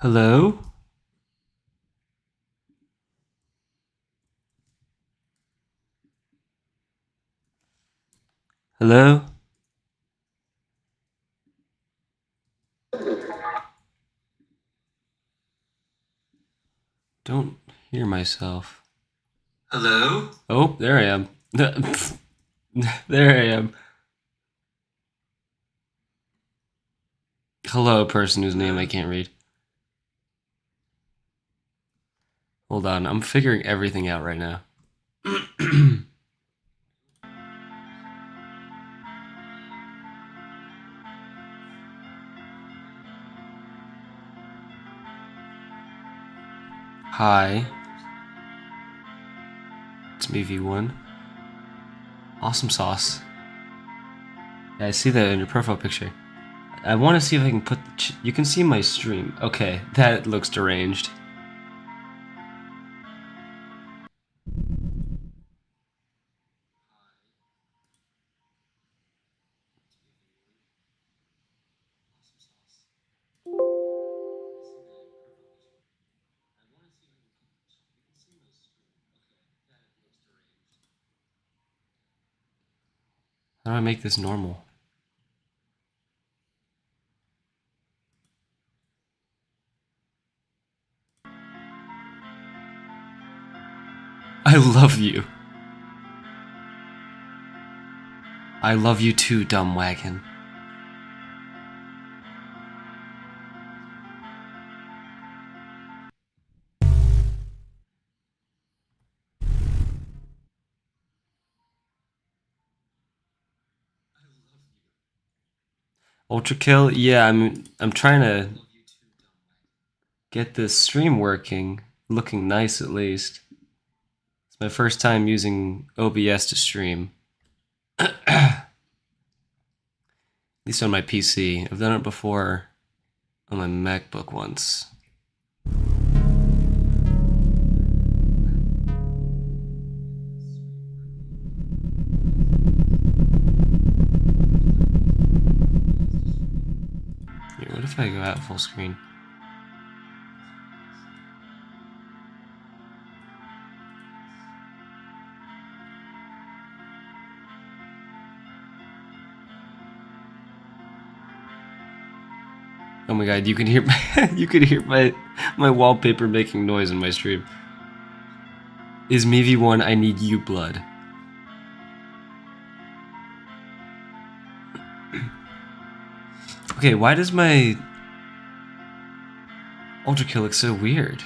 Hello? Hello? Don't hear myself. Hello? Oh, there I am. There I am. Hello, person whose name I can't read. Hold on, I'm figuring everything out right now. Hi. It's me, V1. Awesome sauce. Yeah, I see that in your profile picture. I want to see if I can put the you can see my stream. Okay, that looks deranged. How do I make this normal? I love you. I love you too, dumb wagon. Ultra kill? Yeah, I'm trying to get this stream working, looking nice at least. It's my first time using OBS to stream. At least on my PC. I've done it before on my MacBook once. Here, what if I go out full screen? Oh my god, you can hear you can hear my wallpaper making noise in my stream. Is me V1, I need you blood. Okay, why does my Ultra Kill look so weird?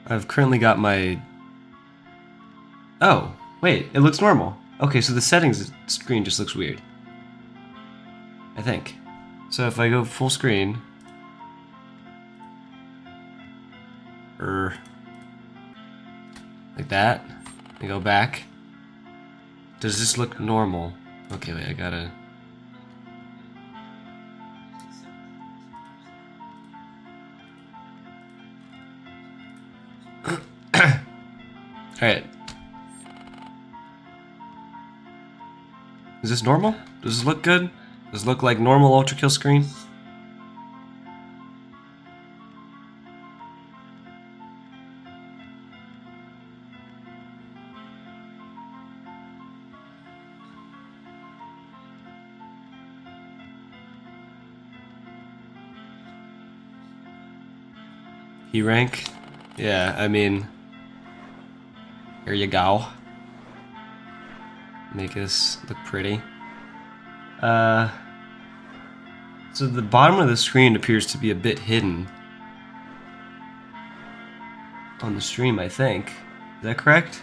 I've currently got my... Oh, wait, it looks normal. Okay, so the settings screen just looks weird. I think. So if I go full screen... like that, and go back. Does this look normal? Okay, wait, I gotta... Alright. Is this normal? Does this look good? Does this look like normal Ultra Kill screen? E rank? Yeah, I mean... Here you go. Make us look pretty. So the bottom of the screen appears to be a bit hidden on the stream, I think. Is that correct?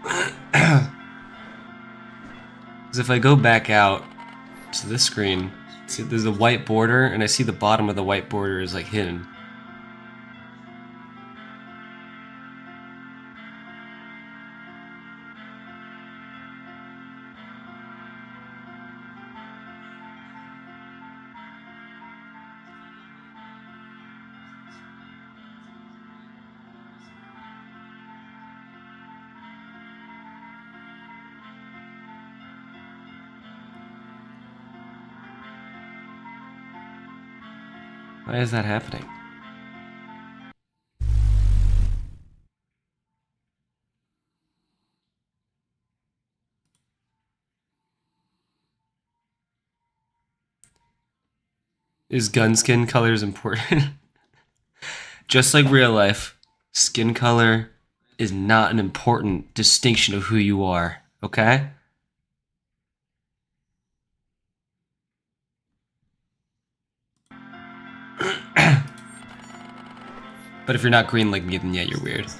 Because if I go back out to this screen, see there's a white border, and I see the bottom of the white border is like hidden. Why is that happening? Is gun skin colors important? Just like real life, skin color is not an important distinction of who you are, okay? But if you're not green like me, then yeah, you're weird. Is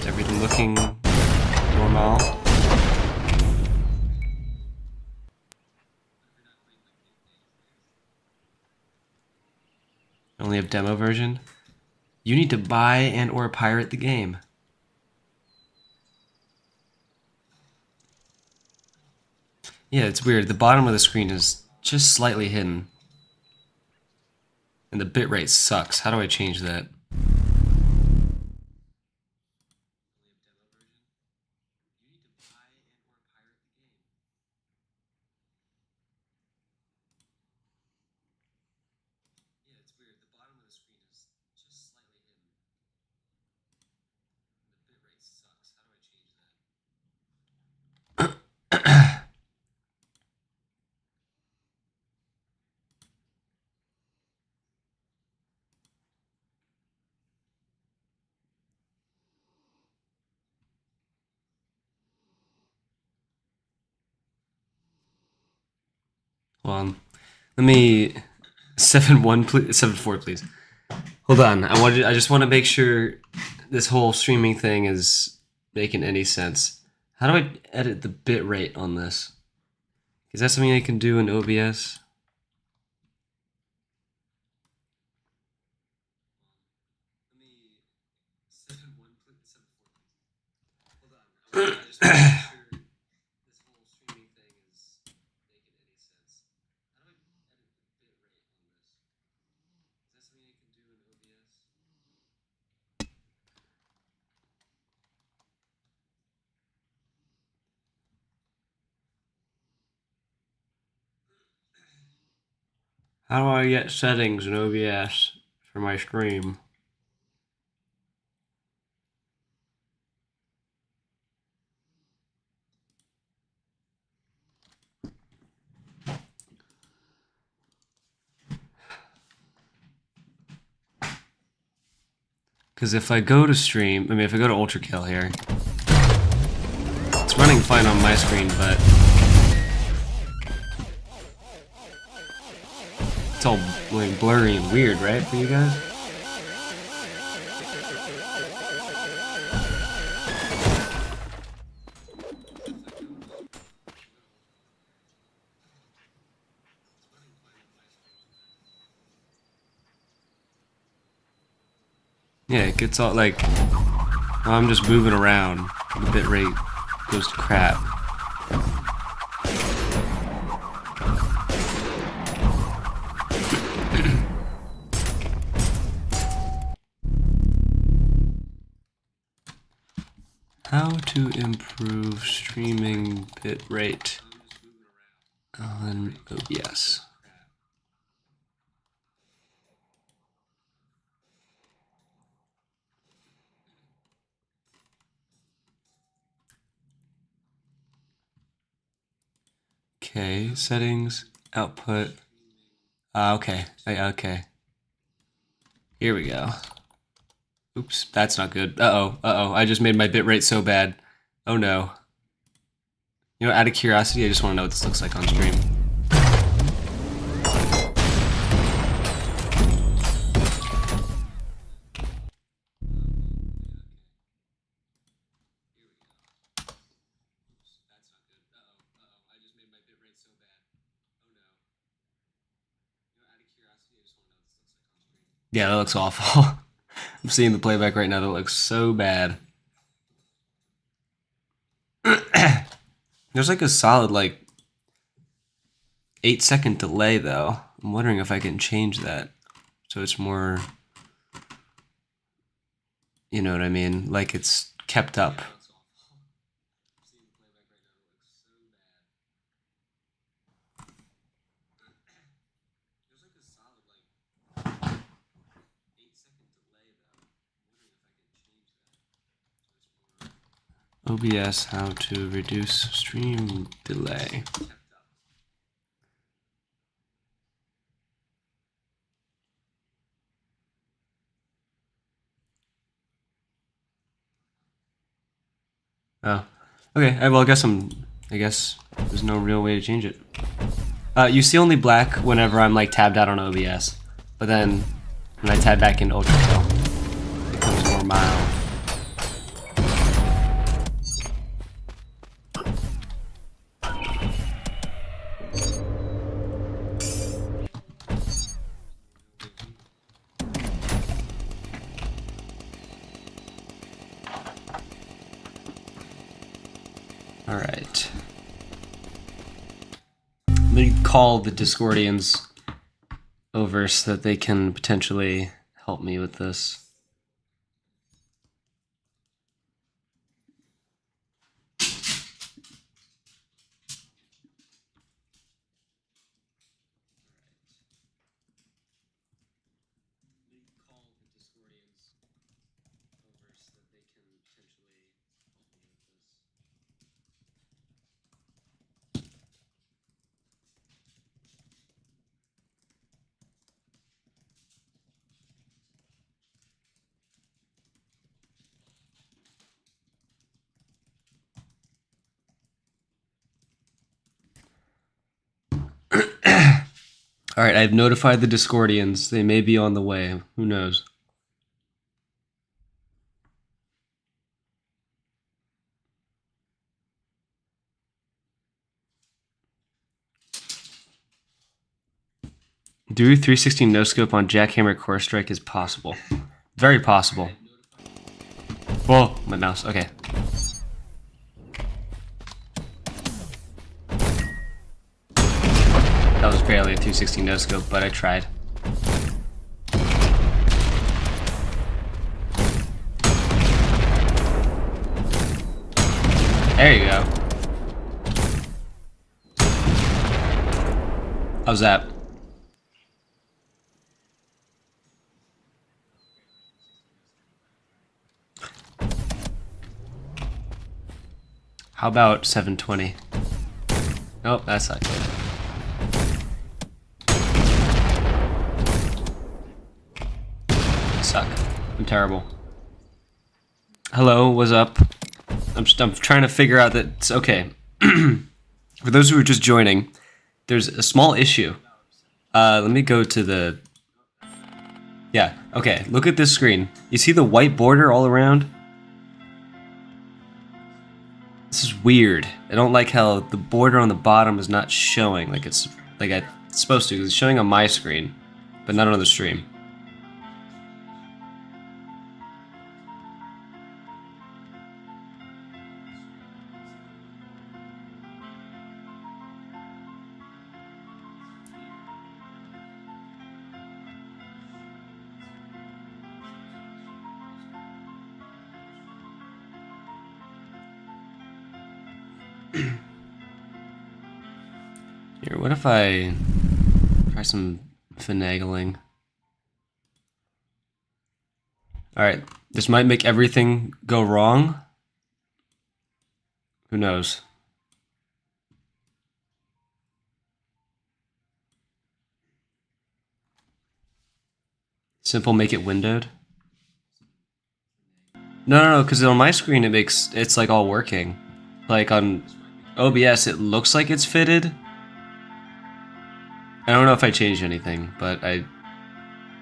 everything looking normal? I only have demo version. You need to buy and or pirate the game. Yeah, it's weird. The bottom of the screen is just slightly hidden. And the bitrate sucks. How do I change that? Well, let me 7-1 please, 7-4 please. Hold on. I just want to make sure this whole streaming thing is making any sense. How do I edit the bit rate on this? Is that something I can do in OBS? How do I get settings in OBS for my stream? Because if I go to stream, if I go to Ultra Kill here, it's running fine on my screen, but it's all like blurry and weird, right, for you guys? Yeah, it gets all like, I'm just moving around. The bitrate goes to crap. How to improve streaming bitrate on OBS. Okay, settings, output. Okay, okay. Here we go. Oops, that's not good. Uh-oh, I just made my bitrate so bad. Oh no. You know, out of curiosity, I just want to know what this looks like on stream. Yeah, that looks awful. I'm seeing the playback right now. That looks so bad. There's like a solid 8-second delay though. I'm wondering if I can change that so it's more You know what I mean? Like it's kept up. OBS, how to reduce stream delay. Oh, okay. Well, I guess there's no real way to change it. You see only black whenever I'm like tabbed out on OBS, but then when I tab back in Ultratel, it becomes more mild. All right. Let me call the Discordians over so that they can potentially help me with this. All right, I've notified the Discordians. They may be on the way. Who knows? Do 316 no scope on Jackhammer Core Strike is possible. Very possible. Whoa, my mouse. Okay. That was barely a 216 no scope, but I tried. There you go. How's that? How about 720? Nope, that's not good. Suck. I'm terrible. Hello, what's up? I'm trying to figure out that it's okay. For those who are just joining, there's a small issue. Let me go to the... Yeah, okay, look at this screen. You see the white border all around? This is weird. I don't like how the border on the bottom is not showing like it's supposed to. It's showing on my screen, but not on the stream. Here, what if I try some finagling? Alright, this might make everything go wrong. Who knows? Simple, make it windowed. No, because on my screen it's like all working. Like on OBS, it looks like it's fitted. I don't know if I changed anything, but I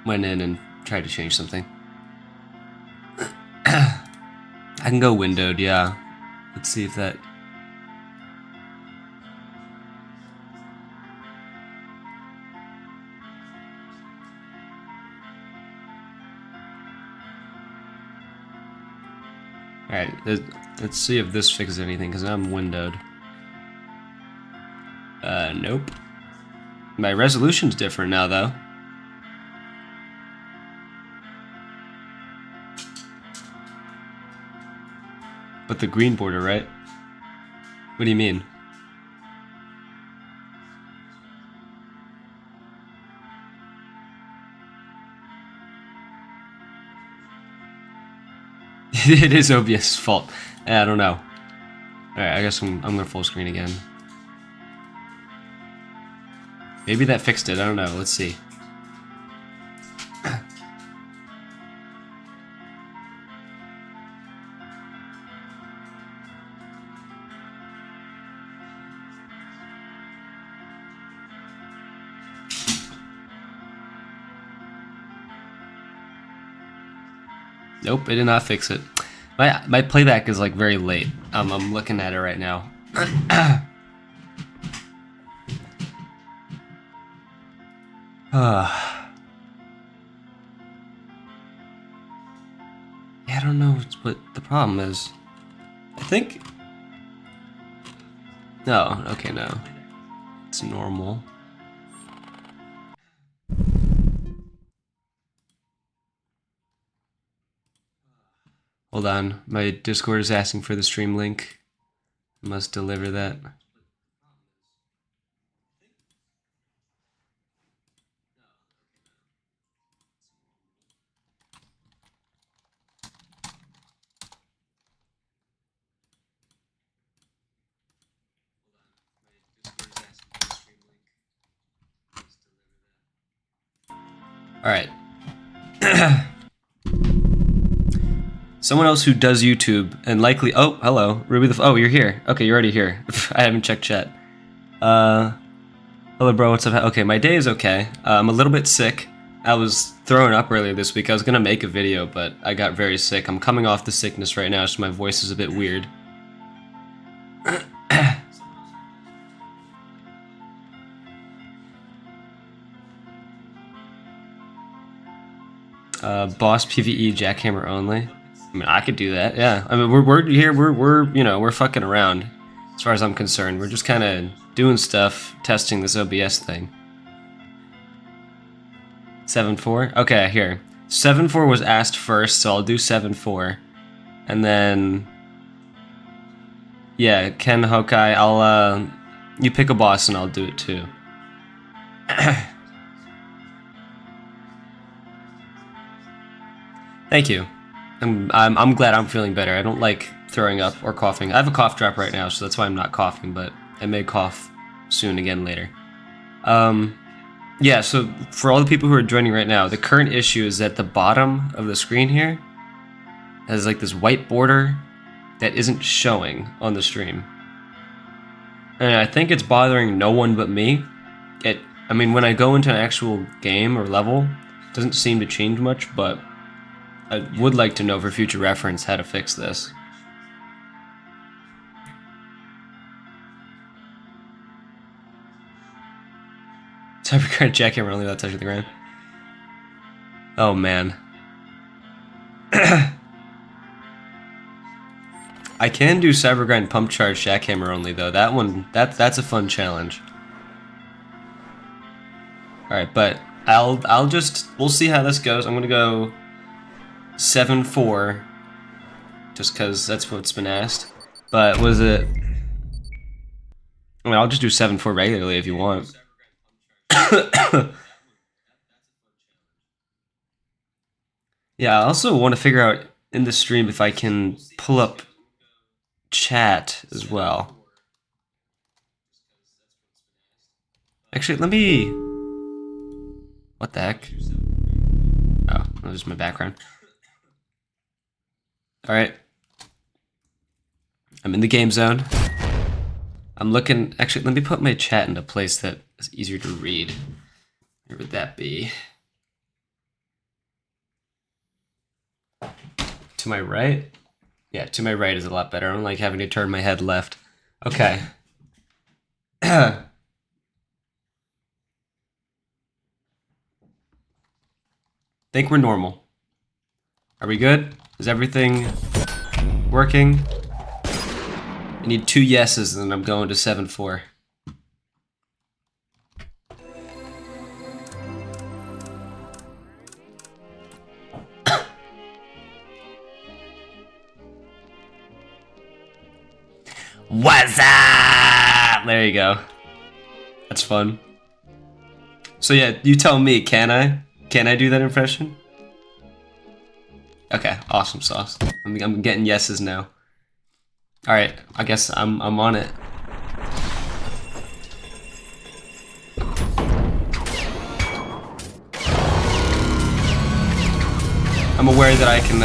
went in and tried to change something. I can go windowed, yeah. Let's see if that... Alright, let's see if this fixes anything, because I'm windowed. Nope. My resolution's different now, though. with the green border, right? What do you mean? It is OBS's fault. I don't know. Alright, I guess I'm gonna full screen again. Maybe that fixed it, I don't know, let's see. Nope, it did not fix it. My playback is like very late. I'm looking at it right now. Yeah, I don't know what the problem is. I think... No, okay, no. It's normal. Hold on, my Discord is asking for the stream link. I must deliver that. Alright. Someone else who does YouTube and likely... Oh, hello. Ruby the... Oh, you're here. Okay, you're already here. I haven't checked chat. Hello, bro. What's up? Okay, my day is okay. I'm a little bit sick. I was throwing up earlier this week. I was gonna make a video, but I got very sick. I'm coming off the sickness right now, so my voice is a bit weird. Boss PvE jackhammer only. I mean, I could do that. Yeah. I mean, we're here. We're you know, we're fucking around. As far as I'm concerned, we're just kind of doing stuff, testing this OBS thing. 7-4. Okay, here. 7-4 was asked first, so I'll do 7-4, and then yeah, Ken Hokai. I'll you pick a boss and I'll do it too. Thank you. I'm glad I'm feeling better. I don't like throwing up or coughing. I have a cough drop right now, so that's why I'm not coughing, but I may cough soon again later. Yeah, so for all the people who are joining right now, the current issue is that the bottom of the screen here has like this white border that isn't showing on the stream. And I think it's bothering no one but me. I mean, when I go into an actual game or level, it doesn't seem to change much, but I would like to know for future reference how to fix this. Cybercard jackhammer only without touching the ground. Oh man. I can do Cybergrind pump charge jackhammer only though. That one, that's a fun challenge. All right, but we'll see how this goes. I'm gonna go 7-4, just because that's what's been asked. But was it? I mean, I'll just do 7-4 regularly if you want. Yeah, I also want to figure out in the stream if I can pull up chat as well. Actually, let me... What the heck? Oh, that was just my background. Alright. I'm in the game zone. I'm looking... Actually, let me put my chat in a place that is easier to read. Where would that be? To my right? Yeah, to my right is a lot better. I don't like having to turn my head left. Okay. Think we're normal. Are we good? Is everything working? I need 2 yeses and then I'm going to 7-4. What's up? There you go. That's fun. So yeah, you tell me, can I? Can I do that impression? Okay, awesome sauce. I'm getting yeses now. Alright, I guess I'm on it. I'm aware that I can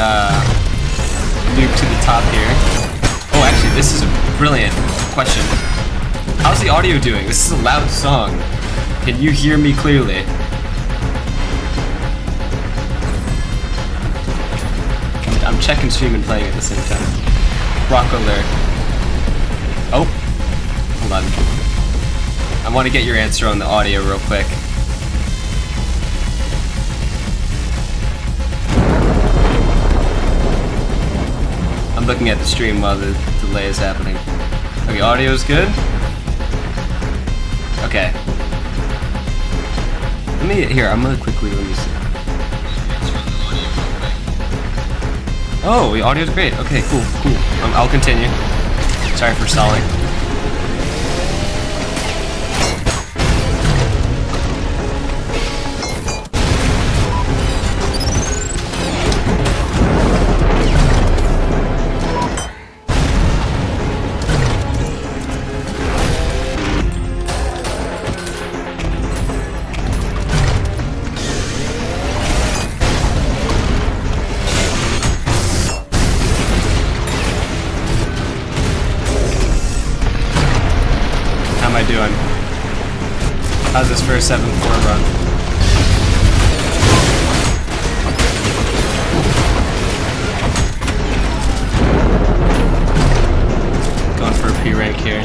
nuke to the top here. Oh, actually, this is a brilliant question. How's the audio doing? This is a loud song. Can you hear me clearly? I'm checking stream and playing at the same time. Broccolearning. Oh, hold on. I want to get your answer on the audio real quick. I'm looking at the stream while the delay is happening. Okay, audio is good. Okay. I'm gonna quickly let me see. Oh, the audio's great. Okay, cool. I'll continue. Sorry for stalling. Doing? How's this first 7-4 run? Going for a P rank here.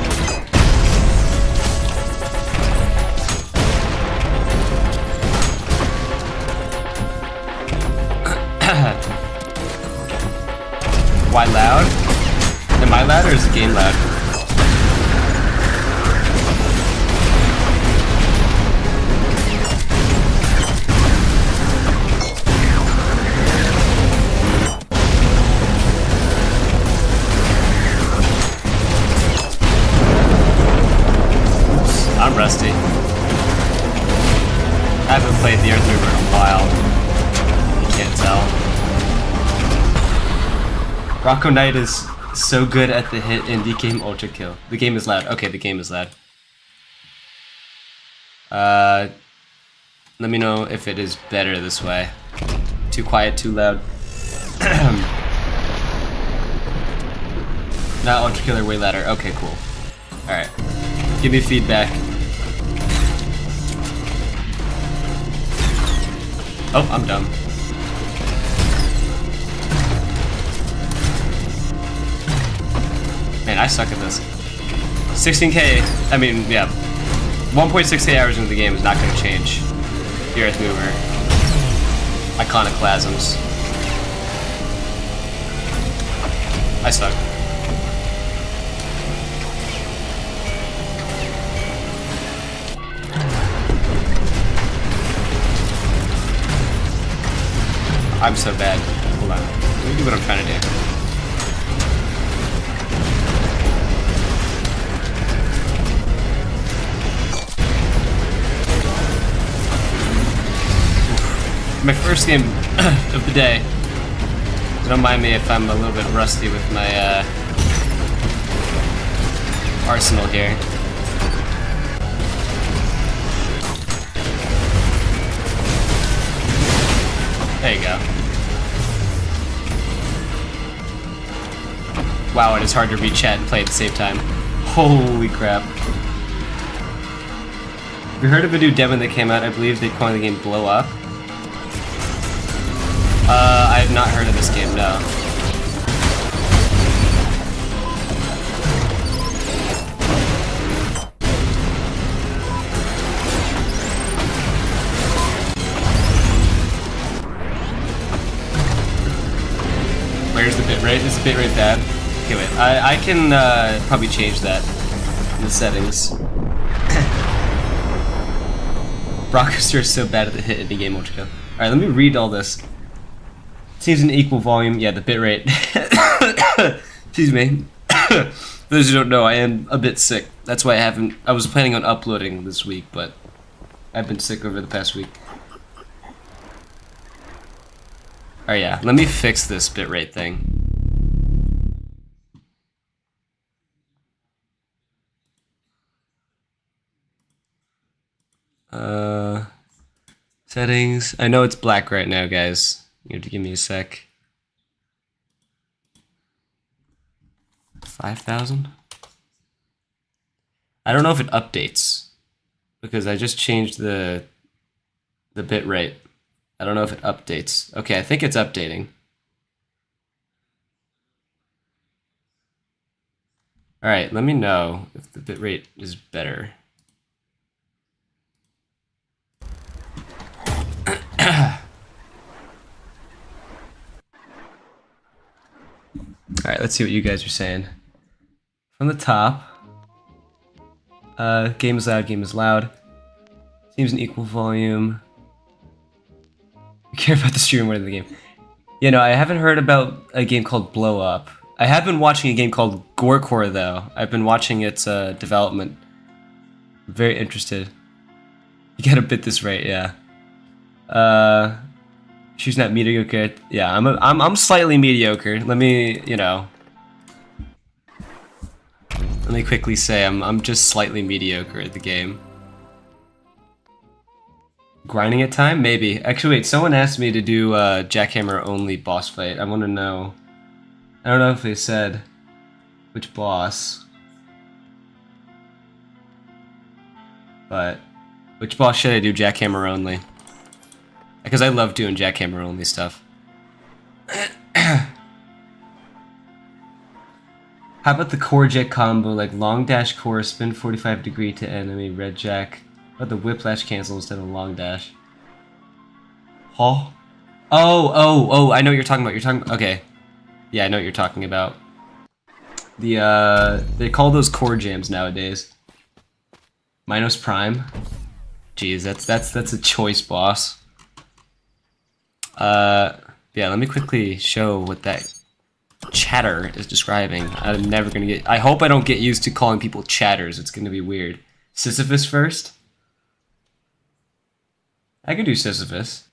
Why loud? Am I loud or is the game loud? I'm rusty. I haven't played the Earth Mover in a while. You can't tell. Broccolite is so good at the hit indie game Ultra Kill. The game is loud. Okay, the game is loud. Let me know if it is better this way. Too quiet, too loud. Not Ultra Killer, way louder. Okay, cool. Alright. Give me feedback. Oh, I'm dumb. Man, I suck at this. 16k, I mean, yeah. 1.6k hours into the game is not going to change the Earth Mover. Iconoclasms. I suck. I'm so bad. Hold on. Let me do what I'm trying to do. My first game of the day. Don't mind me if I'm a little bit rusty with my arsenal here. There you go. Wow, it is hard to read chat and play at the same time. Holy crap. Have you heard of a new demo that came out? I believe they call the game Blow Up. I have not heard of this game, no. Where's the bitrate? Is the bitrate bad? Okay, wait. I can probably change that in the settings. Broccolearning is so bad at the hit indie game Ultra Kill. Alright, let me read all this. Seems an equal volume. Yeah, the bitrate. Excuse me. For those who don't know, I am a bit sick. That's why I was planning on uploading this week, but I've been sick over the past week. Alright, yeah, let me fix this bitrate thing. Settings. I know it's black right now, guys. You have to give me a sec. 5,000? I don't know if it updates because I just changed the bit rate. I don't know if it updates. Okay, I think it's updating. Alright, let me know if the bit rate is better. Alright, let's see what you guys are saying. From the top, game is loud. Seems an equal volume. You care about the stream more than the game. You know, I haven't heard about a game called Blow Up. I have been watching a game called Gorecore, though. I've been watching its development. I'm very interested. You gotta bit this right, yeah. She's not mediocre. Yeah, I'm slightly mediocre. Let me, you know. Let me quickly say I'm just slightly mediocre at the game. Grinding at time? Maybe. Actually, wait, someone asked me to do a jackhammer only boss fight. I want to know. I don't know if they said which boss. But which boss should I do jackhammer only? Because I love doing jackhammer only stuff. How about the core jet combo, like long dash core, spin 45 degree to enemy, red jack? How about the whiplash cancel instead of long dash? Huh? Oh, I know what you're talking about. Okay. Yeah, I know what you're talking about. They call those core jams nowadays. Minos Prime. Jeez, that's a choice boss. Yeah, let me quickly show what that chatter is describing. I'm never gonna get... I hope I don't get used to calling people chatters. It's gonna be weird. Sisyphus first? I could do Sisyphus.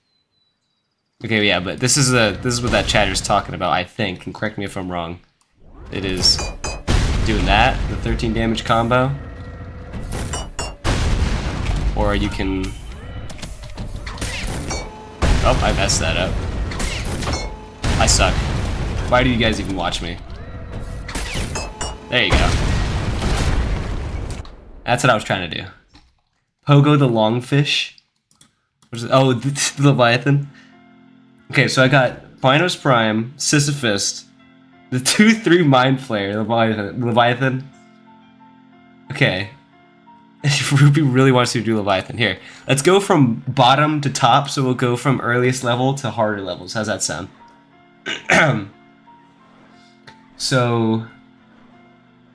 Okay, yeah, but this is what that chatter's talking about, I think, and correct me if I'm wrong. It is doing that, the 13 damage combo. Or you can... Oh, I messed that up. I suck. Why do you guys even watch me? There you go. That's what I was trying to do. Pogo the Longfish. What is it? Oh, the Leviathan. Okay, so I got Minos Prime, Sisyphus, the 2-3 Mind Flayer, Leviathan. Okay. Ruby really wants to do Leviathan. Here, let's go from bottom to top, so we'll go from earliest level to harder levels. How's that sound? So,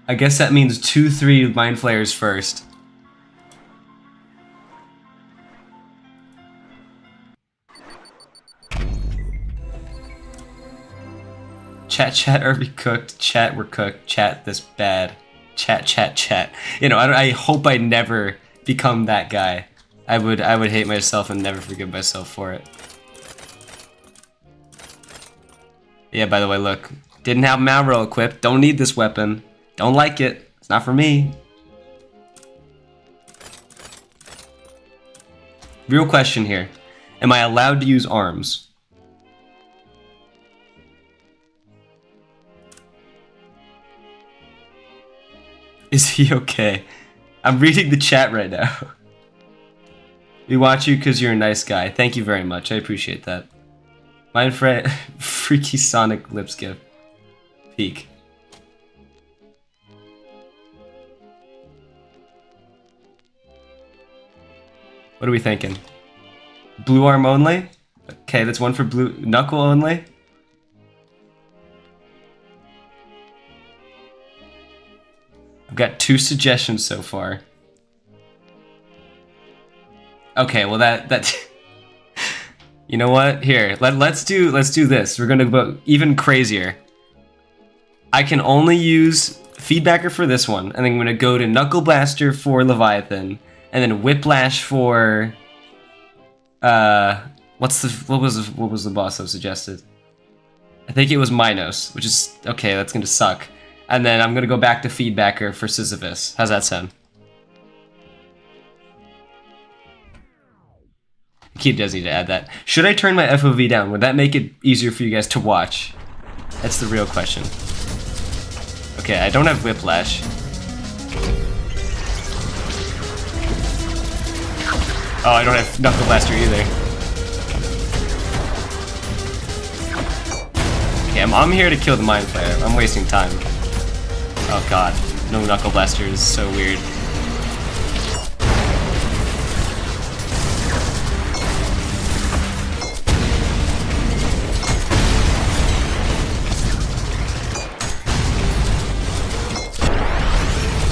I guess that means 2-3 Mind Flayers first. Chat, are we cooked? Chat, we're cooked. Chat, this bad. Chat. You know, I hope I never become that guy. I would hate myself and never forgive myself for it. Yeah, by the way, look. Didn't have Malro equipped. Don't need this weapon. Don't like it. It's not for me. Real question here. Am I allowed to use arms? Is he okay? I'm reading the chat right now. We watch you because you're a nice guy. Thank you very much. I appreciate that. My friend, Freaky Sonic Lips gift. Peak. What are we thinking? Blue arm only? Okay, that's one for blue knuckle only. I've got 2 suggestions so far. Okay, well that you know what? Here, let's do this. We're gonna go even crazier. I can only use Feedbacker for this one, and then I'm gonna go to Knuckle Blaster for Leviathan, and then Whiplash for what was the boss that was suggested? I think it was Minos, which is okay. That's gonna suck. And then I'm gonna go back to Feedbacker for Sisyphus. How's that sound? Keep does need to add that. Should I turn my FOV down? Would that make it easier for you guys to watch? That's the real question. Okay, I don't have Whiplash. Oh, I don't have Knuckle Blaster either. Okay, I'm here to kill the Mind Flayer. I'm wasting time. Oh god, no Knuckle Blaster is so weird.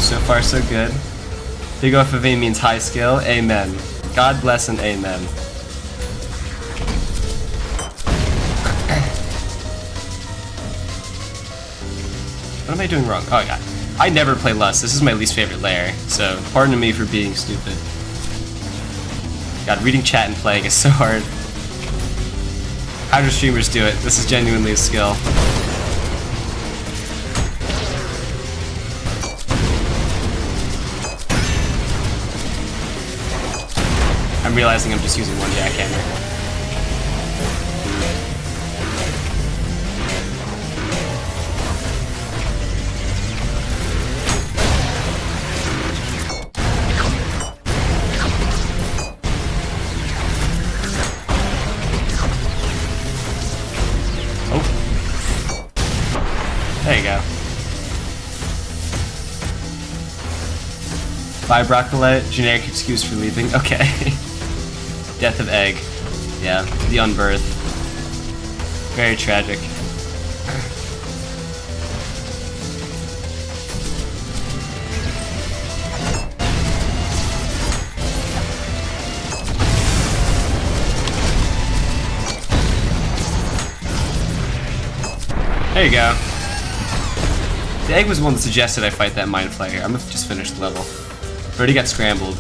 So far, so good. Big FOV means high skill. Amen. God bless and amen. What am I doing wrong? Oh god. I never play Lust. This is my least favorite layer, so pardon me for being stupid. God, reading chat and playing is so hard. How do streamers do it? This is genuinely a skill. I'm realizing I'm just using one jackhammer. Oh. There you go. Bye, Broccolite. Generic excuse for leaving. Okay. Death of Egg. Yeah, the unbirth. Very tragic. There you go. The egg was the one that suggested I fight that Mind Flayer. I'm gonna just finish the level. Already got scrambled.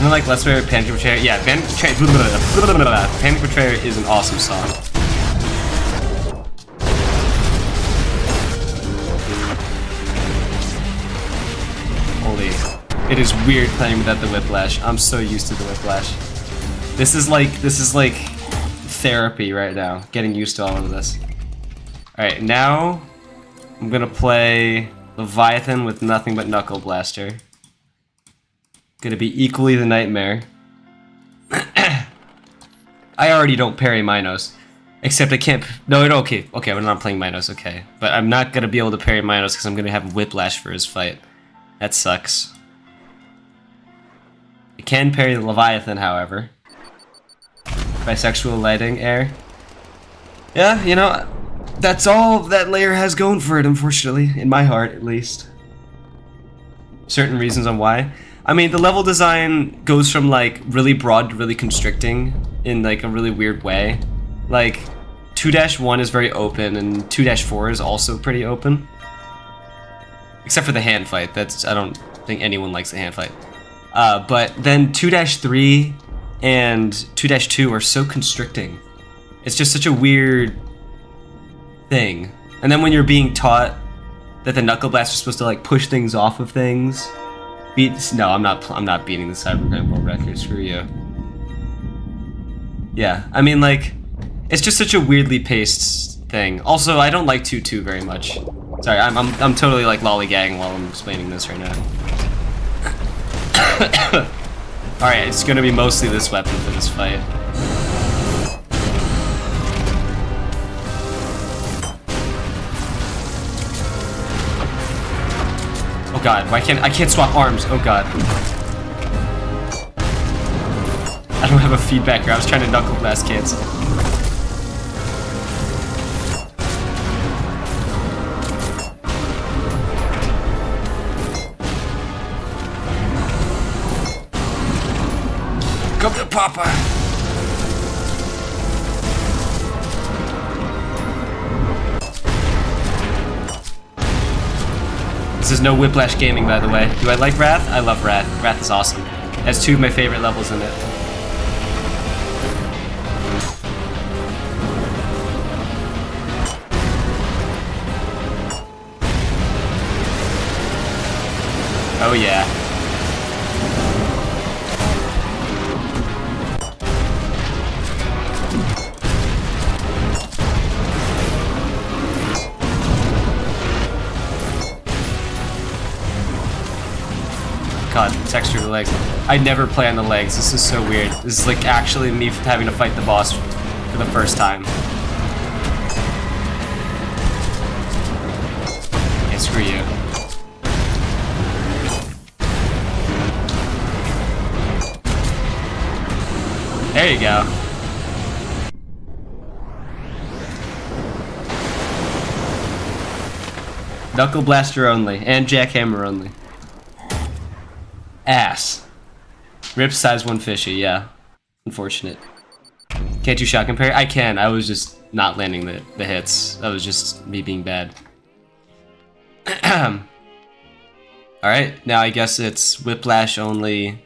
I like Let's Play Panic Betrayer. Yeah, Panic Betrayer is an awesome song. Holy. It is weird playing without the Whiplash. I'm so used to the Whiplash. This is like therapy right now, getting used to all of this. Alright, now I'm gonna play Leviathan with nothing but Knuckle Blaster. Gonna be equally the nightmare. I already don't parry Minos. Except I can't... No, okay, I'm not playing Minos, okay. But I'm not gonna be able to parry Minos because I'm gonna have Whiplash for his fight. That sucks. I can parry the Leviathan, however. Bisexual lighting, air. Yeah, you know, that's all that layer has going for it, unfortunately. In my heart, at least. Certain reasons on why. I mean, the level design goes from, like, really broad to really constricting in, like, a really weird way. Like, 2-1 is very open, and 2-4 is also pretty open. Except for the hand fight. That's... I don't think anyone likes the hand fight. But then 2-3 and 2-2 are so constricting. It's just such a weird thing. And then when you're being taught that the Knuckle Blast is supposed to, like, push things off of things... No, I'm not beating the Cybercrime World Record. Screw you. Yeah, I mean, like, it's just such a weirdly paced thing. Also, I don't like 2-2 very much. Sorry, I'm totally like lollygagging while I'm explaining this right now. All right, it's gonna be mostly this weapon for this fight. Oh god, why can't I swap arms? Oh god. I don't have a feedbacker. I was trying to Knuckle Blast cancel. Come to Papa. This is no Whiplash Gaming, by the way. Do I like Wrath? I love Wrath. Wrath is awesome. It has 2 of my favorite levels in it. Oh yeah. God, the texture of the legs. I never play on the legs. This is so weird. This is like actually me having to fight the boss for the first time. Yeah, screw you. There you go. Knuckle Blaster only, and Jackhammer only. Ass. Rip size 1 fishy, yeah. Unfortunate. Can't you shotgun parry? I can, I was just not landing the hits. That was just me being bad. Alright, now I guess it's Whiplash only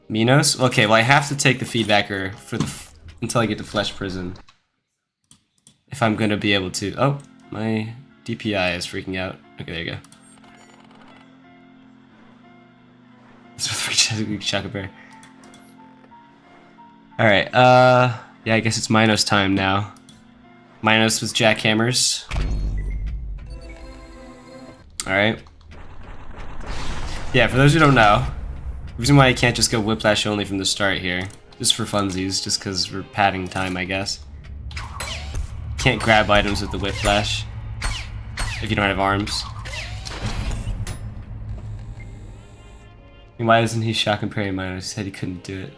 Minos? Okay, well I have to take the feedbacker for the until I get to Flesh Prison. If I'm gonna be able to... Oh, my DPI is freaking out. Okay, there you go. Shotgun parry. Alright, yeah, I guess it's Minos time now. Minos with jackhammers. Alright. Yeah, for those who don't know, the reason why I can't just go Whiplash only from the start here, just for funsies, just because we're padding time, I guess. Can't grab items with the Whiplash if you don't have arms. Why isn't he shotgun parrying mine? I said he couldn't do it.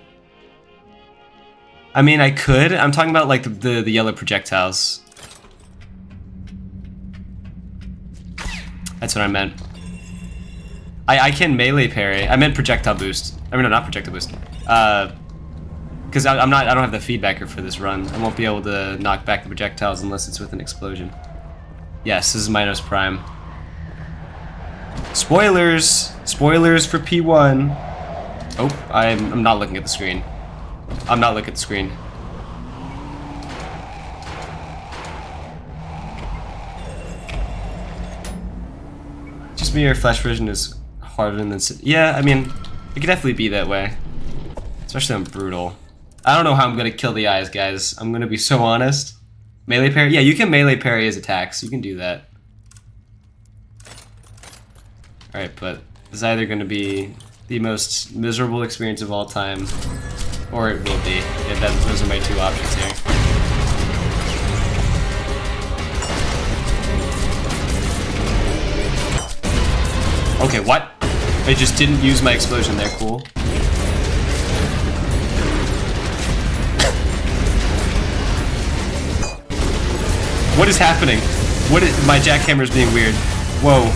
I mean, I could. I'm talking about like the yellow projectiles. That's what I meant. I can melee parry. I meant projectile boost. I mean, no, not projectile boost. Because I don't have the feedbacker for this run. I won't be able to knock back the projectiles unless it's with an explosion. Yes, this is Minos Prime. Spoilers! Spoilers for P1. Oh, I'm not looking at the screen. I'm not looking at the screen. Just me or Flash version is harder than... Yeah, I mean, it could definitely be that way. Especially on Brutal. I don't know how I'm gonna kill the eyes, guys. I'm gonna be so honest. Melee parry? Yeah, you can melee parry his attacks. You can do that. Alright, but it's either gonna be the most miserable experience of all time, or it will be. Yeah, those are my 2 options here. Okay, what? I just didn't use my explosion there, cool. What is happening? What is... My jackhammer's being weird. Whoa.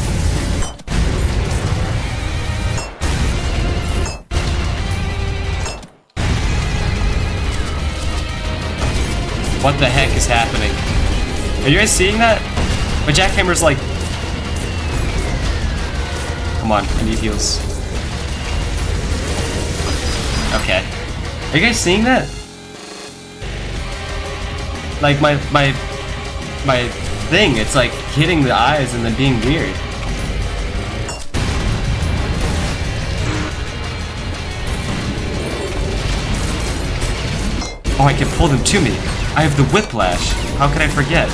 What the heck is happening? Are you guys seeing that? My jackhammer's like... Come on, I need heals. Okay. Are you guys seeing that? Like my thing, it's like hitting the eyes and then being weird. Oh, I can pull them to me. I have the Whiplash. How could I forget?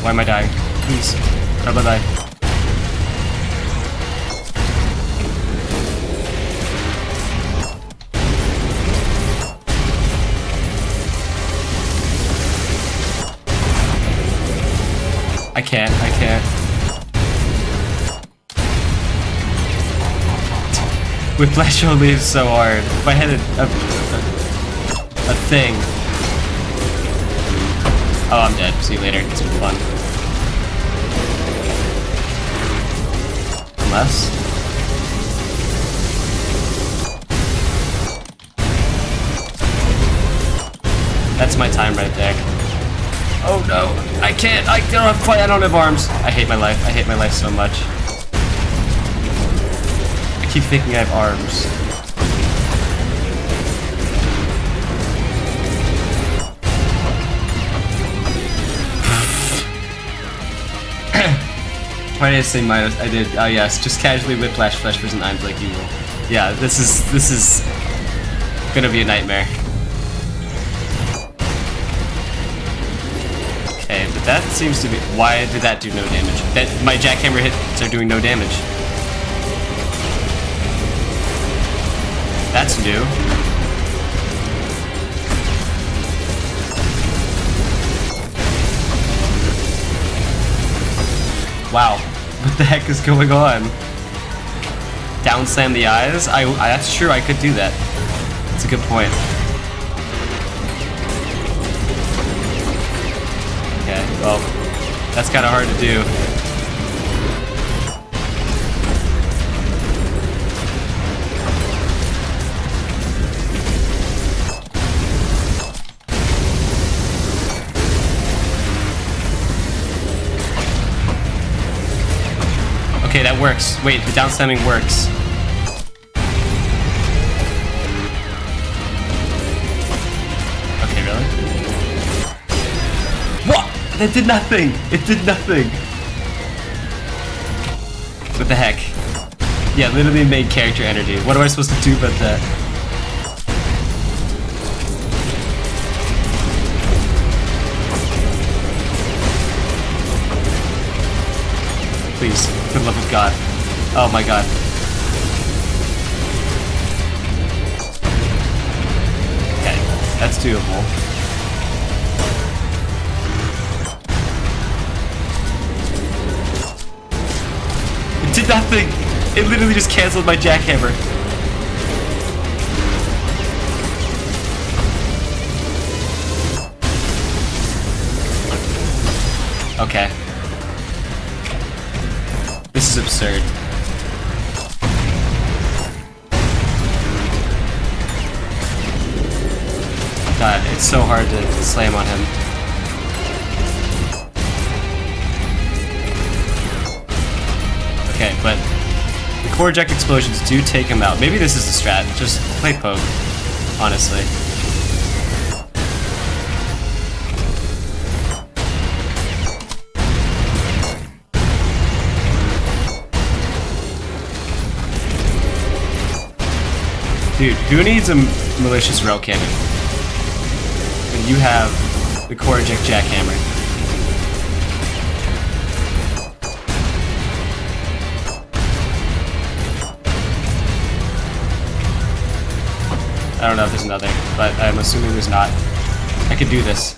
Why am I dying? Please. Bye bye. I can't. Whiplash only is so hard. If I had a thing. Oh, I'm dead. See you later. It's been fun. Unless. That's my time right there. Oh no, I can't. I don't have quite. I don't have arms. I hate my life. I hate my life so much. I keep thinking I have arms. Why did I say minus? I did. Oh yes, just casually whiplash flesh versus knives like you will. Yeah, this is gonna be a nightmare. Okay, but that seems to be. Why did that do no damage? That my jackhammer hits are doing no damage. That's new. Wow, what the heck is going on? Down slam the eyes? That's true, I could do that. That's a good point. Okay, well, that's kind of hard to do. Okay, that works. Wait, the down slamming works. Okay, really? What? That did nothing! It did nothing! What the heck? Yeah, literally main character energy. What am I supposed to do about that? Please, for the love of God. Oh my God. Okay, that's doable. It did nothing! It literally just canceled my jackhammer. Okay. This is absurd. God, it's so hard to slam on him. Okay, but the core eject explosions do take him out. Maybe this is the strat. Just play poke, honestly. Dude, who needs a malicious rail cannon when you have the core eject jackhammer? I don't know if there's another, but I'm assuming there's not. I could do this.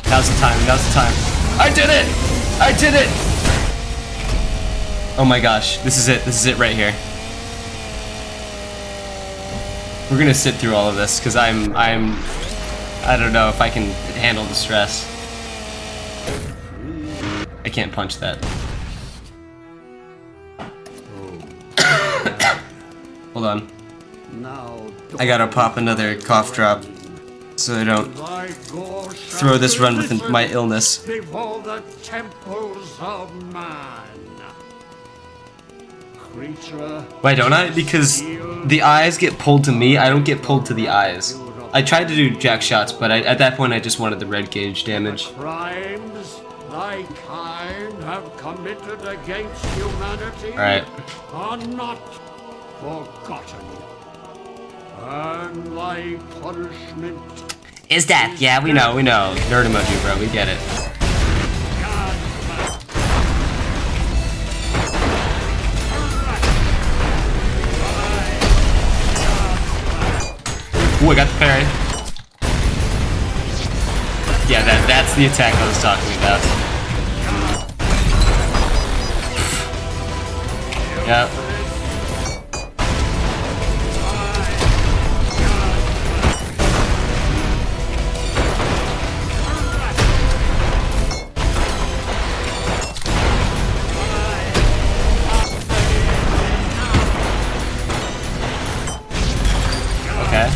Now's the time, now's the time. I did it! I did it! Oh my gosh, this is it right here. We're gonna sit through all of this, because I don't know if I can handle the stress. I can't punch that. Hold on. I gotta pop another cough drop so I don't throw this run with my illness. Before the temples of man. Creature. Why don't I? Because the eyes get pulled to me, I don't get pulled to the eyes. I tried to do jack shots, but at that point I just wanted the red gauge damage. Crimes thy kind have committed against humanity are not forgotten. And thy punishment is that? Yeah, we know. Nerd emoji, bro, we get it. Ooh, I got the parry. Yeah, that's the attack I was talking about. Yep. Okay.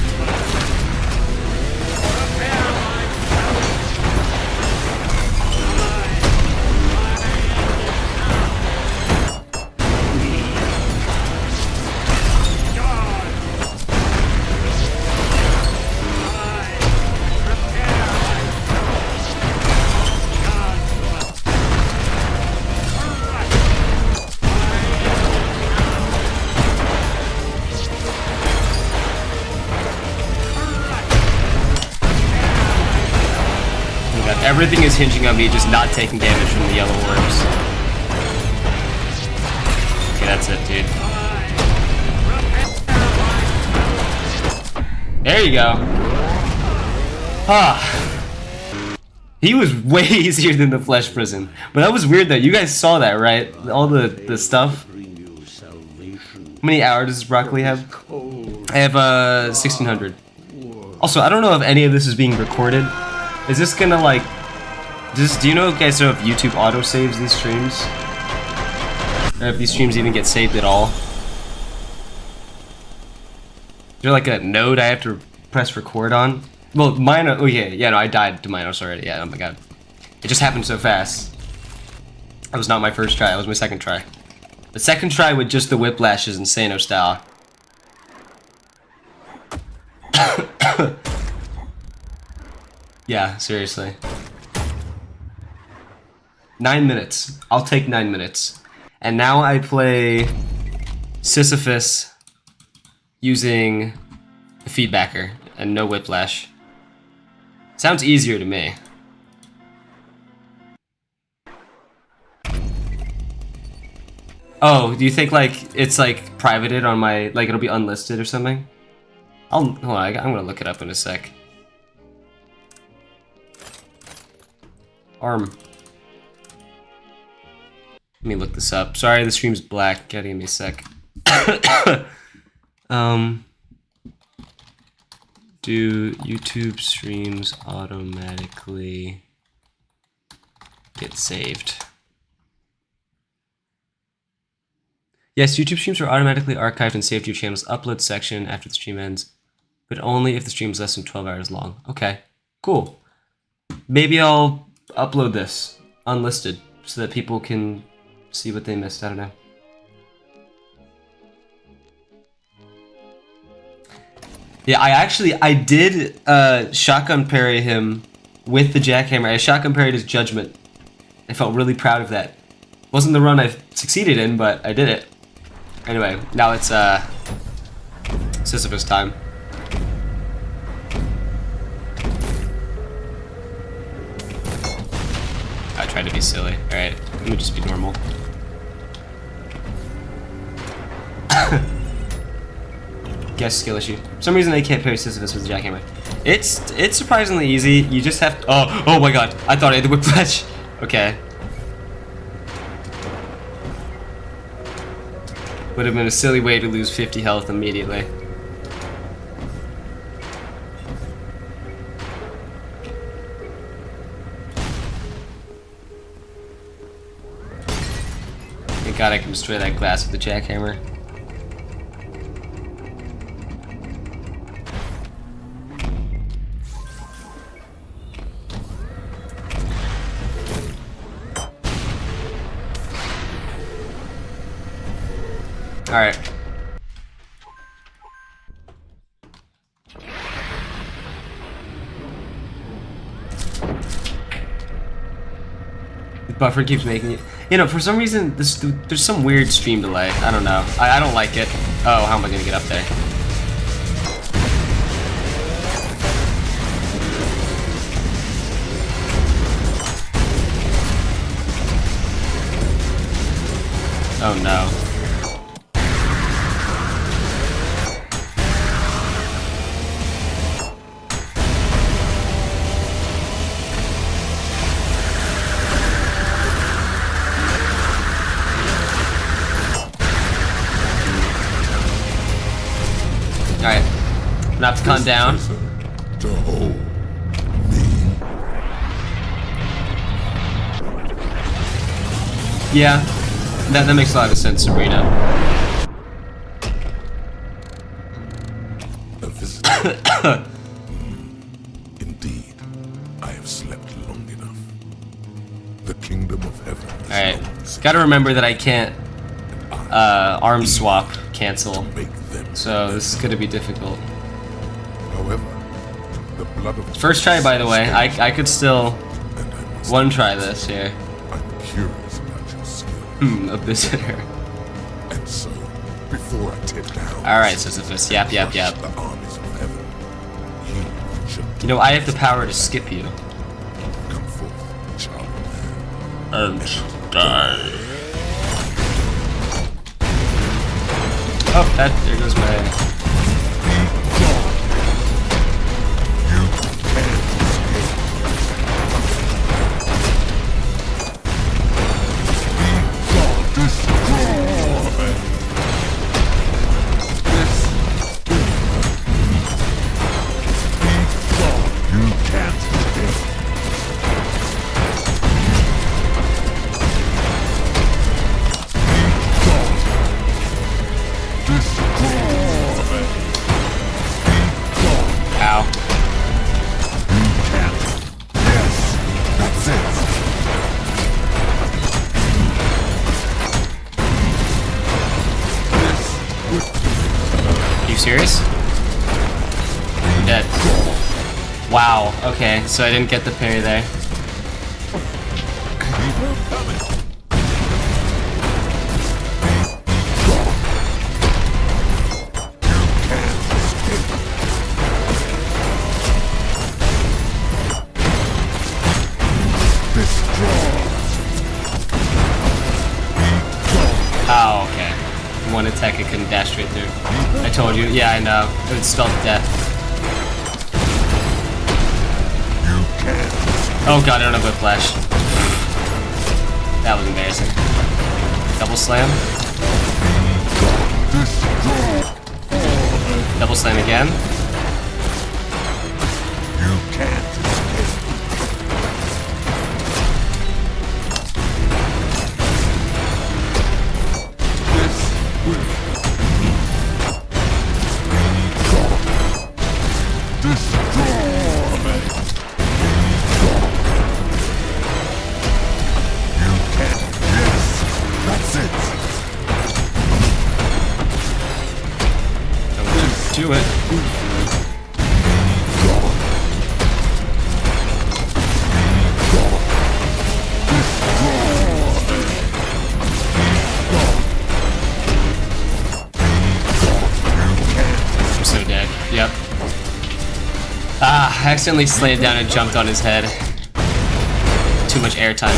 Everything is hinging on me just not taking damage from the yellow orbs. Okay, that's it, dude. There you go. Ah. He was way easier than the flesh prison. But that was weird though. You guys saw that, right? All the stuff. How many hours does Broccoli have? I have 1600. Also, I don't know if any of this is being recorded. Is this gonna like... do you know, guys, know if YouTube auto-saves these streams? Or if these streams even get saved at all? Is there like a node I have to press record on? Well, mine... Oh, yeah, no, I died to Minos already. Yeah, oh my god. It just happened so fast. That was not my first try. That was my second try. The second try with just the whiplashes Insano style. Yeah, seriously. 9 minutes. I'll take 9 minutes. And now I play Sisyphus using a feedbacker and no whiplash. Sounds easier to me. Oh, do you think like it's like privated on my, like it'll be unlisted or something? Hold on, I'm gonna look it up in a sec. Arm. Let me look this up. Sorry, the stream's black. Gotta give me a sec. Do YouTube streams automatically get saved? Yes, YouTube streams are automatically archived and saved to your channel's upload section after the stream ends, but only if the stream is less than 12 hours long. Okay, cool. Maybe I'll upload this unlisted so that people can see what they missed. I don't know. Yeah, I did shotgun parry him with the jackhammer. I shotgun parried his judgment. I felt really proud of that. Wasn't the run I succeeded in, but I did it. Anyway, now it's Sisyphus time. I tried to be silly. Alright, let me just be normal. Guess skill issue. For some reason they can't parry Sisyphus with the jackhammer. It's surprisingly easy. You just have to... Oh my god. I thought I had the whiplash. Okay. Would have been a silly way to lose 50 health immediately. Thank god I can destroy that glass with the jackhammer. Alright. The buffer keeps making it. You know, for some reason, there's some weird stream delay. I don't know. I don't like it. Oh, how am I gonna get up there? Oh no. gonna have to calm down. To hold Yeah, that makes a lot of sense, Sabrina. a visitor. Indeed, I have slept long enough. The kingdom of heaven is Alright, now gotta remember that I can't arm swap cancel, make them. so this is gonna be difficult. However, the blood of First try, by the way, I could still and I must one try this here. I'm curious about your skill. A visitor. And so, before I tear down Alright, Sisyphus, yap. the armies of heaven, you should You know, I have the power to skip you. come forth, child of man. And die. Oh, there goes my... Serious? I'm dead. Wow, okay, so I didn't get the parry there. Oh, okay. One attack, it couldn't dash straight through. I told you. Yeah, I know. It would spell death. Oh god, I don't have whiplash. That was embarrassing. Double slam. Double slam again. You can't escape. Do it. I'm so dead. Yep. Ah, I accidentally slayed down and jumped on his head. Too much airtime.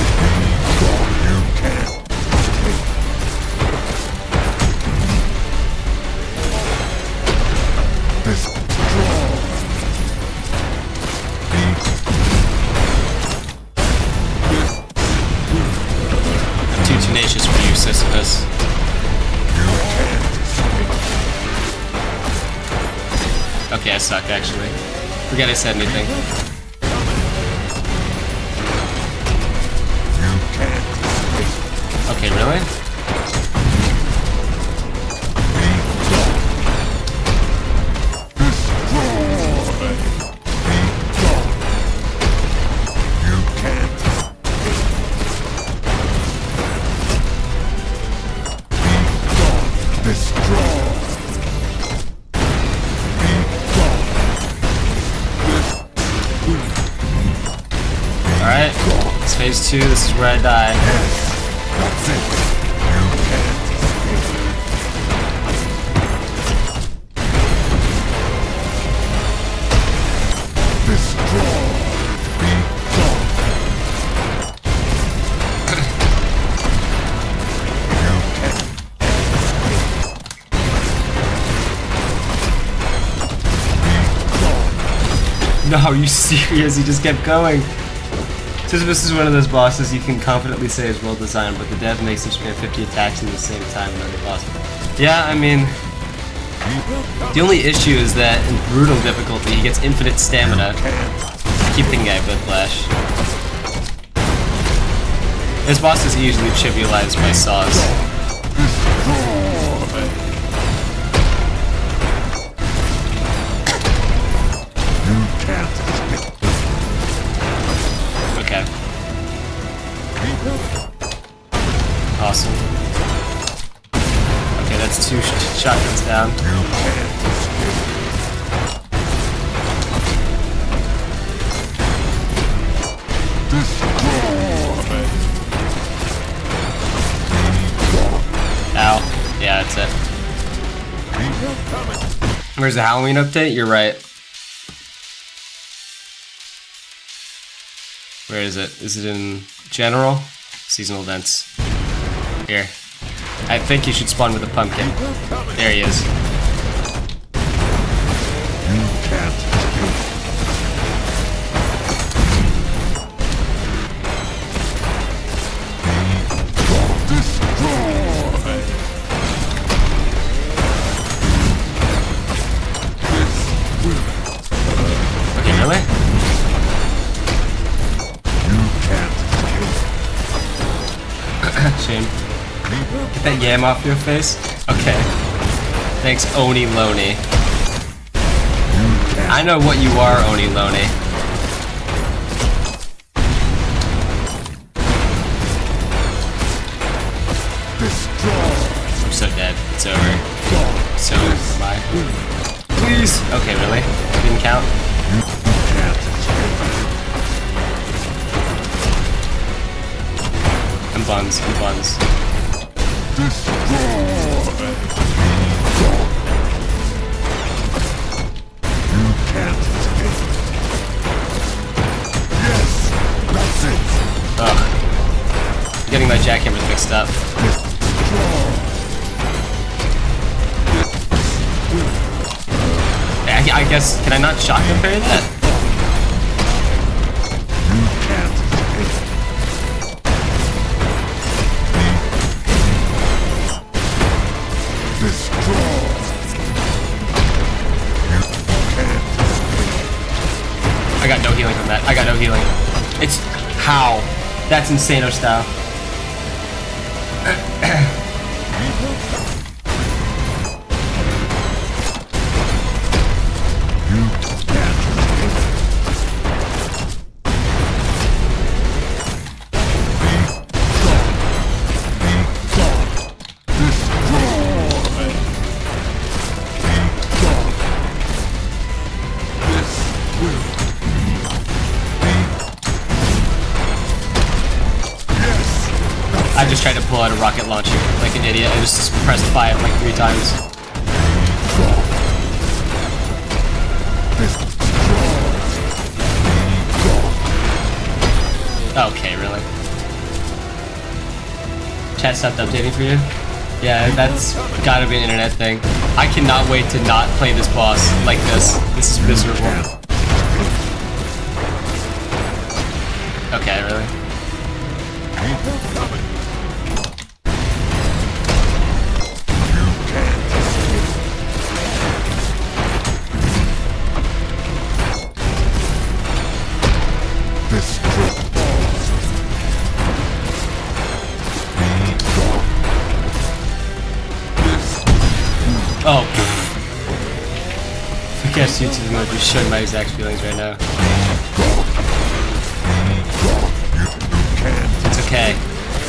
I'm too tenacious for you, Sisyphus. Okay, I suck, actually. Forget I said anything. Okay, really? Alright, it's phase 2, this is where I die. That's it. You can't escape. Destroy. No, are you serious? He just kept going. Sisyphus is one of those bosses you can confidently say is well designed, but the dev makes him spam 50 attacks in the same time another boss. Yeah, I mean, The only issue is that in brutal difficulty, he gets infinite stamina. Keep thinking I have whiplash. This boss is easily trivialized by saws. Okay. Awesome. Okay, that's 2 shotguns down. Ow. Yeah, that's it. Where's the Halloween update? You're right. Where is it? Is it in general? Seasonal events. Here. I think you should spawn with a pumpkin. There he is. Okay, really? Shame. Get that yam off your face? Okay. Thanks, Oni Loney. I know what you are, Oni Loney. I'm so dead. It's over. It's over. Bye. Please! Okay, really? Didn't count? I'm buns. I'm buns. Ugh. I'm getting my jackhammers mixed up. I guess, can I not shotgun parry that? I got no healing from that. I got no healing. It's how? That's Insano style. I just tried to pull out a rocket launcher like an idiot. I just pressed 5 like 3 times. Okay, really? Chat stopped updating for you? Yeah, that's gotta be an internet thing. I cannot wait to not play this boss like this. This is miserable. Okay, really? Oh, I guess YouTube might be showing my exact feelings right now. It's okay.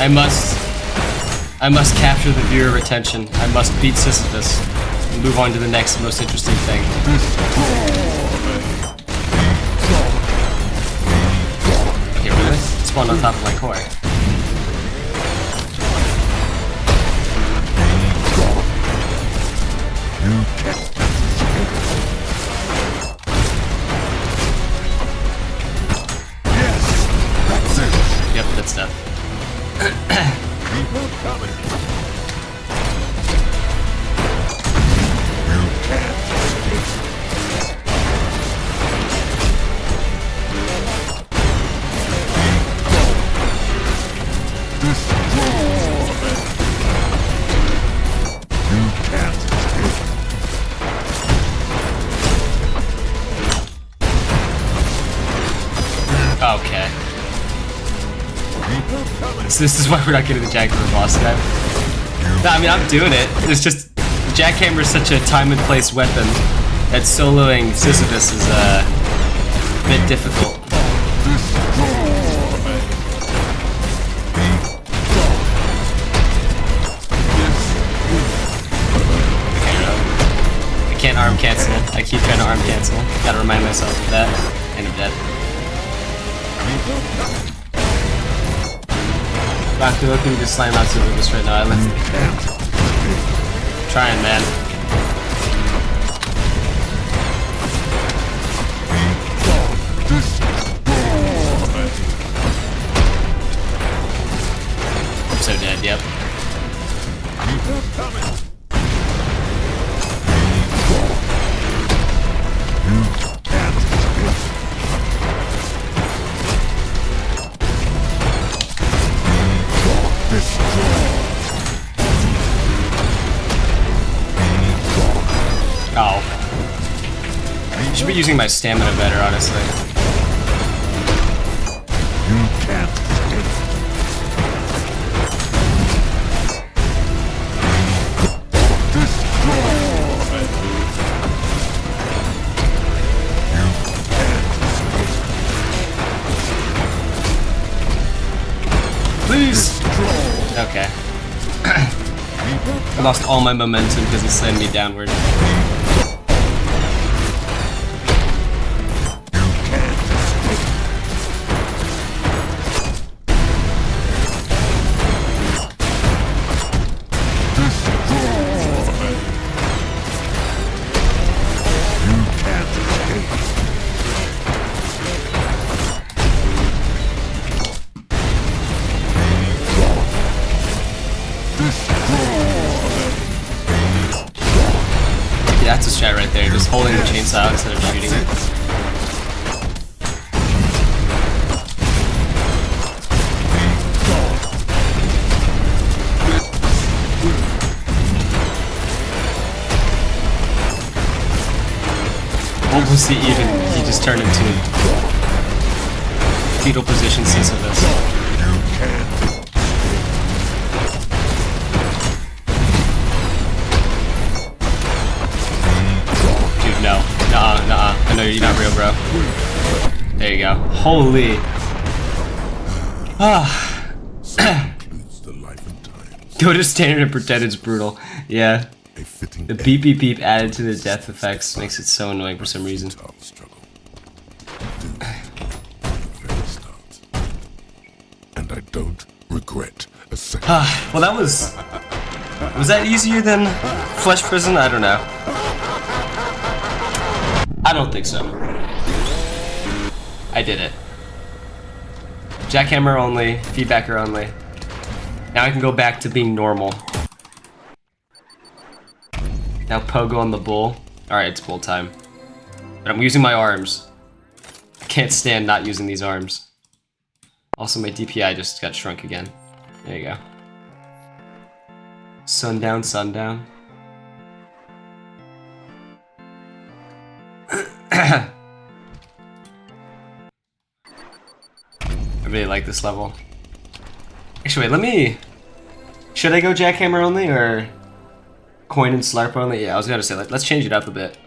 I must capture the viewer attention. I must beat Sisyphus and move on to the next most interesting thing. Okay, really? Spawn on top of my core. Yep, good stuff. So this is why we're not getting the jackhammer boss guy. No, I mean, I'm doing it. It's just, the jackhammer is such a time and place weapon that soloing Sisyphus is a bit difficult. I can't arm cancel. I keep trying to arm cancel. Gotta remind myself of that. And I'm dead. Fuck, look at me just slam out of this right now. I left it. Trying, man. I'm so dead, yep. Oh. I should be using my stamina better, honestly. You can't Please! Okay. I lost all my momentum because he slammed me downward. That's a strat right there, just holding the chainsaw instead of shooting it. What was he even? He just turned into fetal position Sisyphus. No. Nuh-uh. I know you're not real, bro. There you go. Holy. Go to standard and pretend it's brutal. Yeah. The beep beep beep added to the death effects makes it so annoying for some reason. And I don't regret a second. Well, that was... Was that easier than Flesh Prison? I don't know. I don't think so. I did it. Jackhammer only, feedbacker only. Now I can go back to being normal. Now pogo on the bull. Alright, it's bull time. But I'm using my arms. I can't stand not using these arms. Also, my DPI just got shrunk again. There you go. Sundown, sundown. I really like this level. Actually, wait, let me... Should I go jackhammer only, or... Coin and slarp only? Yeah, I was gonna say, let's change it up a bit.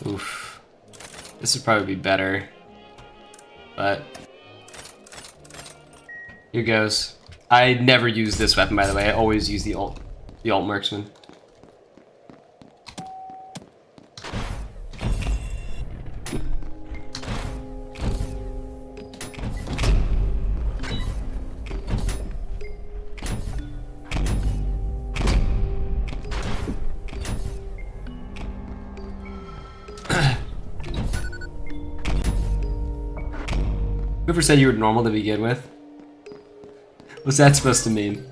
Oof. This would probably be better. But... Here goes. I never use this weapon, by the way. I always use the alt marksman. Whoever said you were normal to begin with? What's that supposed to mean?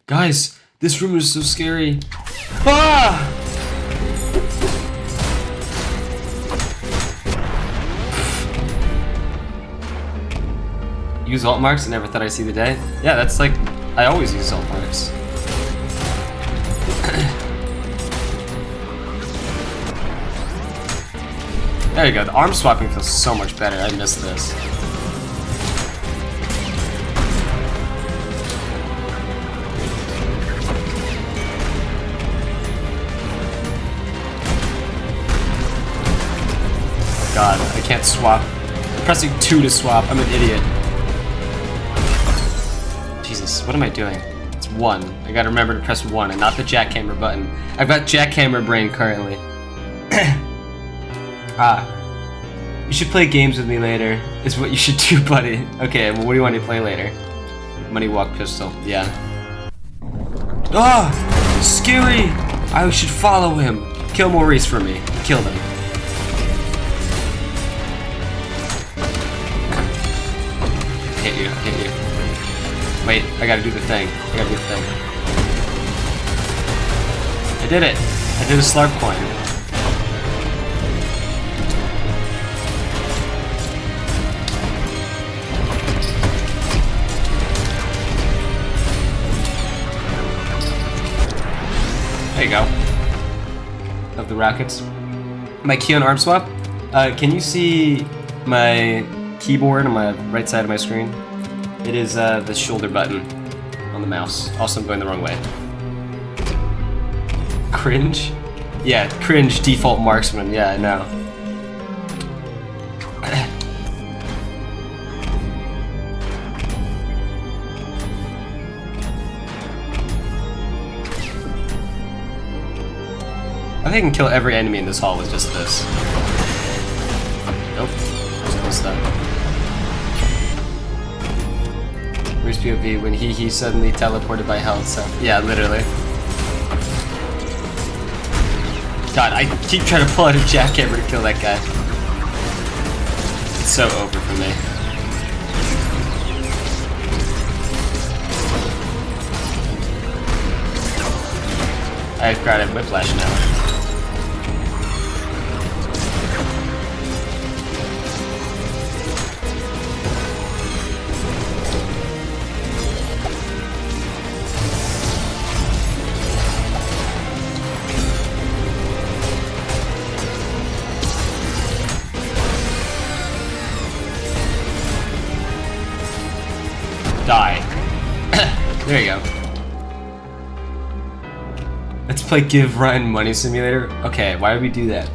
Guys, this room is so scary. Ah! Use alt marks? I never thought I'd see the day. Yeah, that's like, I always use alt marks. There you go. The arm swapping feels so much better. I miss this. God, I can't swap. I'm pressing 2 to swap. I'm an idiot. Jesus, what am I doing? It's 1. I gotta remember to press 1 and not the jackhammer button. I've got jackhammer brain currently. You should play games with me later, is what you should do, buddy. Okay, well, what do you want to play later? Money Walk Pistol, yeah. Ah! Scary! I should follow him. Kill Maurice for me. Kill him. Hit you, hit you. Wait, I gotta do the thing. I gotta do the thing. I did it! I did a Slarp coin. There you go. Of the rockets. My key on arm swap. Can you see my keyboard on my right side of my screen? It is the shoulder button on the mouse. Also, I'm going the wrong way. Cringe? Yeah, cringe default marksman. Yeah, I know. I think I can kill every enemy in this hall with just this. Nope. Just cool stuff. Where's POV when he suddenly teleported by health, so yeah, literally. God, I keep trying to pull out a jackhammer to kill that guy. It's so over for me. I've got a whiplash now. Die. There you go. Let's play Give Ryan Money Simulator. Okay, why would we do that?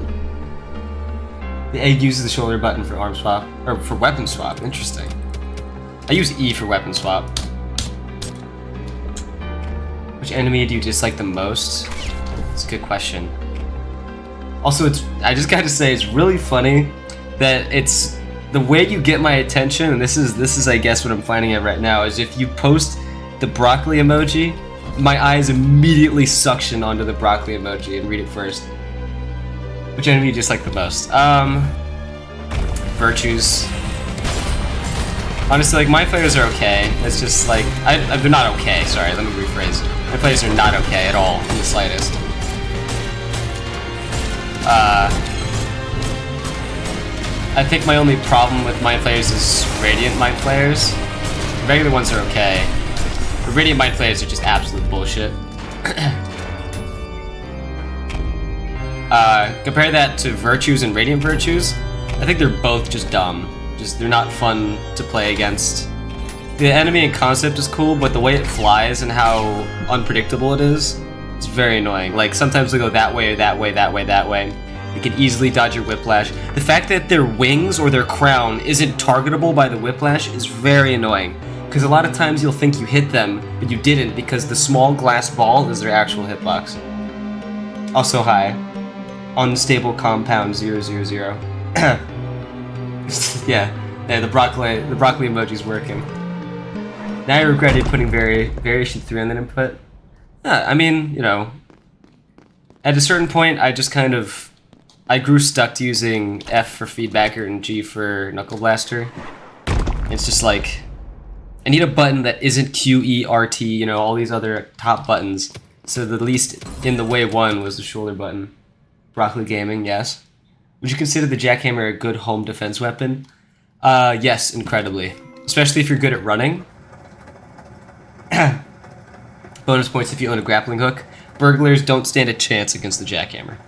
The egg uses the shoulder button for arm swap, or for weapon swap. Interesting. I use E for weapon swap. Which enemy do you dislike the most? It's a good question. Also, I just gotta say, it's really funny that it's the way you get my attention, and this is I guess what I'm finding out right now, is if you post the broccoli emoji, my eyes immediately suction onto the broccoli emoji and read it first. Which enemy do you dislike the most? Virtues. Honestly, like, my players are okay. It's just like they're not okay. Sorry, let me rephrase. My players are not okay at all in the slightest. I think my only problem with Mind Flayers is Radiant Mind Flayers. The regular ones are okay. The Radiant Mind Flayers are just absolute bullshit. Compare that to Virtues and Radiant Virtues. I think they're both just dumb. They're not fun to play against. The enemy in concept is cool, but the way it flies and how unpredictable it is, it's very annoying. Like, sometimes they go that way or that way, that way, that way. You can easily dodge your whiplash. The fact that their wings or their crown isn't targetable by the whiplash is very annoying. Because a lot of times you'll think you hit them, but you didn't because the small glass ball is their actual hitbox. Also, hi. Unstable compound 000. yeah, the broccoli emoji's working. Now I regretted putting variation 3 on that input. I mean, you know, at a certain point, I grew stuck to using F for feedbacker and G for knuckle blaster. It's just like, I need a button that isn't Q, E, R, T, you know, all these other top buttons. So the least in the way one was the shoulder button. Broccoli Gaming, yes. Would you consider the jackhammer a good home defense weapon? Yes, incredibly. Especially if you're good at running. Bonus points if you own a grappling hook. Burglars don't stand a chance against the jackhammer.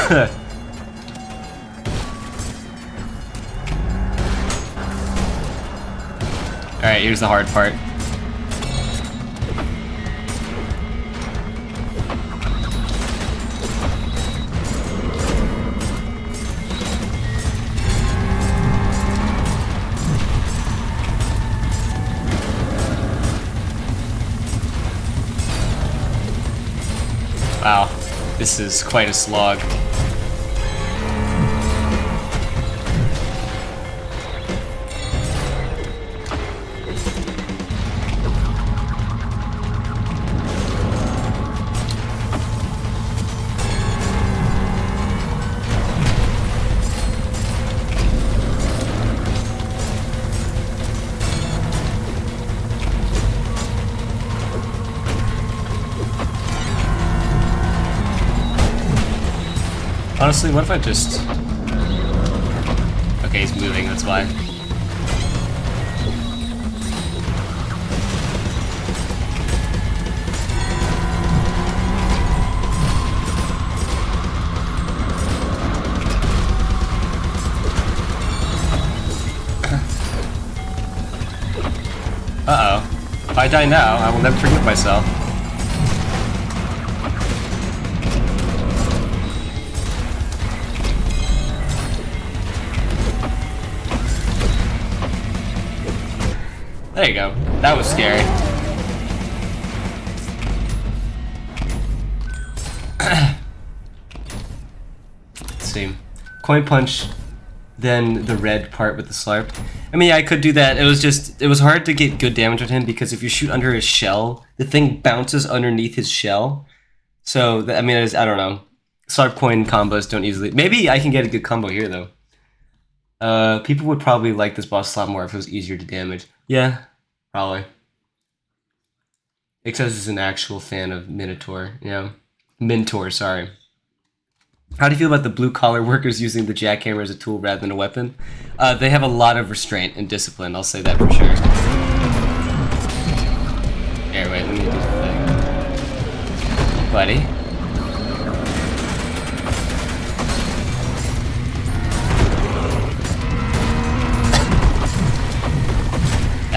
Alright, here's the hard part. Wow, this is quite a slog. Honestly, what if I just... Okay, he's moving, that's why. Uh-oh. If I die now, I will never forgive myself. There you go. That was scary. Let's see. Coin punch, then the red part with the slarp. I mean, yeah, I could do that. It was hard to get good damage on him because if you shoot under his shell, the thing bounces underneath his shell. So, I mean, I don't know. Slarp coin combos don't easily... Maybe I can get a good combo here, though. People would probably like this boss a lot more if it was easier to damage. Yeah, probably. Except is an actual fan of Minotaur, yeah. Mentor, sorry. How do you feel about the blue-collar workers using the jackhammer as a tool rather than a weapon? They have a lot of restraint and discipline, I'll say that for sure. Here, wait, let me do the thing. Buddy.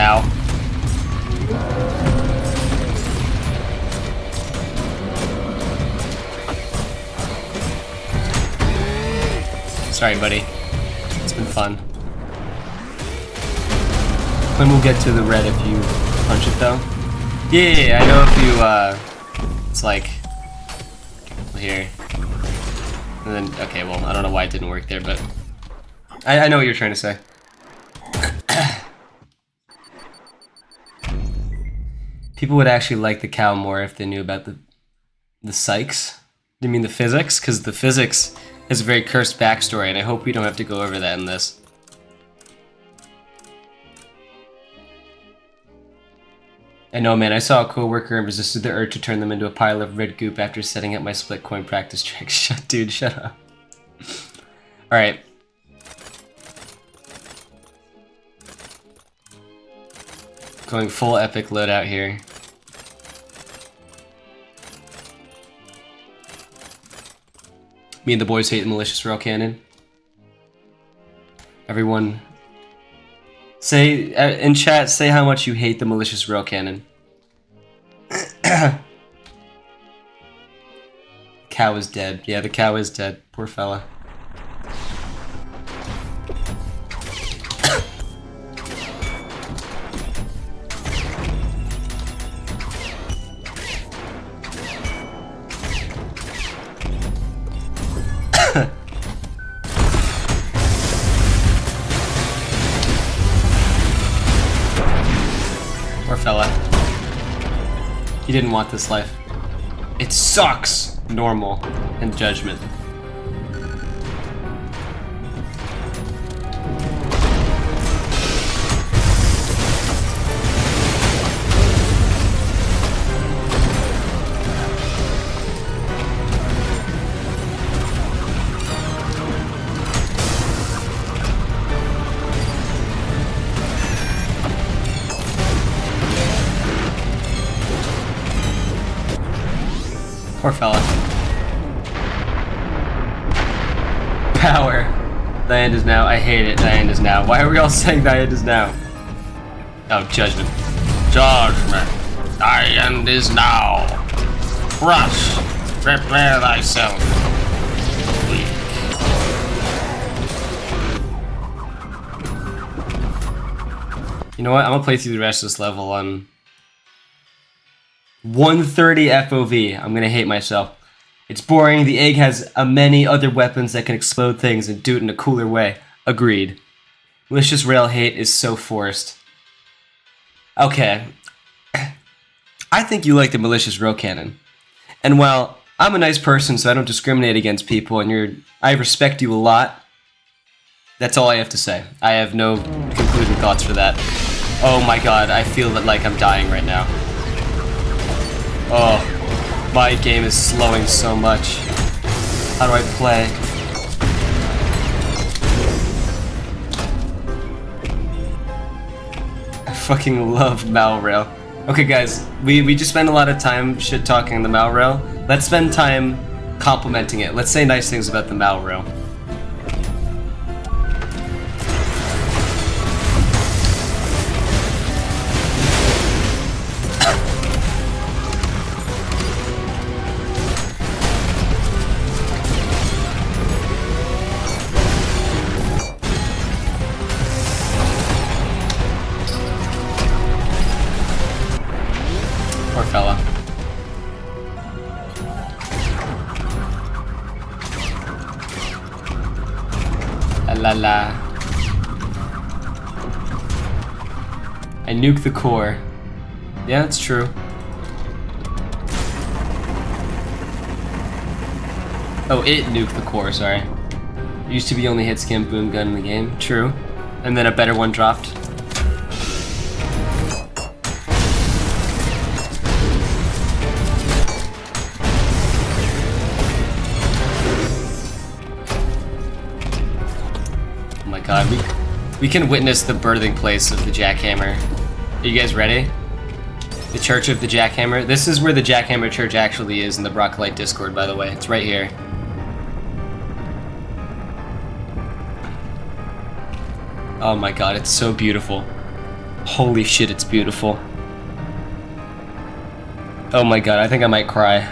Ow. Sorry, buddy. It's been fun. When we'll get to the red if you punch it, though. Yeah, I know if you, it's like... Here. And then, okay, well, I don't know why it didn't work there, but... I know what you're trying to say. People would actually like the cow more if they knew about the psychs. You mean the physics? Because the physics has a very cursed backstory, and I hope we don't have to go over that in this. I know, man, I saw a coworker and resisted the urge to turn them into a pile of red goop after setting up my split coin practice tricks. Dude, shut up. Alright. Going full epic loadout here. Me and the boys hate the malicious rail cannon. Everyone, say in chat, say how much you hate the malicious rail cannon. Cow is dead. Yeah, the cow is dead. Poor fella. Poor fella. He didn't want this life. It sucks! Normal and judgment. Poor fella. power. Thy end is now. I hate it. Thy end is now. Why are we all saying thy end is now? Oh, judgment. Judgment. Thy end is now. Crush. Prepare thyself. Weak. You know what? I'm gonna play through the rest of this level on 130 FOV. I'm gonna hate myself. It's boring. The egg has many other weapons that can explode things and do it in a cooler way. Agreed. Malicious rail hate is so forced. Okay. I think you like the malicious rail cannon. And while I'm a nice person, so I don't discriminate against people, and I respect you a lot, that's all I have to say. I have no concluding thoughts for that. Oh my god, I feel like I'm dying right now. Oh. My game is slowing so much. How do I play? I fucking love Malrail. Okay guys, we just spent a lot of time shit talking the Malrail. Let's spend time complimenting it. Let's say nice things about the Malrail. Poor fella. La la. I nuke the core. Yeah, that's true. Oh, it nuked the core, sorry. It used to be only hit scan boom gun in the game. True. And then a better one dropped. Oh my god, we can witness the birthing place of the jackhammer. Are you guys ready? The Church of the Jackhammer. This is where the Jackhammer Church actually is in the Broccolite Discord, by the way. It's right here. Oh my god, it's so beautiful. Holy shit, it's beautiful. Oh my god, I think I might cry.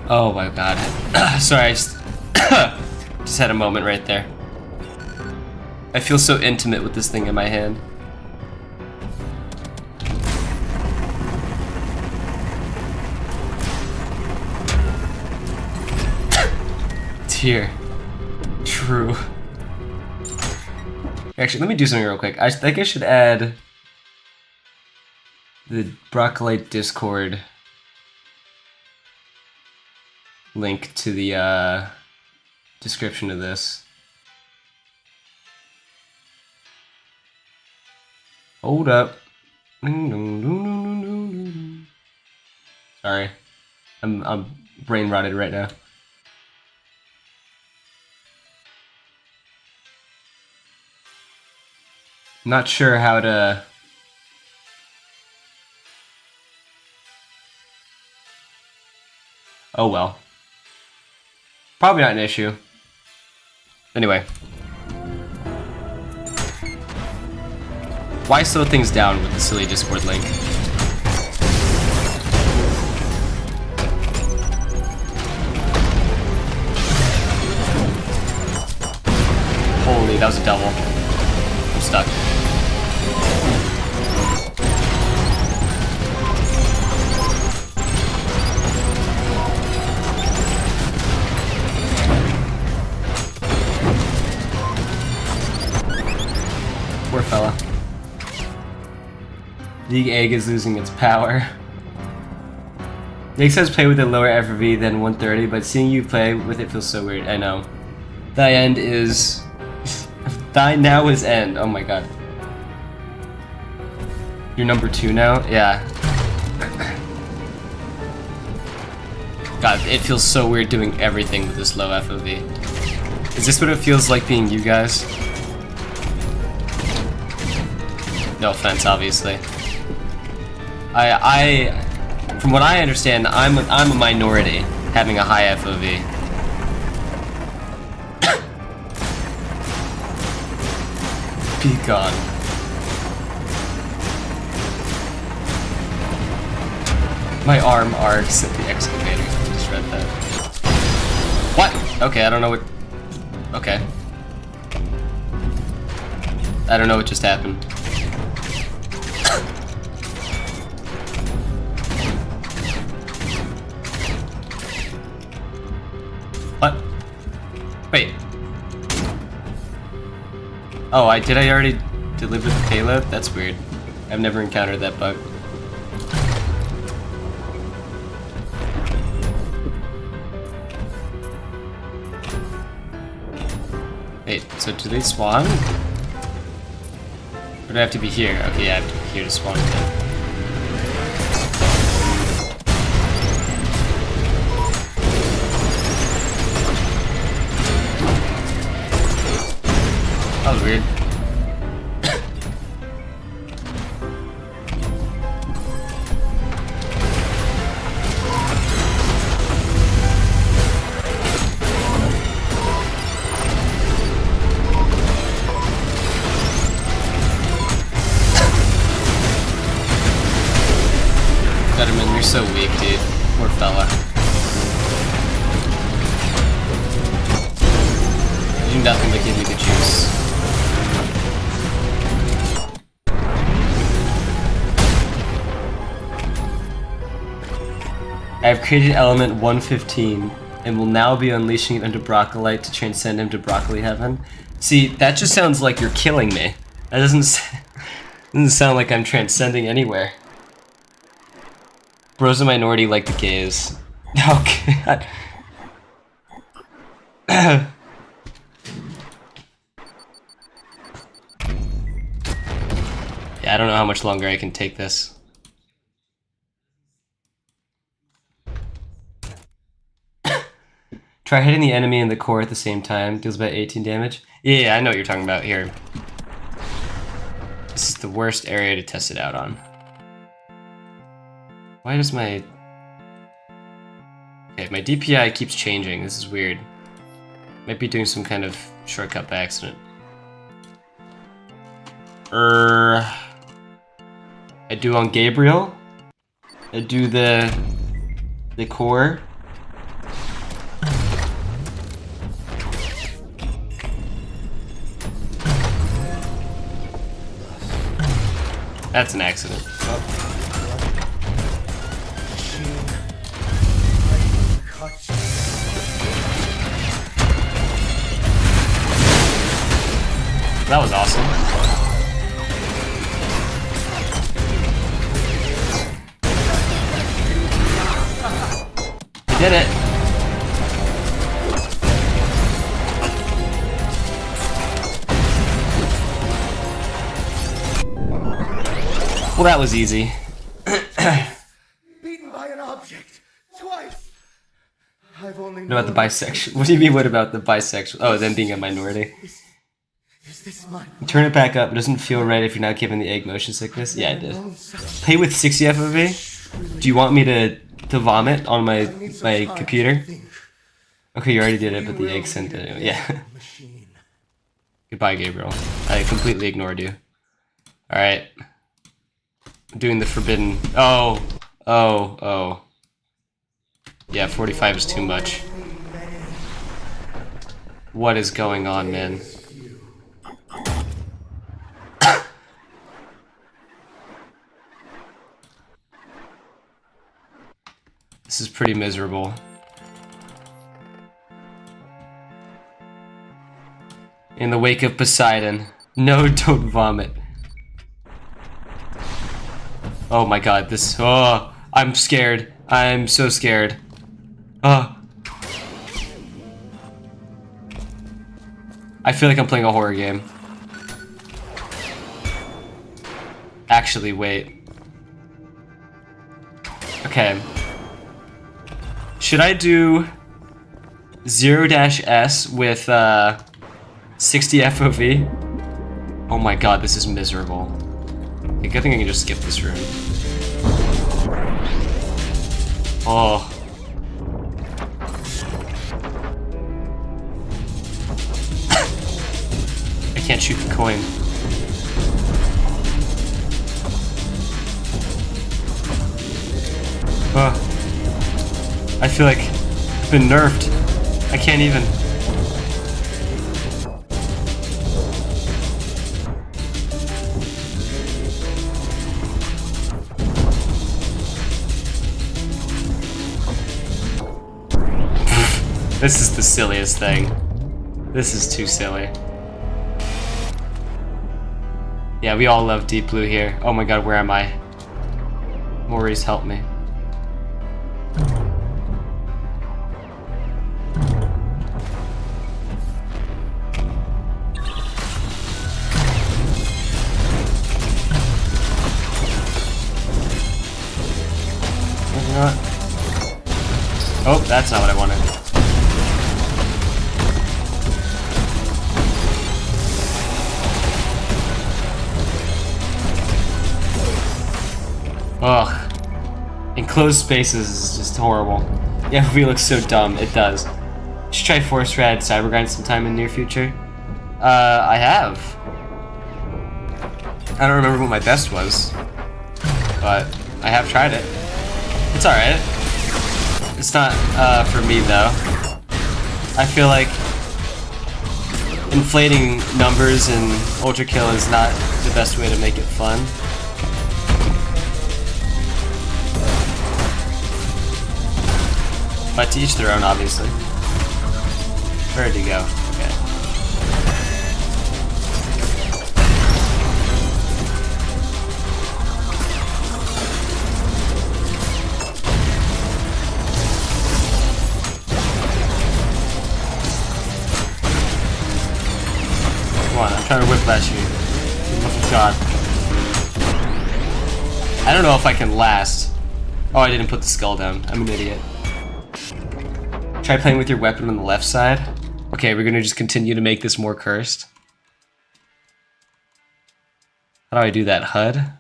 Oh my god. Sorry, I just had a moment right there. I feel so intimate with this thing in my hand. Tear. True. Actually, let me do something real quick. I think I should add the Broccolite Discord link to the description of this. Hold up. Sorry. I'm brain rotted right now. Not sure how to... Oh well. Probably not an issue. Anyway. Why slow things down with the silly Discord link? Holy, that was a double. I'm stuck. Poor fella. The egg is losing its power. Nick says play with a lower FRV than 130, but seeing you play with it feels so weird. I know. Thy end is... Thy now is end. Oh my god. You're number 2 now? Yeah. God, it feels so weird doing everything with this low FOV. Is this what it feels like being you guys? No offense, obviously. From what I understand, I'm a minority having a high FOV. Be gone. My arm arcs at the excavator. I just read that. What? Okay, I don't know what... Okay. I don't know what just happened. What? Wait. Oh, did I already deliver the payload? That's weird. I've never encountered that bug. Wait, so do they spawn? Or do I have to be here? Okay, yeah, I have to be here to spawn again. That was weird. Gutterman, you're so weak, dude. Poor fella. You do nothing but give me the juice. I have created element 115 and will now be unleashing it into Broccolite to transcend him to broccoli heaven. See, that just sounds like you're killing me. That doesn't sound like I'm transcending anywhere. Bro's a minority like the gays. Oh god. Yeah, I don't know how much longer I can take this. Try hitting the enemy in the core at the same time. Deals about 18 damage. Yeah, I know what you're talking about here. This is the worst area to test it out on. Why does my... Okay, my DPI keeps changing. This is weird. Might be doing some kind of shortcut by accident. I do on Gabriel. I do the core. That's an accident. Oh. That was awesome. We did it. Well, that was easy. Beaten by an object twice. I've only What about the bisexual? What do you mean? What about the bisexual? Oh, them being a minority. Is this mine? Turn it back up. It doesn't feel right if you're not given the egg motion sickness. Yeah, I did. Play with 60 FOV. Do you want me to vomit on my computer? Okay, you already did it, but the egg sent it anyway. Yeah. Goodbye, Gabriel. I completely ignored you. All right. I'm doing the forbidden. Oh. Yeah, 45 is too much. What is going on, man? This is pretty miserable. In the wake of Poseidon. No, don't vomit. Oh my god, this... Oh, I'm scared. I'm so scared. Oh. I feel like I'm playing a horror game. Actually, wait. Okay. Should I do 0-S with 60 FOV? Oh my god, this is miserable. Okay, good thing I can just skip this room. Oh. I can't shoot the coin. I feel like I've been nerfed. I can't even. This is the silliest thing. This is too silly. Yeah, we all love Deep Blue here. Oh my god, where am I? Maurice, help me. Oh, that's not what I wanted. Ugh. Enclosed spaces is just horrible. Yeah, we look so dumb. It does. Should try Force Rad Cybergrind sometime in the near future. I have. I don't remember what my best was, but I have tried it. It's alright. It's not for me though. I feel like inflating numbers in Ultra Kill is not the best way to make it fun. But to each their own, obviously. Where'd he go? Okay. Come on, I'm trying to whiplash you. For the love of God. I don't know if I can last. Oh, I didn't put the skull down. I'm an idiot. Try playing with your weapon on the left side. Okay, we're gonna just continue to make this more cursed. How do I do that? HUD?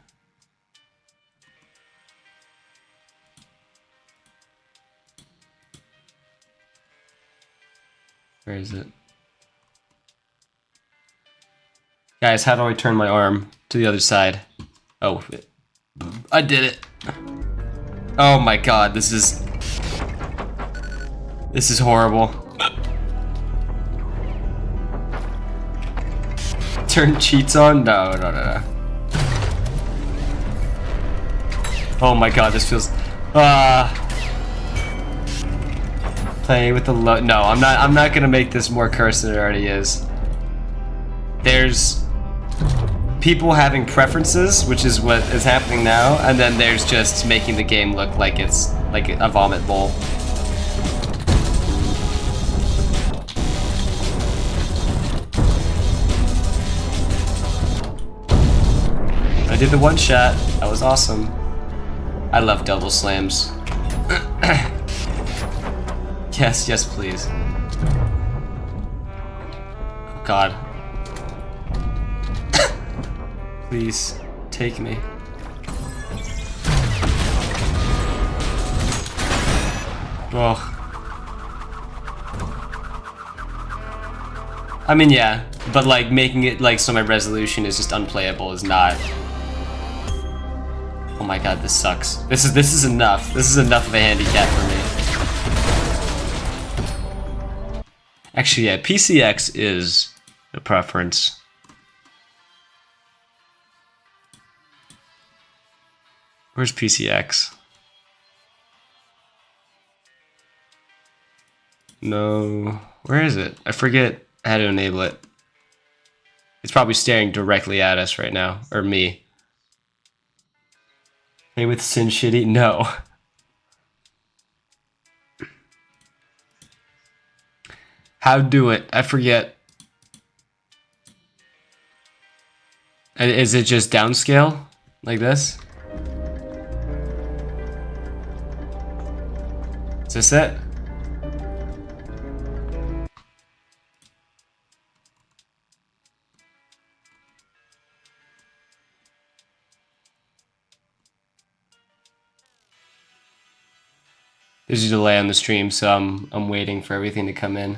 Where is it? Guys, how do I turn my arm to the other side? Oh, I did it. Oh my god, this is horrible. Turn cheats on? No. Oh my god, this feels play with the low. No, I'm not gonna make this more cursed than it already is. There's people having preferences, which is what is happening now, and then there's just making the game look like it's like a vomit bowl. I did the one shot. That was awesome. I love double slams. Yes, please. Oh god. Please, take me. Ugh. I mean, yeah, but like making it like so my resolution is just unplayable is not. Oh my god, this sucks. This is enough. This is enough of a handicap for me. Actually, yeah, PCX is a preference. Where's PCX? No. Where is it? I forget how to enable it. It's probably staring directly at us right now. Or me. Play with Sin Shitty? No. How do it? I forget. Is it just downscale? Like this? Is this it? There's a delay on the stream, so I'm waiting for everything to come in.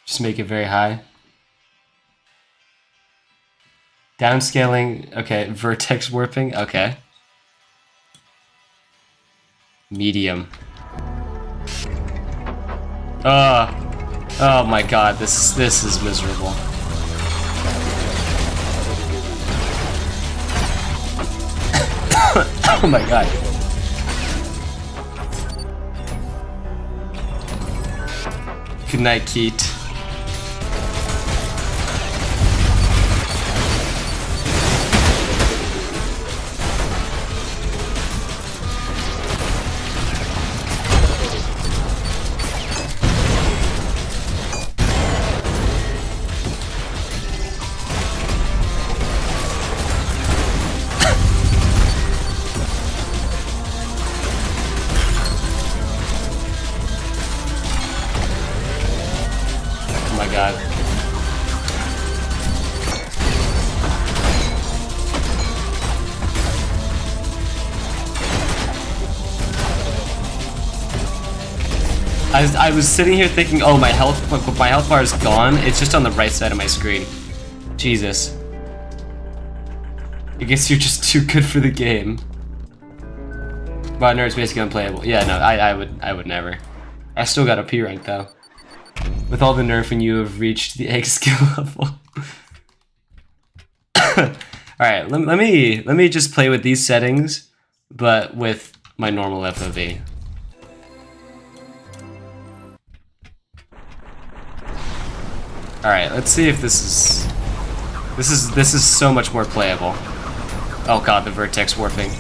Just make it very high. Downscaling, okay, vertex warping, okay. Medium. Oh my god, this is miserable. Oh my god. Good night, Keat. Oh my god. I was sitting here thinking, oh, my health bar is gone. It's just on the right side of my screen. Jesus. I guess you're just too good for the game. Wow, nerd's basically unplayable. Yeah, no, I would never. I still got a P rank though. With all the nerfing, you have reached the egg skill level. Alright, let me just play with these settings, but with my normal FOV. Alright, let's see if this is so much more playable. Oh god, the vertex warping.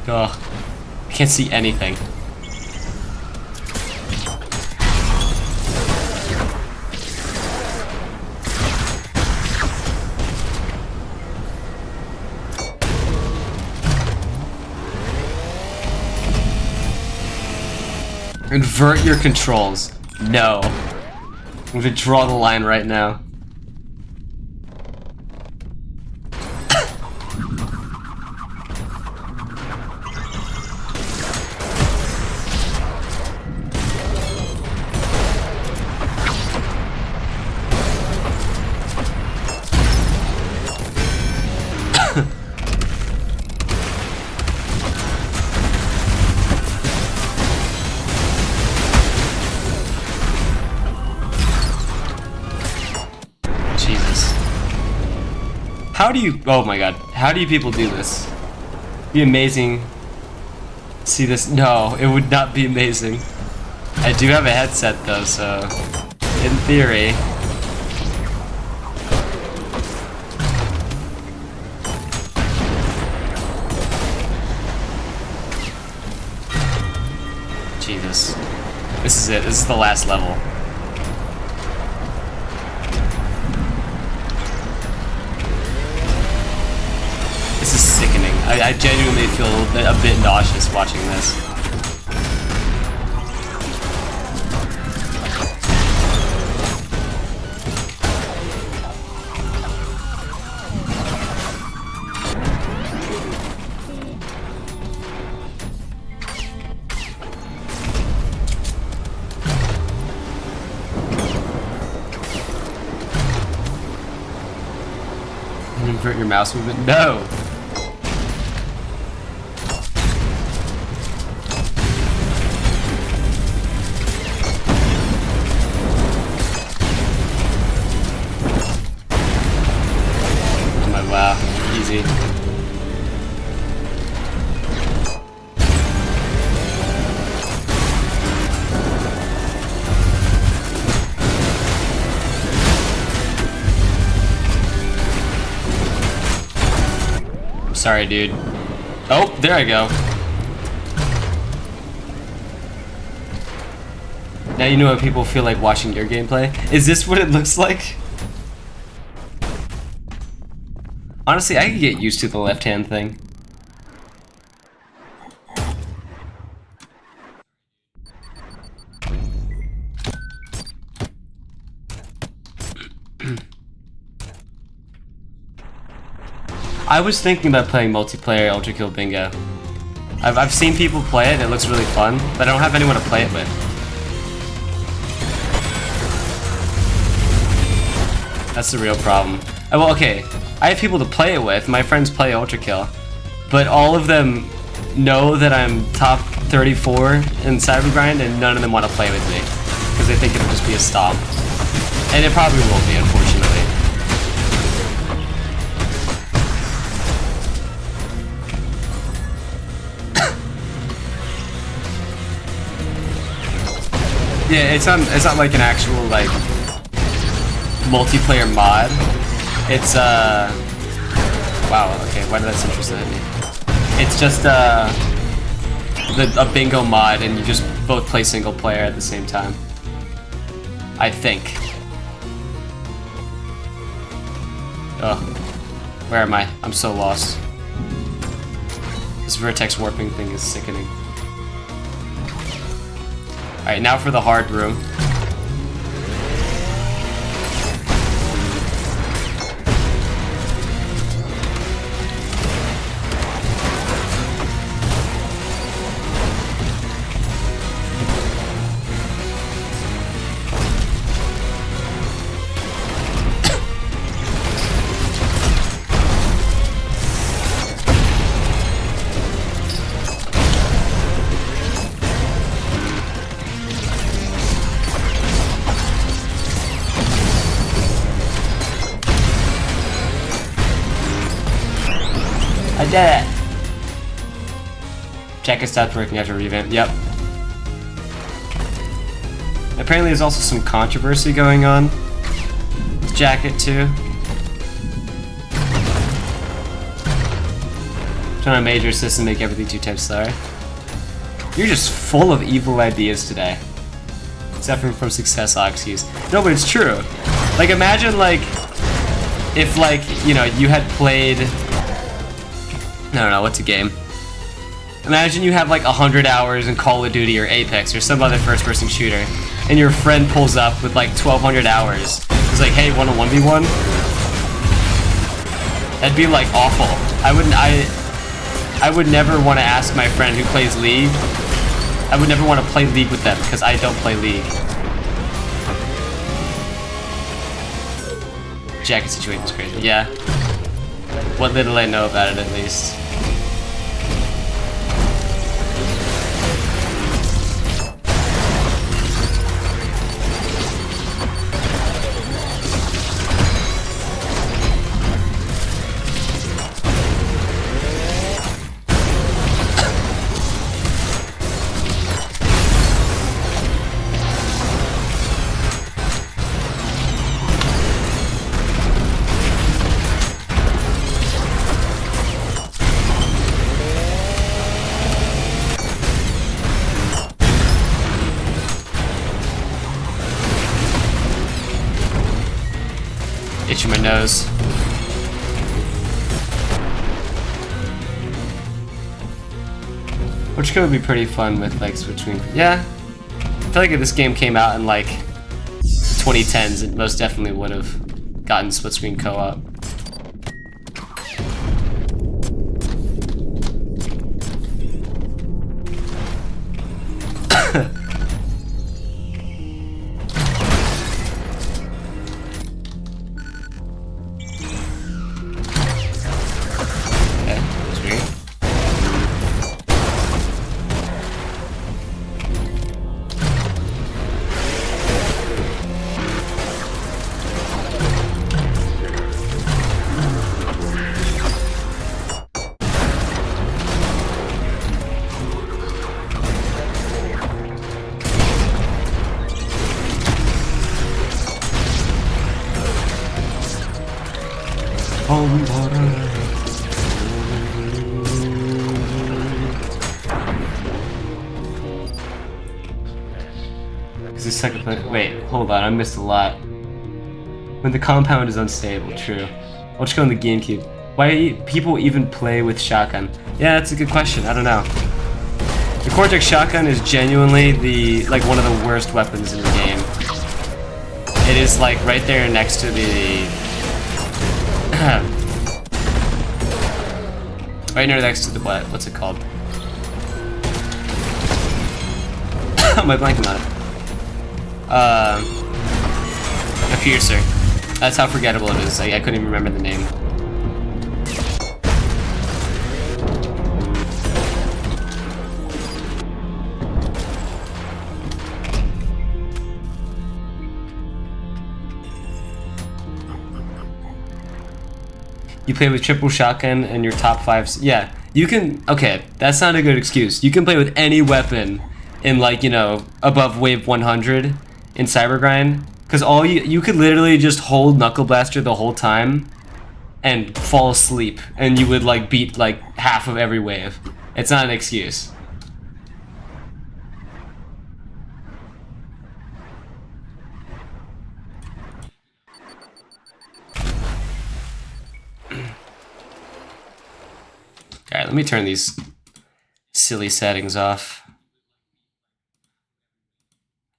Ugh. I can't see anything. Invert your controls. No. I'm gonna draw the line right now. Jesus. How do you... Oh my god. How do you people do this? Be amazing. See this? No, it would not be amazing. I do have a headset though, so... In theory... Jesus. This is it. This is the last level. This is sickening. I genuinely feel a bit nauseous watching this. Invert your mouse movement? No! Oh my, wow. Easy. Sorry, dude. Oh, there I go. Now you know what people feel like watching your gameplay. Is this what it looks like? Honestly, I could get used to the left-hand thing. I was thinking about playing multiplayer Ultra Kill Bingo. I've seen people play it, it looks really fun, but I don't have anyone to play it with. That's the real problem. Well, okay, I have people to play it with, my friends play Ultra Kill, but all of them know that I'm top 34 in Cybergrind and none of them want to play with me, because they think it'll just be a stomp. And it probably will be, unfortunately. Yeah, it's not like an actual like multiplayer mod. It's wow, okay, why did that sound interesting at me? It's just a bingo mod and you just both play single player at the same time. I think. Ugh. Where am I? I'm so lost. This vertex warping thing is sickening. Alright, now for the hard room. I did it! Jacket stopped working after revamp. Yep. Apparently there's also some controversy going on with Jacket too. Trying to major assist and make everything 2 times slower. You're just full of evil ideas today. Suffering from success oxys. No, but it's true. Like imagine like if like, you know, you had played I don't know, what's a game? Imagine you have like 100 hours in Call of Duty or Apex or some other first-person shooter, and your friend pulls up with like 1,200 hours. He's like, hey, wanna 1v1? That'd be like awful. I would never want to ask my friend who plays League. I would never want to play League with them because I don't play League. Jacket situation is crazy. Yeah. What little I know about it, at least. Itching my nose. Which could be pretty fun with like switching. Yeah. I feel like if this game came out in like 2010s, it most definitely would have gotten split screen co-op. Holy water. Is this second player? Wait, hold on, I missed a lot. When the compound is unstable, true. I'll just go on the GameCube. Why people even play with shotgun? Yeah, that's a good question, I don't know. The Cortex shotgun is genuinely one of the worst weapons in the game. It is like right there next to the Right next to the what? What's it called? Am I blanking on it? A piercer. That's how forgettable it is. I couldn't even remember the name. You play with triple shotgun and your top 5. Yeah, you can. Okay, that's not a good excuse. You can play with any weapon in, like, you know, above wave 100 in Cybergrind, because all you could literally just hold Knuckle Blaster the whole time and fall asleep, and you would like beat like half of every wave. It's not an excuse. Alright, let me turn these silly settings off.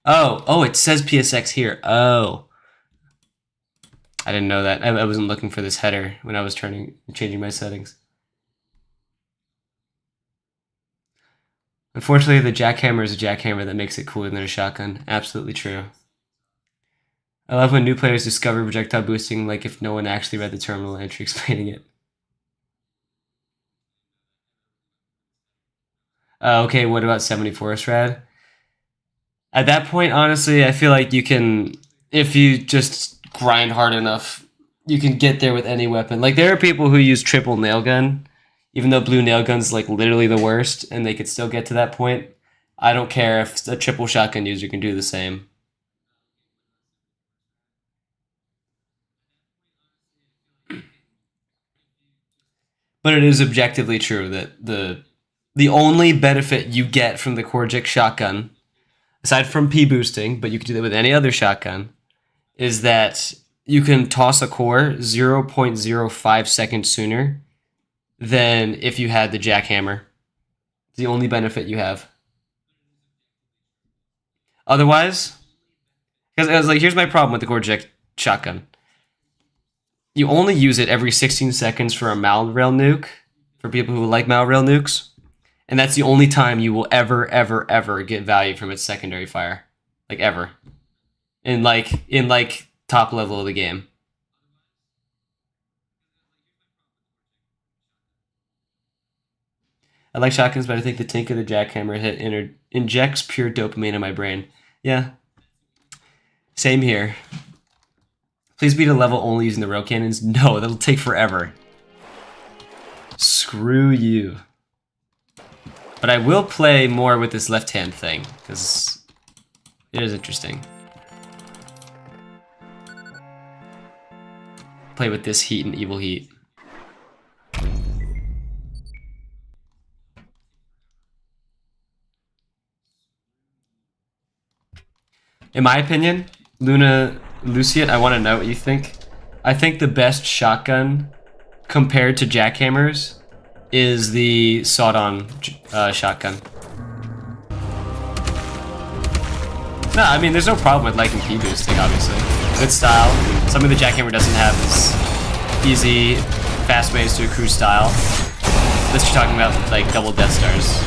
Oh, it says PSX here. Oh. I didn't know that. I wasn't looking for this header when I was changing my settings. Unfortunately, the jackhammer is a jackhammer that makes it cooler than a shotgun. Absolutely true. I love when new players discover projectile boosting, like if no one actually read the terminal entry explaining it. Okay, what about 74th Rad? At that point, honestly, I feel like you can, if you just grind hard enough, you can get there with any weapon. Like, there are people who use triple nail gun, even though blue nail gun's like literally the worst, and they could still get to that point. I don't care if a triple shotgun user can do the same. But it is objectively true that the only benefit you get from the Korgic shotgun, aside from P boosting, but you can do that with any other shotgun, is that you can toss a core 0.05 seconds sooner than if you had the jackhammer. It's the only benefit you have. Otherwise, because I was like, here's my problem with the Korgic shotgun. You only use it every 16 seconds for a Malrail nuke, for people who like Malrail nukes. And that's the only time you will ever get value from its secondary fire. Like, ever. In top level of the game. I like shotguns, but I think the tink of the jackhammer hit injects pure dopamine in my brain. Yeah. Same here. Please beat a level only using the rail cannons. No, that'll take forever. Screw you. But I will play more with this left-hand thing, because it is interesting. Play with this heat and evil heat. In my opinion, Lucian, I want to know what you think. I think the best shotgun compared to jackhammers is the sawed-on shotgun. No, I mean, there's no problem with liking P boosting, obviously. Good style. Something the jackhammer doesn't have is easy, fast ways to accrue style. Unless you're talking about, like, double Death Stars.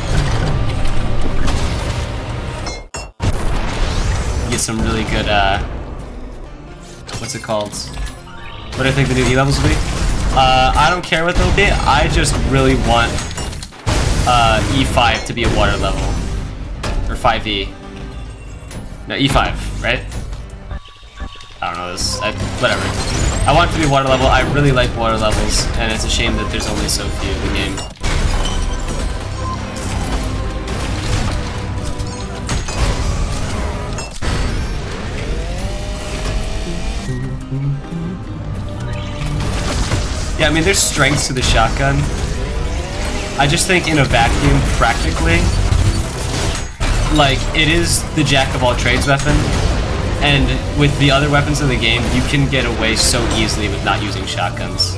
Get some really good, what's it called? What do I think the new E levels will be? I don't care what they'll be. I just really want E5 to be a water level. Or 5E. No, E5, right? I don't know this. Whatever. I want it to be water level. I really like water levels, and it's a shame that there's only so few in the game. Yeah, I mean, there's strengths to the shotgun. I just think in a vacuum, practically, like, it is the jack-of-all-trades weapon, and with the other weapons in the game, you can get away so easily with not using shotguns.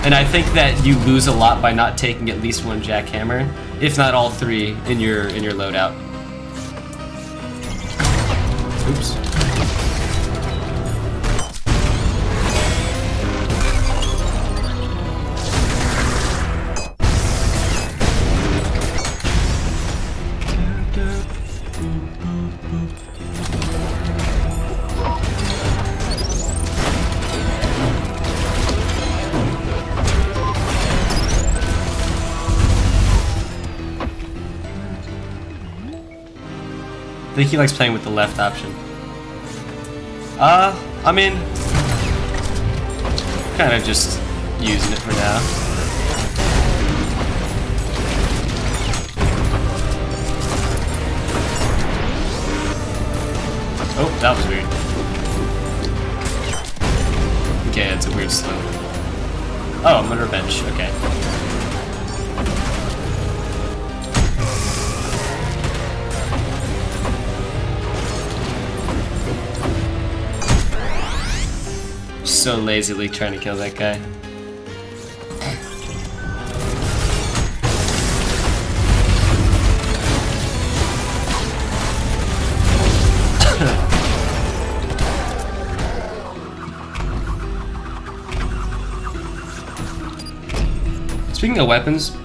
And I think that you lose a lot by not taking at least one jackhammer, if not all three, in your loadout. Oops. think he likes playing with the left option. I mean, kind of just using it for now. Oh, that was weird. Okay, that's a weird slope. Oh, I'm under a bench. Okay. So lazily trying to kill that guy. Speaking of weapons,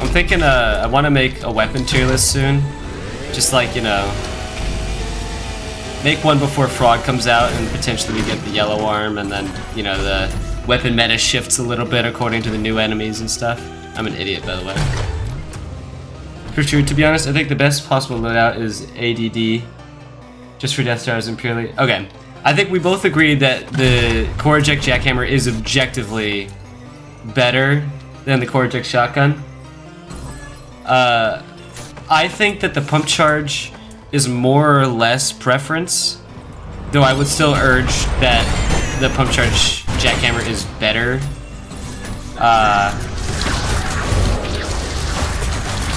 I'm thinking I want to make a weapon tier list soon. Just like, you know, make one before Frog comes out and potentially we get the yellow arm, and then, you know, the weapon meta shifts a little bit according to the new enemies and stuff. I'm an idiot, by the way. For true, to be honest, I think the best possible loadout is ADD, just for Death Stars and purely... Okay, I think we both agree that the core eject jackhammer is objectively better than the core eject shotgun. I think that the pump charge is more or less preference, though I would still urge that the pump charge jackhammer is better.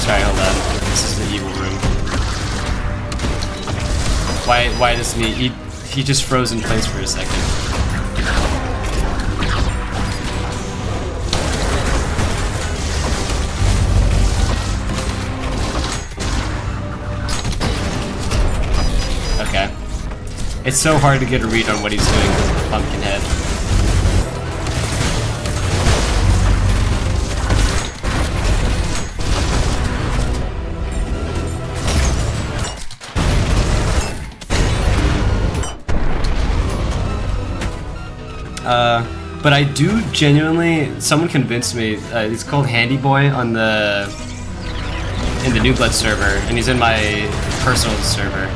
Sorry, hold on. This is the evil room. Why does he just froze in place for a second? Okay. It's so hard to get a read on what he's doing with the pumpkin head. But I do genuinely, someone convinced me, he's called Handy Boy on in the New Blood server, and he's in my personal server.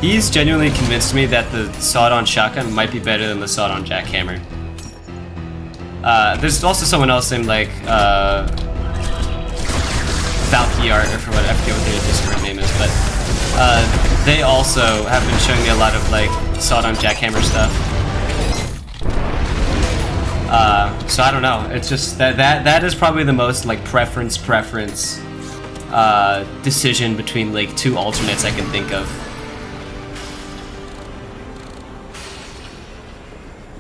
He's genuinely convinced me that the sawed-on shotgun might be better than the sawed-on jackhammer. There's also someone else named like Valky Art, or what, I forget what their Discord name is, but they also have been showing me a lot of like sawed-on jackhammer stuff. So I don't know. It's just that is probably the most like preference decision between like two alternates I can think of.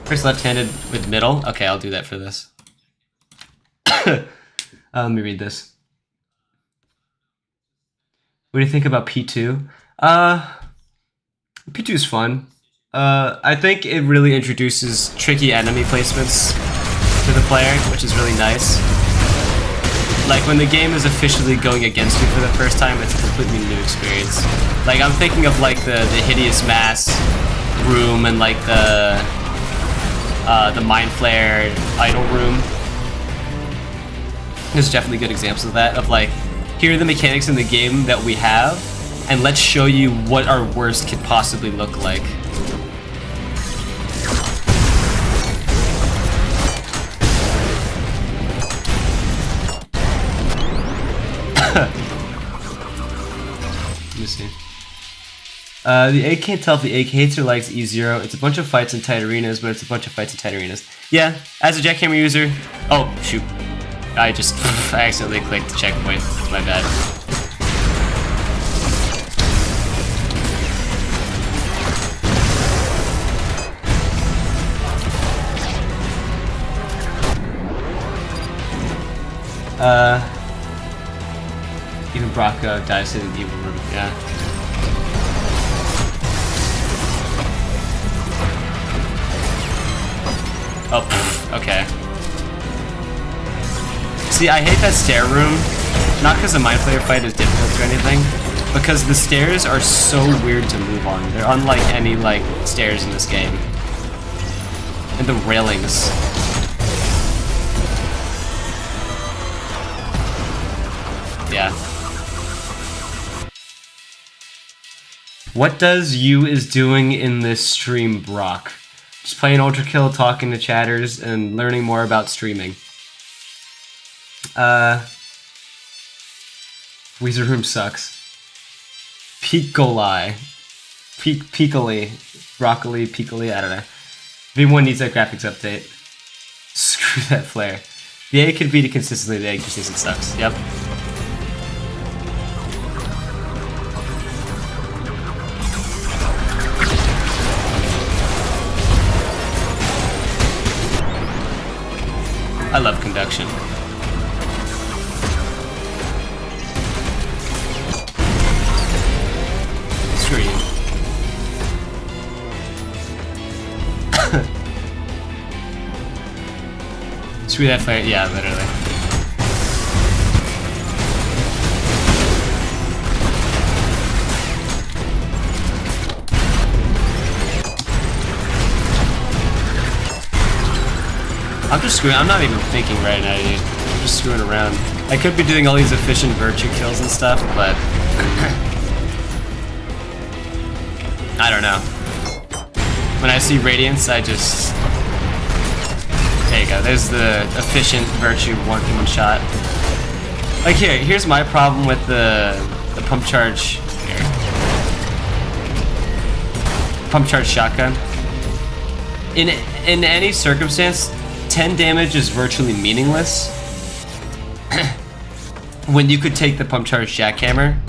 First left-handed with middle? Okay, I'll do that for this. Let me read this. What do you think about P2? P2 is fun. I think it really introduces tricky enemy placements to the player, which is really nice. Like, when the game is officially going against you for the first time, it's a completely new experience. Like, I'm thinking of, like, the Hideous Mass room and, like, the Mind Flare idol room. There's definitely good examples of that, of, like, here are the mechanics in the game that we have, and let's show you what our worst could possibly look like. Let me see. The egg can't tell if the egg hates or likes E0. It's a bunch of fights in tight arenas, but it's a bunch of fights in tight arenas. Yeah, as a jackhammer user... Oh, shoot. I accidentally clicked the checkpoint. My bad. Even Brocco dives in the evil room, yeah. Oh, okay. See, I hate that stair room, not because the Mind Flayer fight is difficult or anything, because the stairs are so weird to move on. They're unlike any, like, stairs in this game. And the railings. Yeah. What does you is doing in this stream, Brock? Just playing Ultra Kill, talking to chatters, and learning more about streaming. Weezer Room sucks. Piccoli. Broccoli, I don't know. V1 needs that graphics update. Screw that flare. The A could beat it consistently, the A consistent sucks. Yep. I love conduction. Screw you. Screw that flare. Yeah, literally. I'm just screwing. I'm not even thinking right now, dude. I'm just screwing around. I could be doing all these efficient virtue kills and stuff, but I don't know. When I see Radiance, I just... There you go. There's the efficient virtue one shot. Like here's my problem with the pump charge. Here. Pump charge shotgun. In any circumstance, 10 damage is virtually meaningless when you could take the pump charge jackhammer,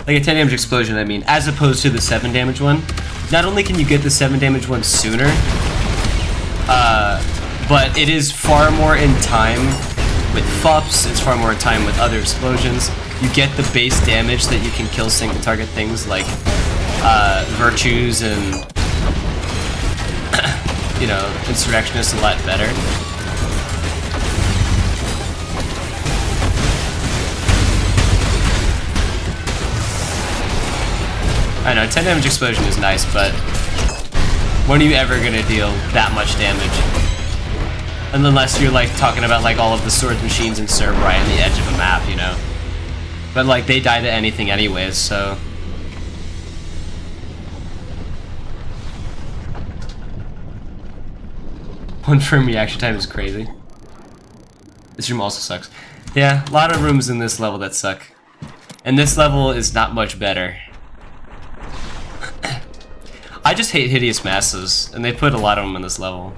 like a 10 damage explosion, I mean, as opposed to the 7 damage one. Not only can you get the 7 damage one sooner, but it is far more in time with FUPs, it's far more in time with other explosions. You get the base damage that you can kill single target things like virtues and you know, insurrectionists a lot better. I know, 10 damage explosion is nice, but when are you ever gonna deal that much damage? And unless you're like talking about like all of the sword machines in Cerberus on the edge of a map, you know? But like they die to anything anyways, so... One firm reaction time is crazy. This room also sucks. Yeah, a lot of rooms in this level that suck. And this level is not much better. I just hate hideous masses, and they put a lot of them in this level.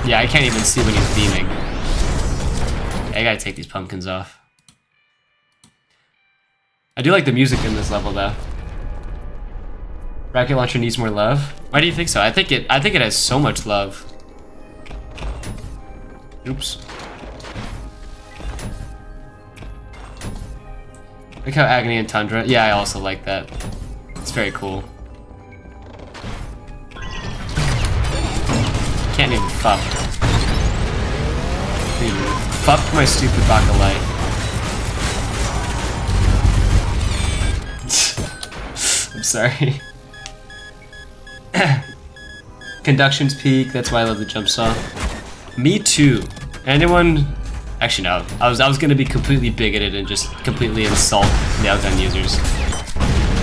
Yeah, I can't even see when he's beaming. I gotta take these pumpkins off. I do like the music in this level though. Rocket launcher needs more love. Why do you think so? I think it has so much love. Oops. Look how Agony and Tundra. Yeah, I also like that. It's very cool. Can't even fuck. Fuck my stupid Broccolite. I'm sorry. Conduction's peak, that's why I love the jump saw. Me too. Anyone... Actually no, I was gonna be completely bigoted and just completely insult nailgun users.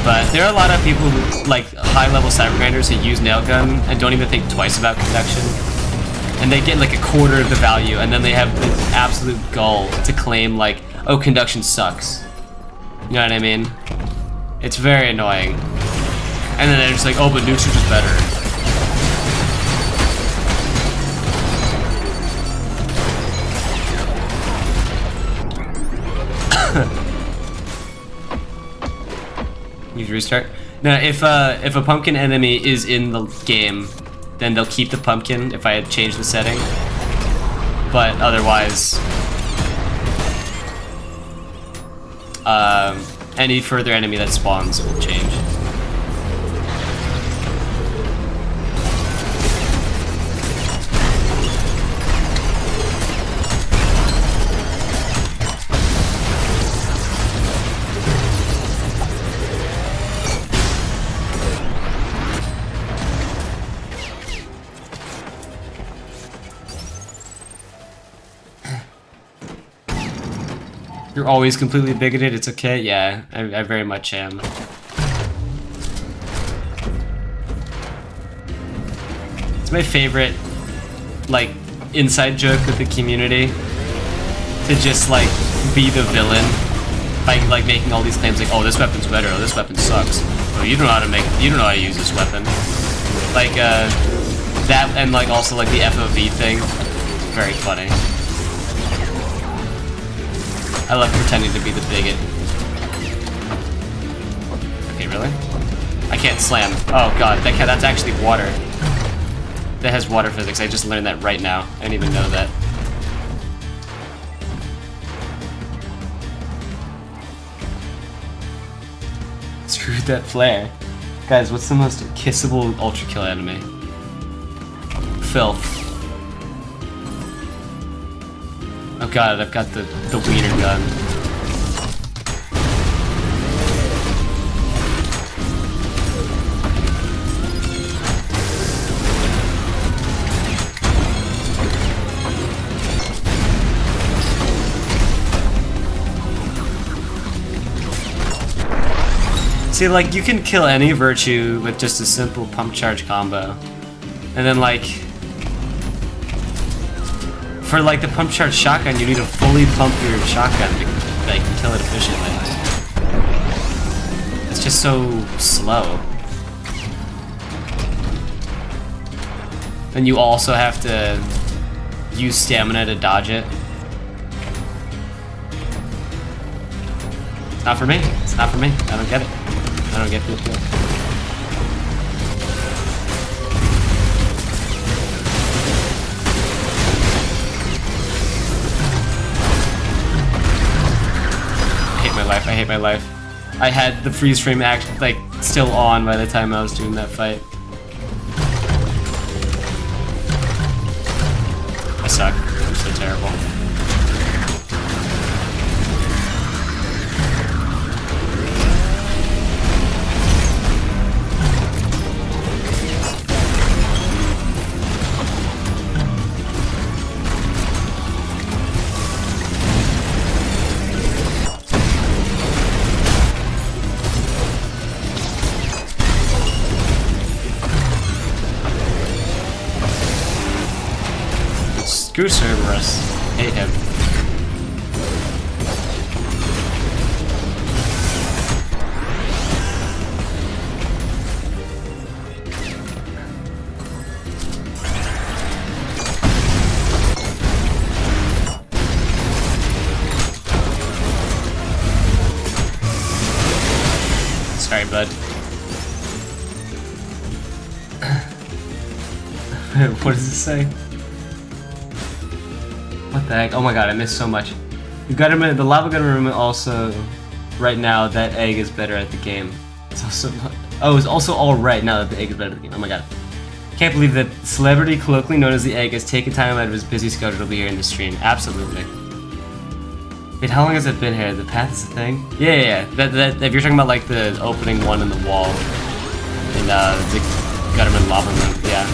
But there are a lot of people who, like high-level cyber grinders who use nailgun and don't even think twice about conduction. And they get like a quarter of the value, and then they have the absolute gall to claim like, oh, conduction sucks. You know what I mean? It's very annoying. And then they're just like, oh, but nukes are just better. You restart? Now, if a pumpkin enemy is in the game, then they'll keep the pumpkin if I had changed the setting. But otherwise, any further enemy that spawns will change. You're always completely bigoted, it's okay? Yeah, I very much am. It's my favorite, like, inside joke with the community. To just, like, be the villain. By, like, making all these claims like, oh, this weapon's better, oh, this weapon sucks. Oh, you don't know how to use this weapon. Like, that, and, like, also, like, the FOV thing. It's very funny. I love pretending to be the bigot. Okay, really? I can't slam. Oh god, that's actually water. That has water physics. I just learned that right now. I didn't even know that. Screw that flare. Guys, what's the most kissable ultra kill enemy? Filth. Oh god, I've got the wiener gun. See, like, you can kill any virtue with just a simple pump charge combo. And then, like, for, like, the pump charge shotgun, you need to fully pump your shotgun to, like, kill it efficiently. It's just so slow. And you also have to use stamina to dodge it. It's not for me. It's not for me. I don't get it. I don't get the appeal. I hate my life. I had the freeze frame act like still on by the time I was doing that fight. I suck. I'm so terrible. Screw Cerberus. Hate him. Sorry, bud. What does it say? What the heck? Oh my god, I missed so much. You've got to the lava gun room also, right now, that egg is better at the game. It's also, oh, it's also alright now that the egg is better at the game. Oh my god. Can't believe that celebrity colloquially known as the egg has taken time out of his busy schedule to be here in the stream. Absolutely. Wait, how long has it been here? The path is a thing? Yeah. That if you're talking about like the opening one in the wall in the Gutterman lava room, yeah.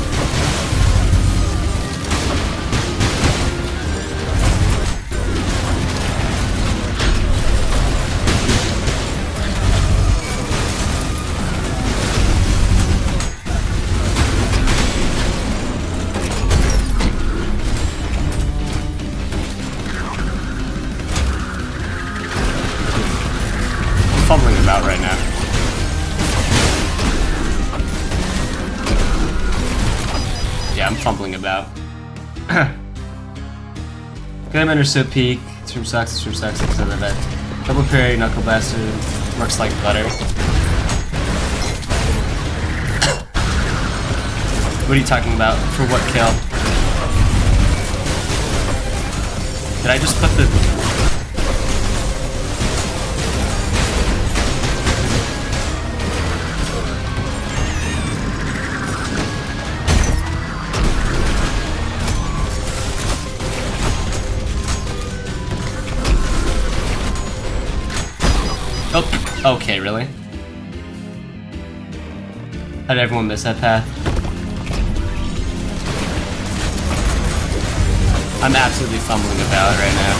Fumbling about right now. Yeah, I'm fumbling about. Good or so peak. This room sucks, because of that. Double parry, knuckle blaster, works like butter. What are you talking about? For what kill? Did I just put the... Oh, okay, really? How did everyone miss that path? I'm absolutely fumbling about right now.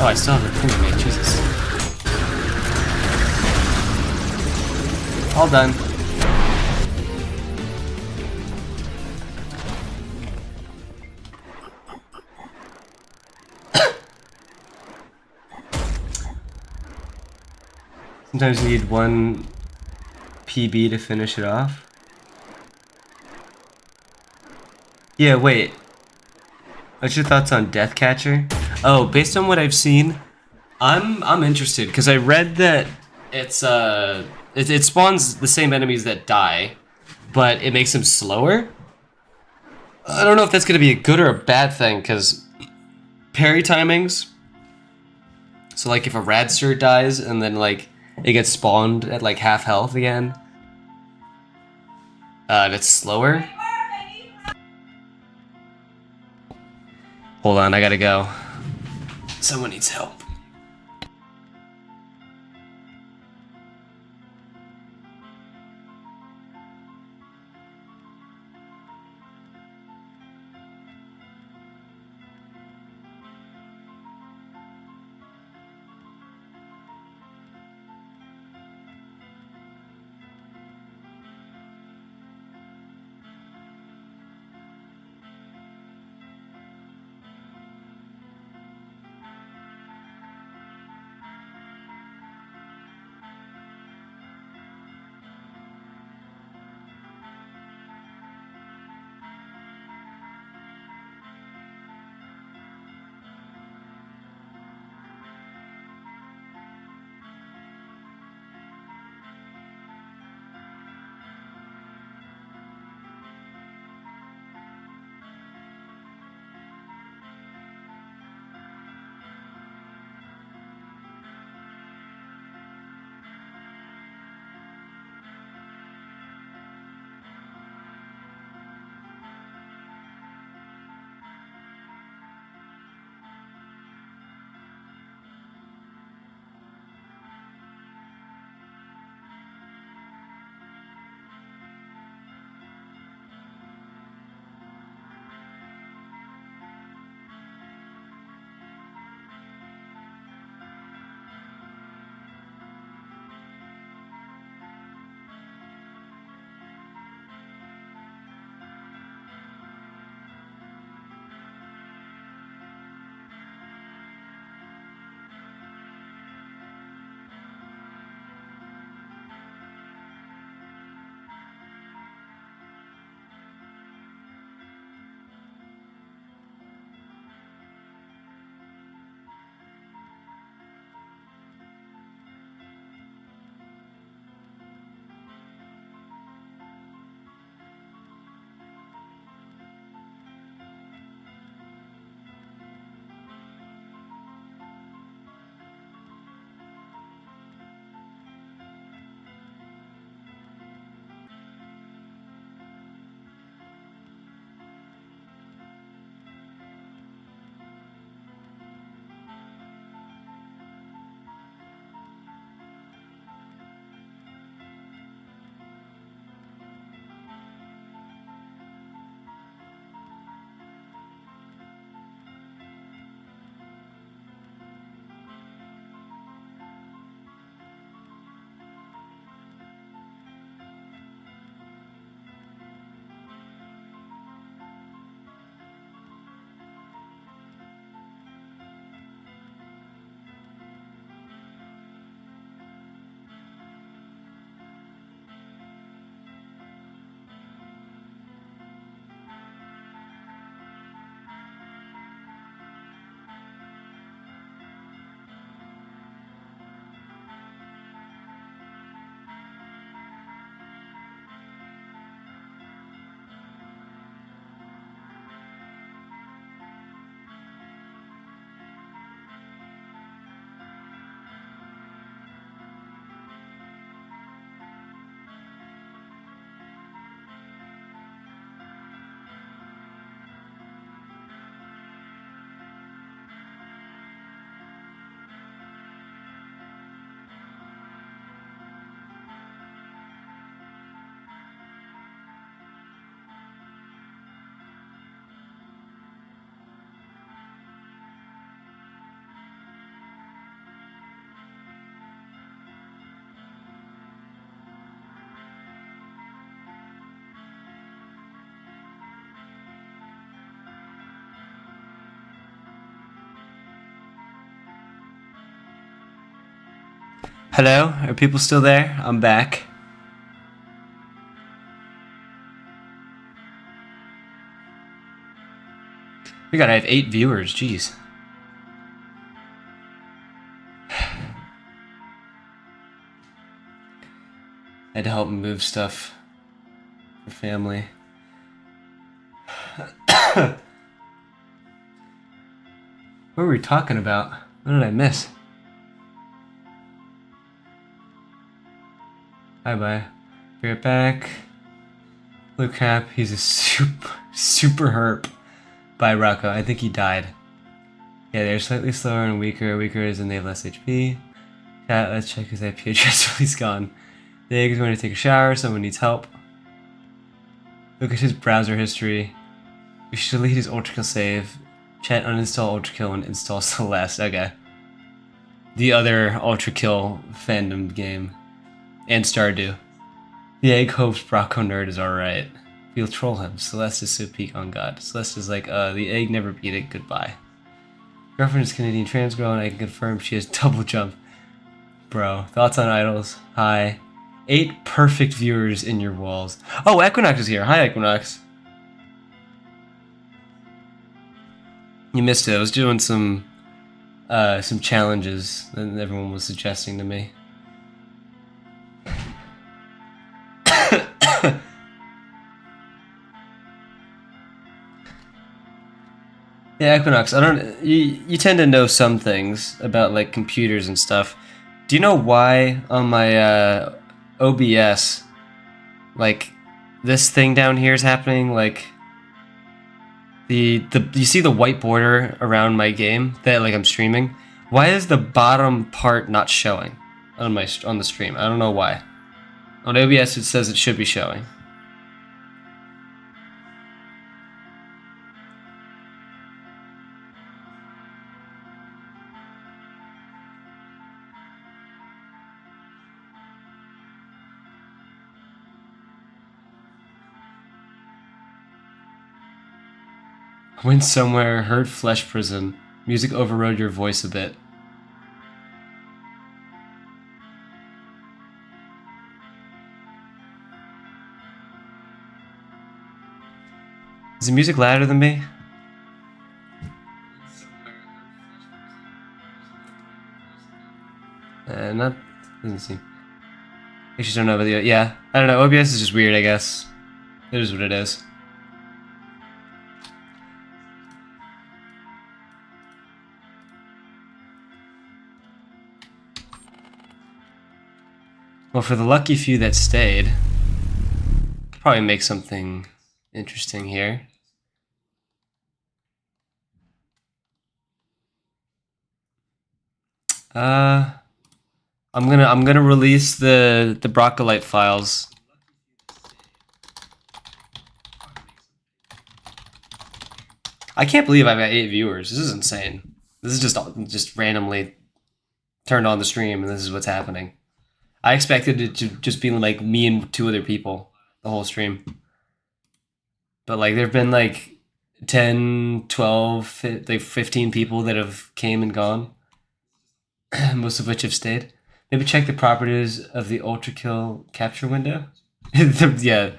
Oh, I still have the thing to make. Jesus. All done. Sometimes you need one PB to finish it off. Yeah, wait. What's your thoughts on Deathcatcher? Oh, based on what I've seen, I'm interested because I read that it's it spawns the same enemies that die, but it makes them slower. I don't know if that's gonna be a good or a bad thing because parry timings. So like if a Radster dies and then like it gets spawned at like half health again, that's slower. Hold on, I gotta go. Someone needs help. Hello? Are people still there? I'm back. We gotta have 8 viewers, jeez. I had to help move stuff for family. What were we talking about? What did I miss? Bye bye. Be right back. Blue cap, he's a super herp by Rocco. I think he died. Yeah, they're slightly slower and weaker. Weaker is and they have less HP. Chat, let's check his IP address. He's gone. The egg is going to take a shower. Someone needs help. Look at his browser history. We should delete his Ultrakill save. Chat, uninstall Ultrakill and install Celeste. Okay. The other Ultrakill fandom game. And Stardew. The egg hopes Brocco nerd is alright. We'll troll him. Celeste is so peak on God. Celeste is like, the egg never beat it. Goodbye. Girlfriend is Canadian trans girl and I can confirm she has double jump. Bro, thoughts on idols? Hi. 8 perfect viewers in your walls. Oh, Equinox is here. Hi, Equinox. You missed it. I was doing some challenges that everyone was suggesting to me. Yeah, Equinox. I don't. You tend to know some things about like computers and stuff. Do you know why on my OBS, like this thing down here is happening? Like the you see the white border around my game that like I'm streaming. Why is the bottom part not showing on the stream? I don't know why. On OBS it says it should be showing. Went somewhere, heard Flesh Prison. Music overrode your voice a bit. Is the music louder than me? Not doesn't seem. I just don't know about the yeah. I don't know. OBS is just weird. I guess it is what it is. Well, for the lucky few that stayed, could probably make something interesting here. I'm gonna release the Broccolite files. I can't believe I've got 8 viewers. This is insane. This is just randomly turned on the stream, and this is what's happening. I expected it to just be like me and 2 other people the whole stream, but like there've been like 10, 12, like 15 people that have came and gone. Most of which have stayed. Maybe check the properties of the Ultrakill capture window. Yeah,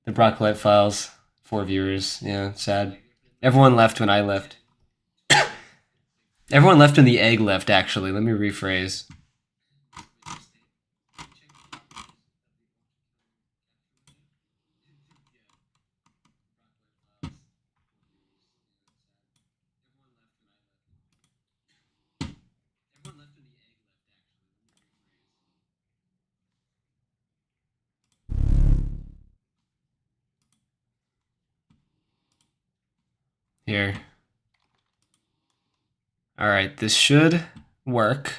the Broccolite files. 4 viewers. Yeah, sad. Everyone left when I left. Everyone left when the egg left, actually. Let me rephrase. Here. Alright, this should work.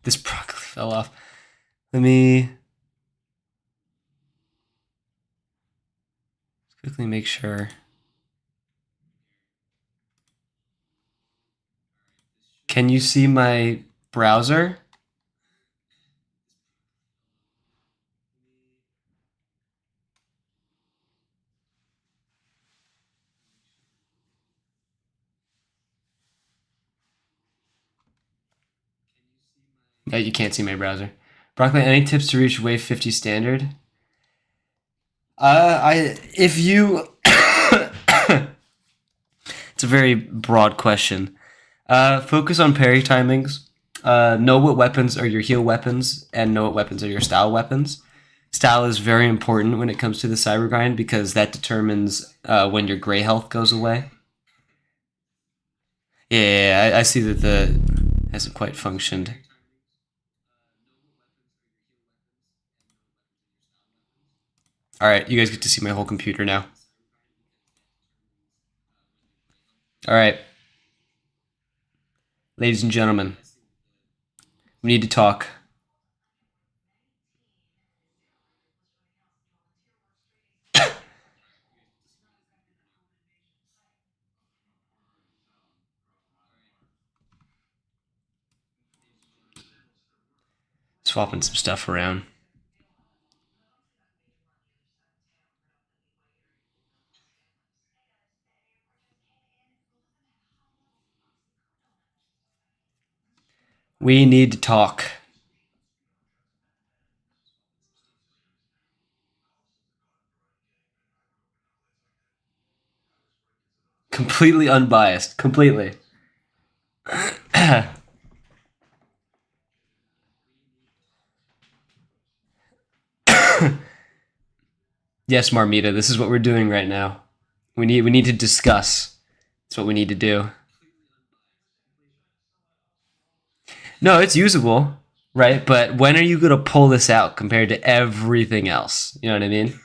This broccoli fell off. Let me quickly make sure. Can you see my browser? You can't see my browser. Broccolite, any tips to reach wave 50 standard? If you, it's a very broad question. Focus on parry timings. Know what weapons are your heal weapons, and know what weapons are your style weapons. Style is very important when it comes to the cyber grind because that determines when your gray health goes away. Yeah, I see that the hasn't quite functioned. All right, you guys get to see my whole computer now. All right, ladies and gentlemen, we need to talk. Swapping some stuff around. We need to talk. Completely unbiased. Completely. Yes, Marmita, this is what we're doing right now. We need to discuss. That's what we need to do. No, it's usable, right? But when are you gonna pull this out compared to everything else? You know what I mean?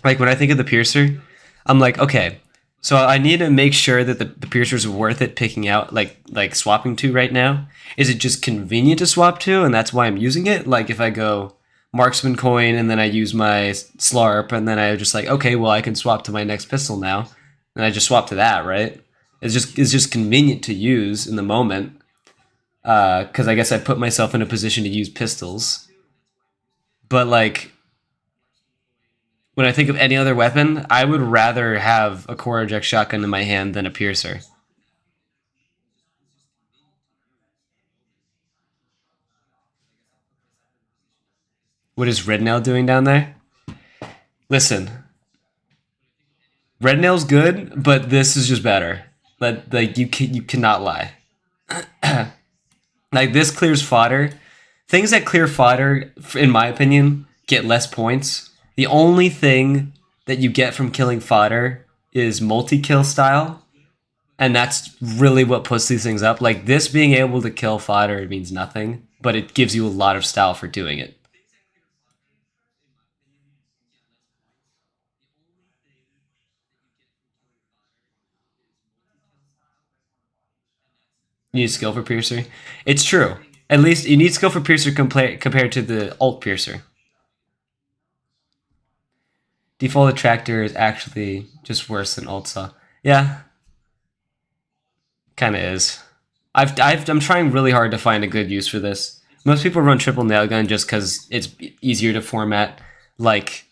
Like when I think of the piercer, I'm like, okay, so I need to make sure that the piercer's worth it picking out, like swapping to right now. Is it just convenient to swap to, and that's why I'm using it? Like if I go marksman coin and then I use my slarp, and then I just like, okay, well I can swap to my next pistol now, and I just swap to that, right? It's just convenient to use in the moment, because I guess I put myself in a position to use pistols, but like when I think of any other weapon, I would rather have a core eject shotgun in my hand than a piercer. What is Red Nail doing down there? Listen, Red Nail's good, but this is just better. Like you cannot lie. Like this clears fodder. Things that clear fodder, in my opinion, get less points. The only thing that you get from killing fodder is multi-kill style, and that's really what puts these things up. Like this being able to kill fodder means nothing, but it gives you a lot of style for doing it. You need skill for piercer. It's true. At least you need skill for piercer compared to the alt piercer. Default attractor is actually just worse than alt saw. Yeah, kind of is. I'm trying really hard to find a good use for this. Most people run triple nail gun just because it's easier to format, like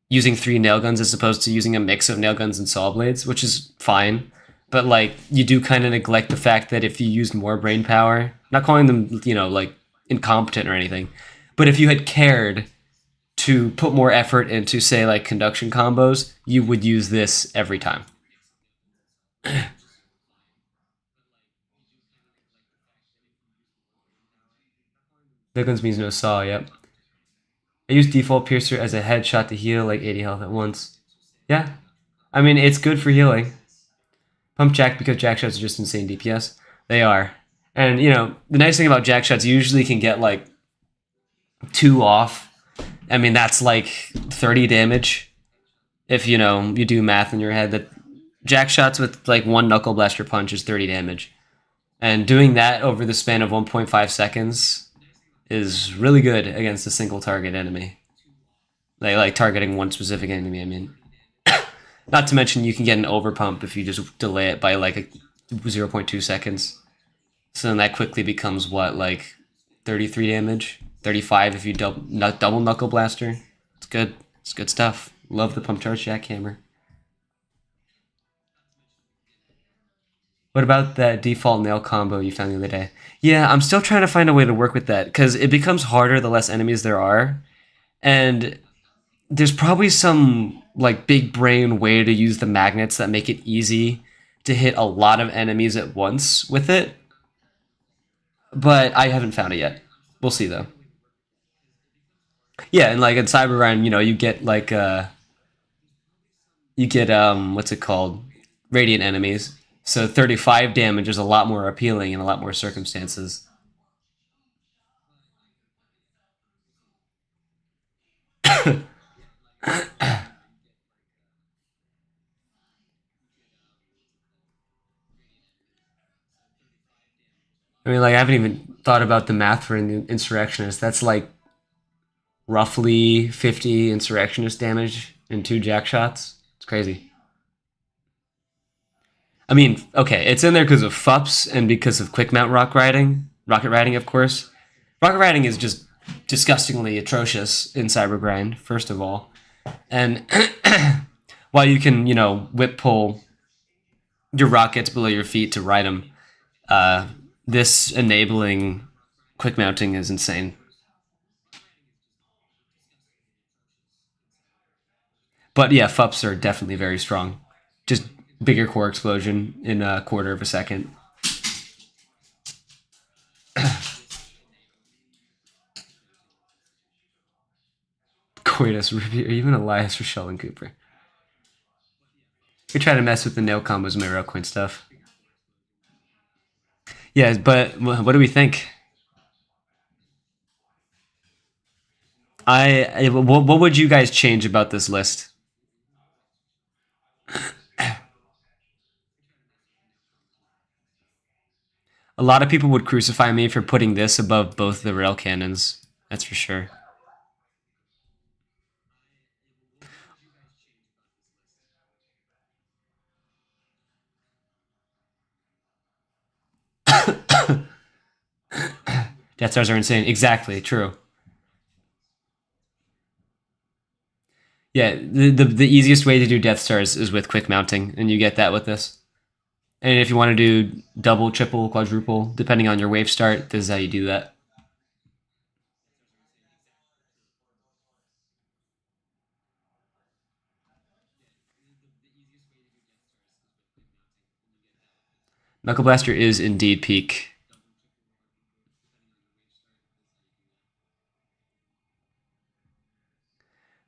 using 3 nail guns as opposed to using a mix of nail guns and saw blades, which is fine. But like you do kind of neglect the fact that if you used more brain power, not calling them, like incompetent or anything, but if you had cared to put more effort into say like conduction combos, you would use this every time. Nail guns means no saw, yep. I use default piercer as a headshot to heal like 80 health at once. Yeah. I mean, it's good for healing. Pump jack because jack shots are just insane DPS. They are. And, the nice thing about jack shots, you usually can get like 2 off. I mean, that's like 30 damage. If, you do math in your head, that jack shots with like 1 knuckle blaster punch is 30 damage. And doing that over the span of 1.5 seconds is really good against a single target enemy. Like targeting one specific enemy, I mean. Not to mention you can get an overpump if you just delay it by like 0.2 seconds. So then that quickly becomes what, like 33 damage? 35 if you double knuckle blaster. It's good. It's good stuff. Love the pump charge jackhammer. What about that default nail combo you found the other day? Yeah, I'm still trying to find a way to work with that because it becomes harder the less enemies there are. And there's probably some like big brain way to use the magnets that make it easy to hit a lot of enemies at once with it. But I haven't found it yet. We'll see though. Yeah, and like in Cyberrun, you get like what's it called? Radiant enemies. So 35 damage is a lot more appealing in a lot more circumstances. I mean, like, I haven't even thought about the math for an insurrectionist. That's like roughly 50 insurrectionist damage in 2 jack shots. It's crazy. I mean, okay, it's in there because of FUPS and because of quick mount rocket riding, of course. Rocket riding is just disgustingly atrocious in Cybergrind, first of all. And while you can, whip pull your rockets below your feet to ride them, this enabling quick mounting is insane. But yeah, FUPs are definitely very strong. Just bigger core explosion in a quarter of a second. Coitus, Ruby, or even Elias for Sheldon Cooper. We try to mess with the nail combos and my rail coin stuff. Yeah, but what do we think? What would you guys change about this list? A lot of people would crucify me for putting this above both the rail cannons. That's for sure. Death Stars are insane. Exactly, true. Yeah, the easiest way to do Death Stars is with quick mounting, and you get that with this. And if you want to do double, triple, quadruple, depending on your wave start, this is how you do that. Knuckle Blaster is indeed peak.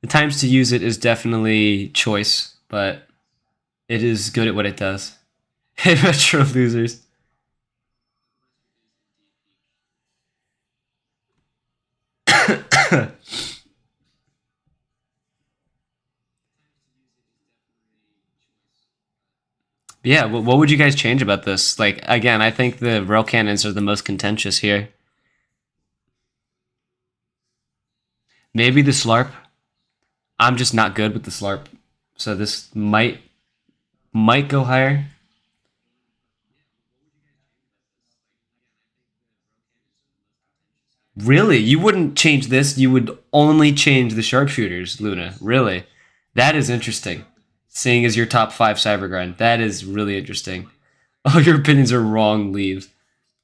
The times to use it is definitely choice, but it is good at what it does. Hey, Metro losers. Yeah, what would you guys change about this? Like, again, I think the rail cannons are the most contentious here. Maybe the Slarp. I'm just not good with the Slarp, so this might go higher. Really? You wouldn't change this? You would only change the sharpshooters, Luna. Really? That is interesting. Seeing as your top 5 Cybergrind. That is really interesting. All your opinions are wrong, leave.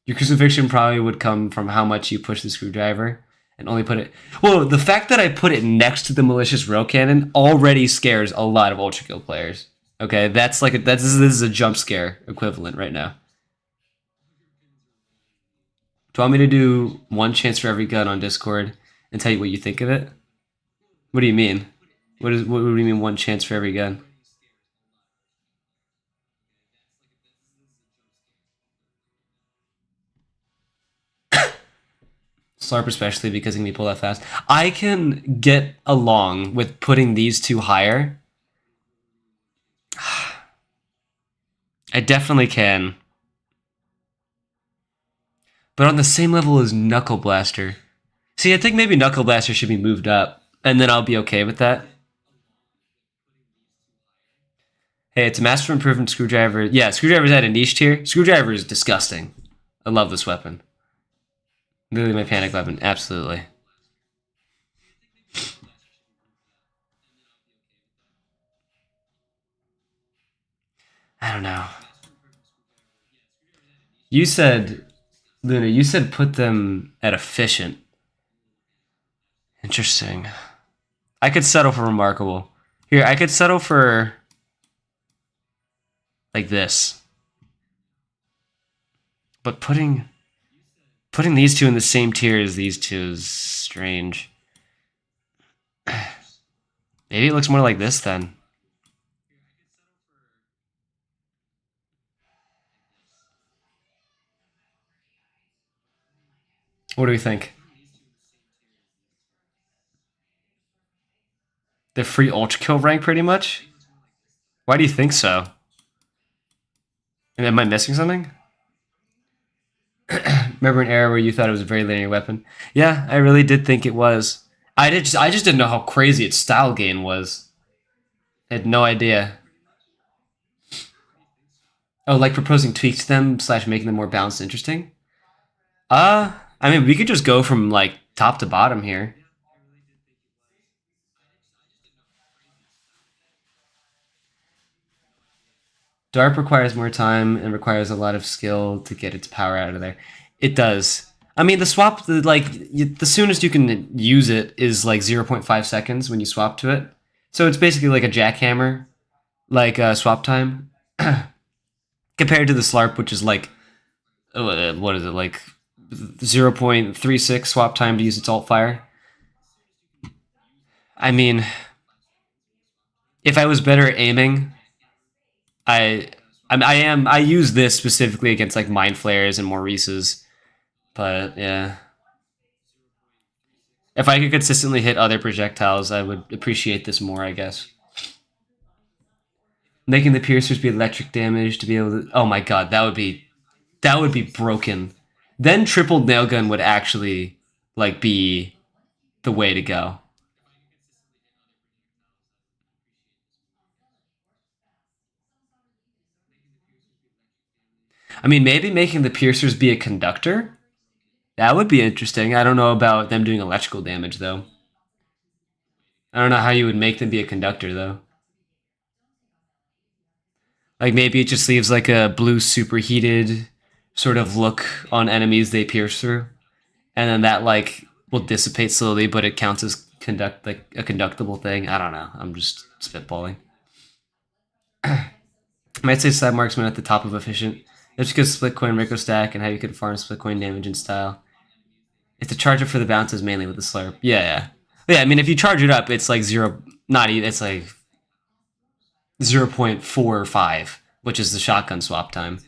Your crucifixion probably would come from how much you push the screwdriver and only put it... Well, the fact that I put it next to the malicious rail cannon already scares a lot of Ultra Kill players. Okay, that's like this is a jump scare equivalent right now. Do you want me to do one chance for every gun on Discord and tell you what you think of it? What do you mean? What do you mean one chance for every gun? Slarp especially because it can be pulled that fast. I can get along with putting these two higher. I definitely can. But on the same level as Knuckle Blaster. See, I think maybe Knuckle Blaster should be moved up, and then I'll be okay with that. Hey, it's a Master Improvement Screwdriver. Yeah, Screwdriver's at a niche tier. Screwdriver is disgusting. I love this weapon. Literally my panic weapon. Absolutely. I don't know. You said, Luna, you said put them at efficient. Interesting. I could settle for remarkable. Here, I could settle for like this. But putting these two in the same tier as these two is strange. Maybe it looks more like this then. What do we think? The free ultra kill rank, pretty much? Why do you think so? And am I missing something? Remember an era where you thought it was a very linear weapon? Yeah, I really did think it was. I just didn't know how crazy its style gain was. I had no idea. Oh, like proposing tweaks to them / making them more balanced and interesting? I mean, we could just go from like top to bottom here. Darp requires more time and requires a lot of skill to get its power out of there. It does. I mean, the swap, the soonest you can use it is like 0.5 seconds when you swap to it. So it's basically like a jackhammer, like swap time, compared to the Slarp, which is like, what is it, like 0.36 swap time to use its alt fire. I mean, if I was better at aiming, I use this specifically against like mind flares and Maurice's, but yeah. If I could consistently hit other projectiles, I would appreciate this more, I guess. Making the piercers be electric damage to be able to. Oh my god, that would be broken. Then triple nail gun would actually like be the way to go. I mean, maybe making the piercers be a conductor. That would be interesting. I don't know about them doing electrical damage though. I don't know how you would make them be a conductor though. Like maybe it just leaves like a blue superheated sort of look on enemies they pierce through, and then that like will dissipate slowly, but it counts as like a conductible thing. I don't know. I'm just spitballing. I might say side marksman at the top of efficient. That's because split coin Rico stack and how you can farm split coin damage and style. It's a charge up for the bounces mainly with the slurp. Yeah. Yeah, I mean if you charge it up, it's like zero. Not even. It's like 0.45, which is the shotgun swap time.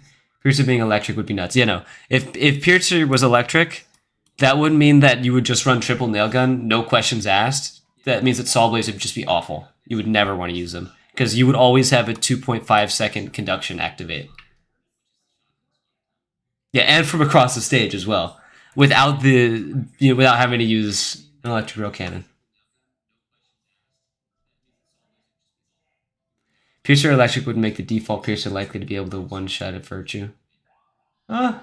Piercer being electric would be nuts. Yeah, no. If Piercer was electric, that would mean that you would just run triple nail gun, no questions asked. That means that Saw Blades would just be awful. You would never want to use them because you would always have a 2.5 second conduction activate. Yeah, and from across the stage as well, without without having to use an electric rail cannon. Piercer electric would make the default piercer likely to be able to one-shot at Virtue. Yeah,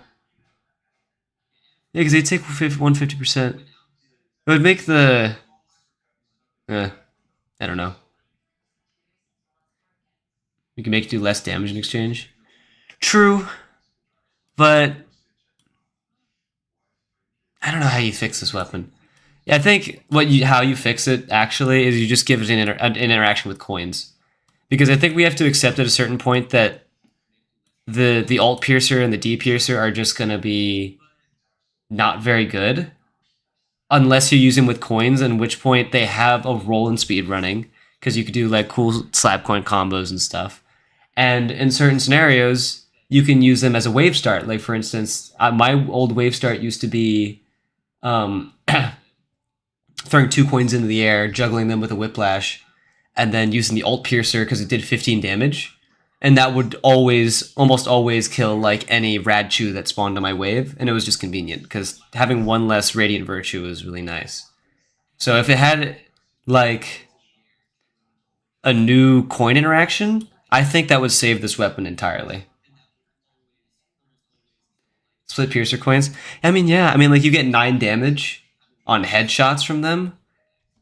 because they take 150%. It would make the... I don't know. You can make it do less damage in exchange. True, but... I don't know how you fix this weapon. Yeah, I think how you fix it, actually, is you just give it an interaction with coins. Because I think we have to accept at a certain point that the alt piercer and the D piercer are just going to be not very good unless you use them with coins, in which point they have a role in speed running because you could do like cool slab coin combos and stuff. And in certain scenarios, you can use them as a wave start. Like for instance, my old wave start used to be throwing 2 coins into the air, juggling them with a whiplash, and then using the alt piercer because it did 15 damage. And that would almost always kill like any rad chew that spawned on my wave, and it was just convenient because having one less radiant virtue was really nice. So if it had like a new coin interaction, I think that would save this weapon entirely. Split piercer coins. I mean, yeah. I mean, like you get 9 damage on headshots from them.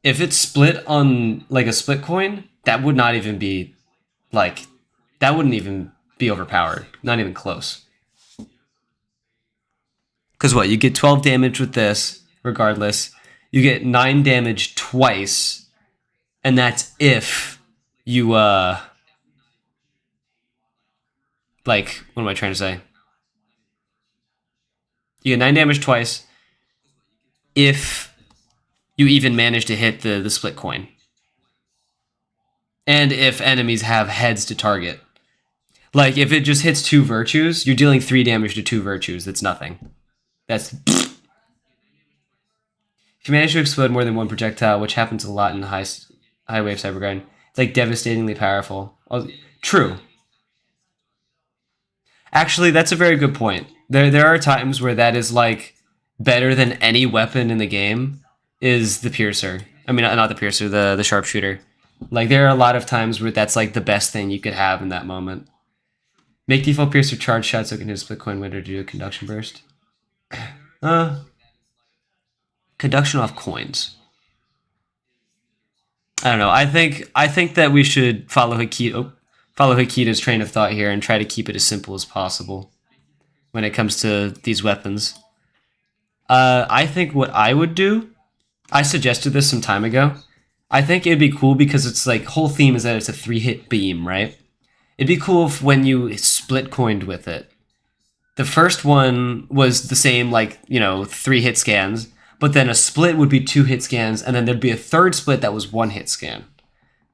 If it's split on like a split coin, that would not even be like that wouldn't even be overpowered. Not even close. Because what? You get 12 damage with this, regardless. You get 9 damage twice, and that's if you, like, what am I trying to say? You get 9 damage twice if you even manage to hit the split coin. And if enemies have heads to target. Like, if it just hits 2 virtues, you're dealing 3 damage to 2 virtues. That's nothing. That's... If you manage to explode more than one projectile, which happens a lot in high wave cybergrind, it's like devastatingly powerful. True. Actually, that's a very good point. There are times where that is like better than any weapon in the game is the piercer. I mean, not the piercer, the sharpshooter. Like, there are a lot of times where that's like the best thing you could have in that moment. Make default piercer charge shots so it can hit a split coin window to do a conduction burst. Conduction off coins. I don't know. I think that we should follow Hikita's train of thought here and try to keep it as simple as possible when it comes to these weapons. I think what I would do, I suggested this some time ago. I think it'd be cool because it's like, whole theme is that it's a 3-hit beam, right? It'd be cool if when you split coined with it, the first one was the same, like, 3-hit scans, but then a split would be 2-hit scans, and then there'd be a third split that was 1-hit scan.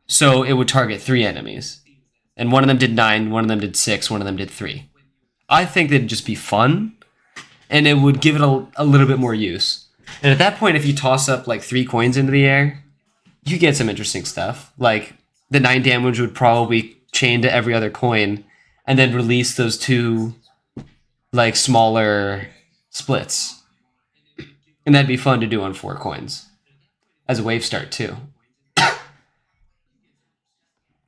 So it would target 3 enemies. And one of them did 9, one of them did 6, one of them did 3. I think that'd just be fun, and it would give it a little bit more use. And at that point, if you toss up like 3 coins into the air, you get some interesting stuff. Like, the 9 damage would probably chain to every other coin, and then release those 2, like, smaller splits. And that'd be fun to do on 4 coins. As a wave start, too.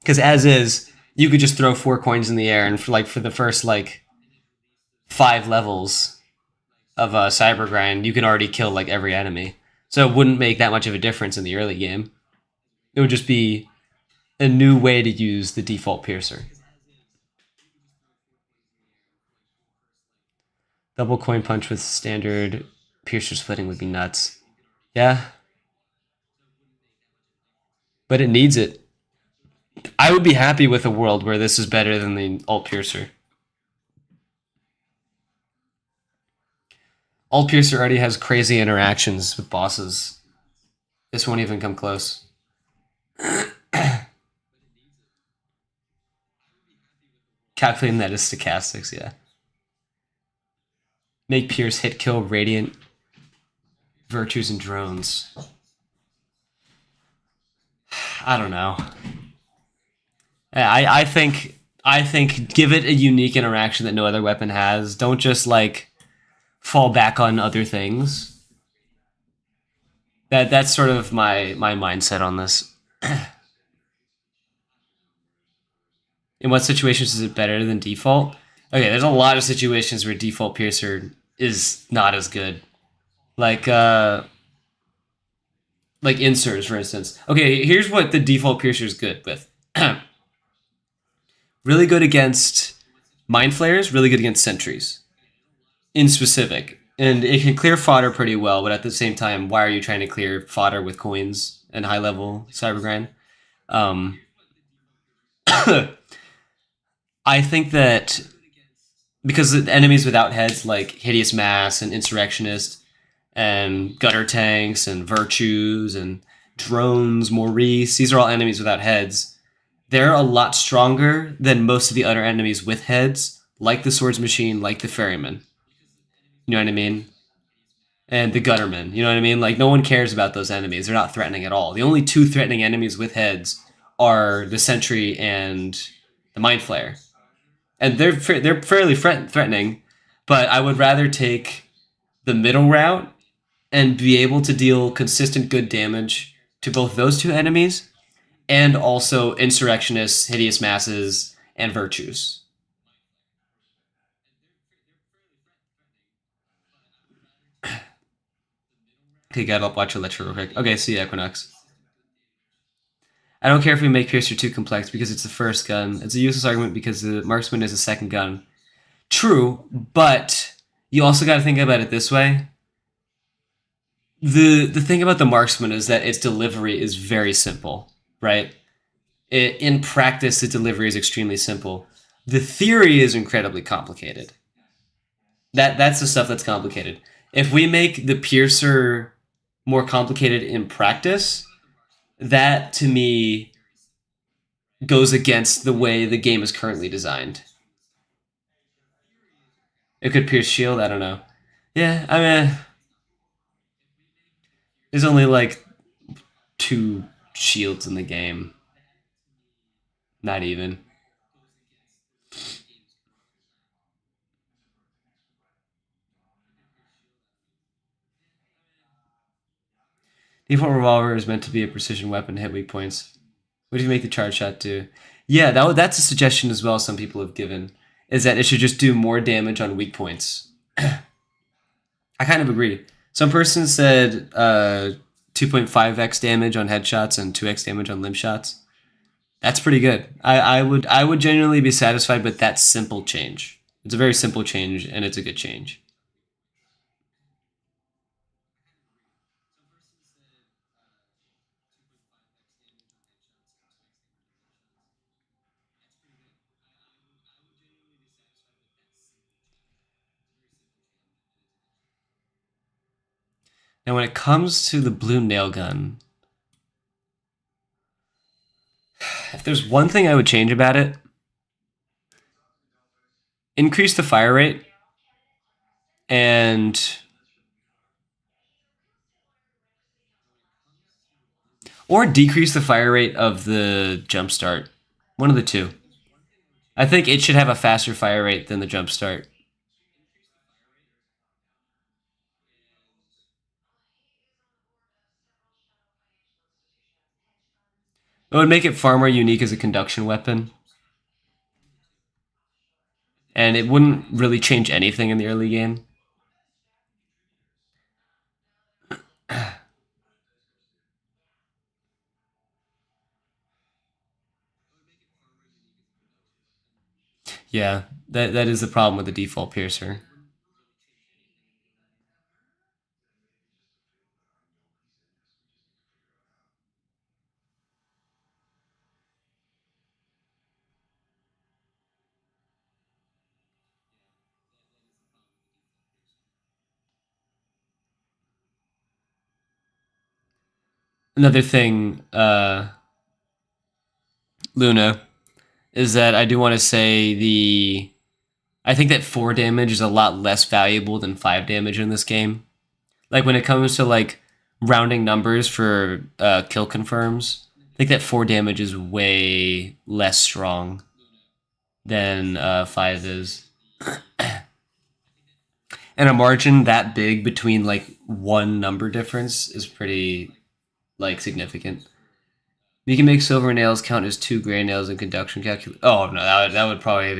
Because as is, you could just throw 4 coins in the air, and for the first, 5 levels of Cyber Grind, you can already kill, every enemy. So it wouldn't make that much of a difference in the early game. It would just be a new way to use the default piercer. Double coin punch with standard piercer splitting would be nuts. Yeah. But it needs it. I would be happy with a world where this is better than the alt piercer. Alt piercer already has crazy interactions with bosses. This won't even come close. Calculating that is stochastics, yeah. Make Pierce hit kill radiant virtues and drones. I don't know. I think give it a unique interaction that no other weapon has. Don't just fall back on other things. That's sort of my mindset on this. In what situations is it better than default? Okay, there's a lot of situations where default piercer is not as good. Like inserts, for instance. Okay, here's what the default piercer is good with. Really good against mind flayers, really good against sentries. In specific. And it can clear fodder pretty well, but at the same time, why are you trying to clear fodder with coins and high level cybergrind? I think that because the enemies without heads like Hideous Mass and Insurrectionist and Gutter Tanks and Virtues and Drones, Maurice, these are all enemies without heads. They're a lot stronger than most of the other enemies with heads, like the Swords Machine, like the Ferryman. You know what I mean? And the Gutterman, you know what I mean? No one cares about those enemies. They're not threatening at all. The only 2 threatening enemies with heads are the Sentry and the Mind Flayer. And they're fairly threatening, but I would rather take the middle route and be able to deal consistent good damage to both those 2 enemies and also Insurrectionists, Hideous Masses, and Virtues. Okay, gotta watch a lecture real quick. Okay, see you, Equinox. I don't care if we make Piercer too complex because it's the first gun. It's a useless argument because the marksman is the second gun. True, but you also got to think about it this way. The thing about the marksman is that its delivery is very simple, right? In practice, the delivery is extremely simple. The theory is incredibly complicated. That's the stuff that's complicated. If we make the piercer more complicated in practice, that to me goes against the way the game is currently designed. It could pierce shield, I don't know. Yeah, I mean, there's only like 2 shields in the game. Not even. Default revolver is meant to be a precision weapon, hit weak points. What do you make the charge shot do? Yeah, that's a suggestion as well some people have given, is that it should just do more damage on weak points. I kind of agree. Some person said 2.5x damage on headshots and 2x damage on limb shots. That's pretty good. I would genuinely be satisfied with that simple change. It's a very simple change and it's a good change. Now when it comes to the blue nail gun, if there's one thing I would change about it, increase the fire rate and or decrease the fire rate of the jump start. One of the two. I think it should have a faster fire rate than the jump start. It would make it far more unique as a conduction weapon. And it wouldn't really change anything in the early game. Yeah, that is the problem with the default piercer. Another thing, Luna, is that I do want to say I think that 4 damage is a lot less valuable than 5 damage in this game. Like when it comes to like rounding numbers for kill confirms, I think that 4 damage is way less strong than 5 is. And a margin that big between like one number difference is pretty like significant. You can make silver nails count as 2 gray nails in conduction calculation. Oh no, that would probably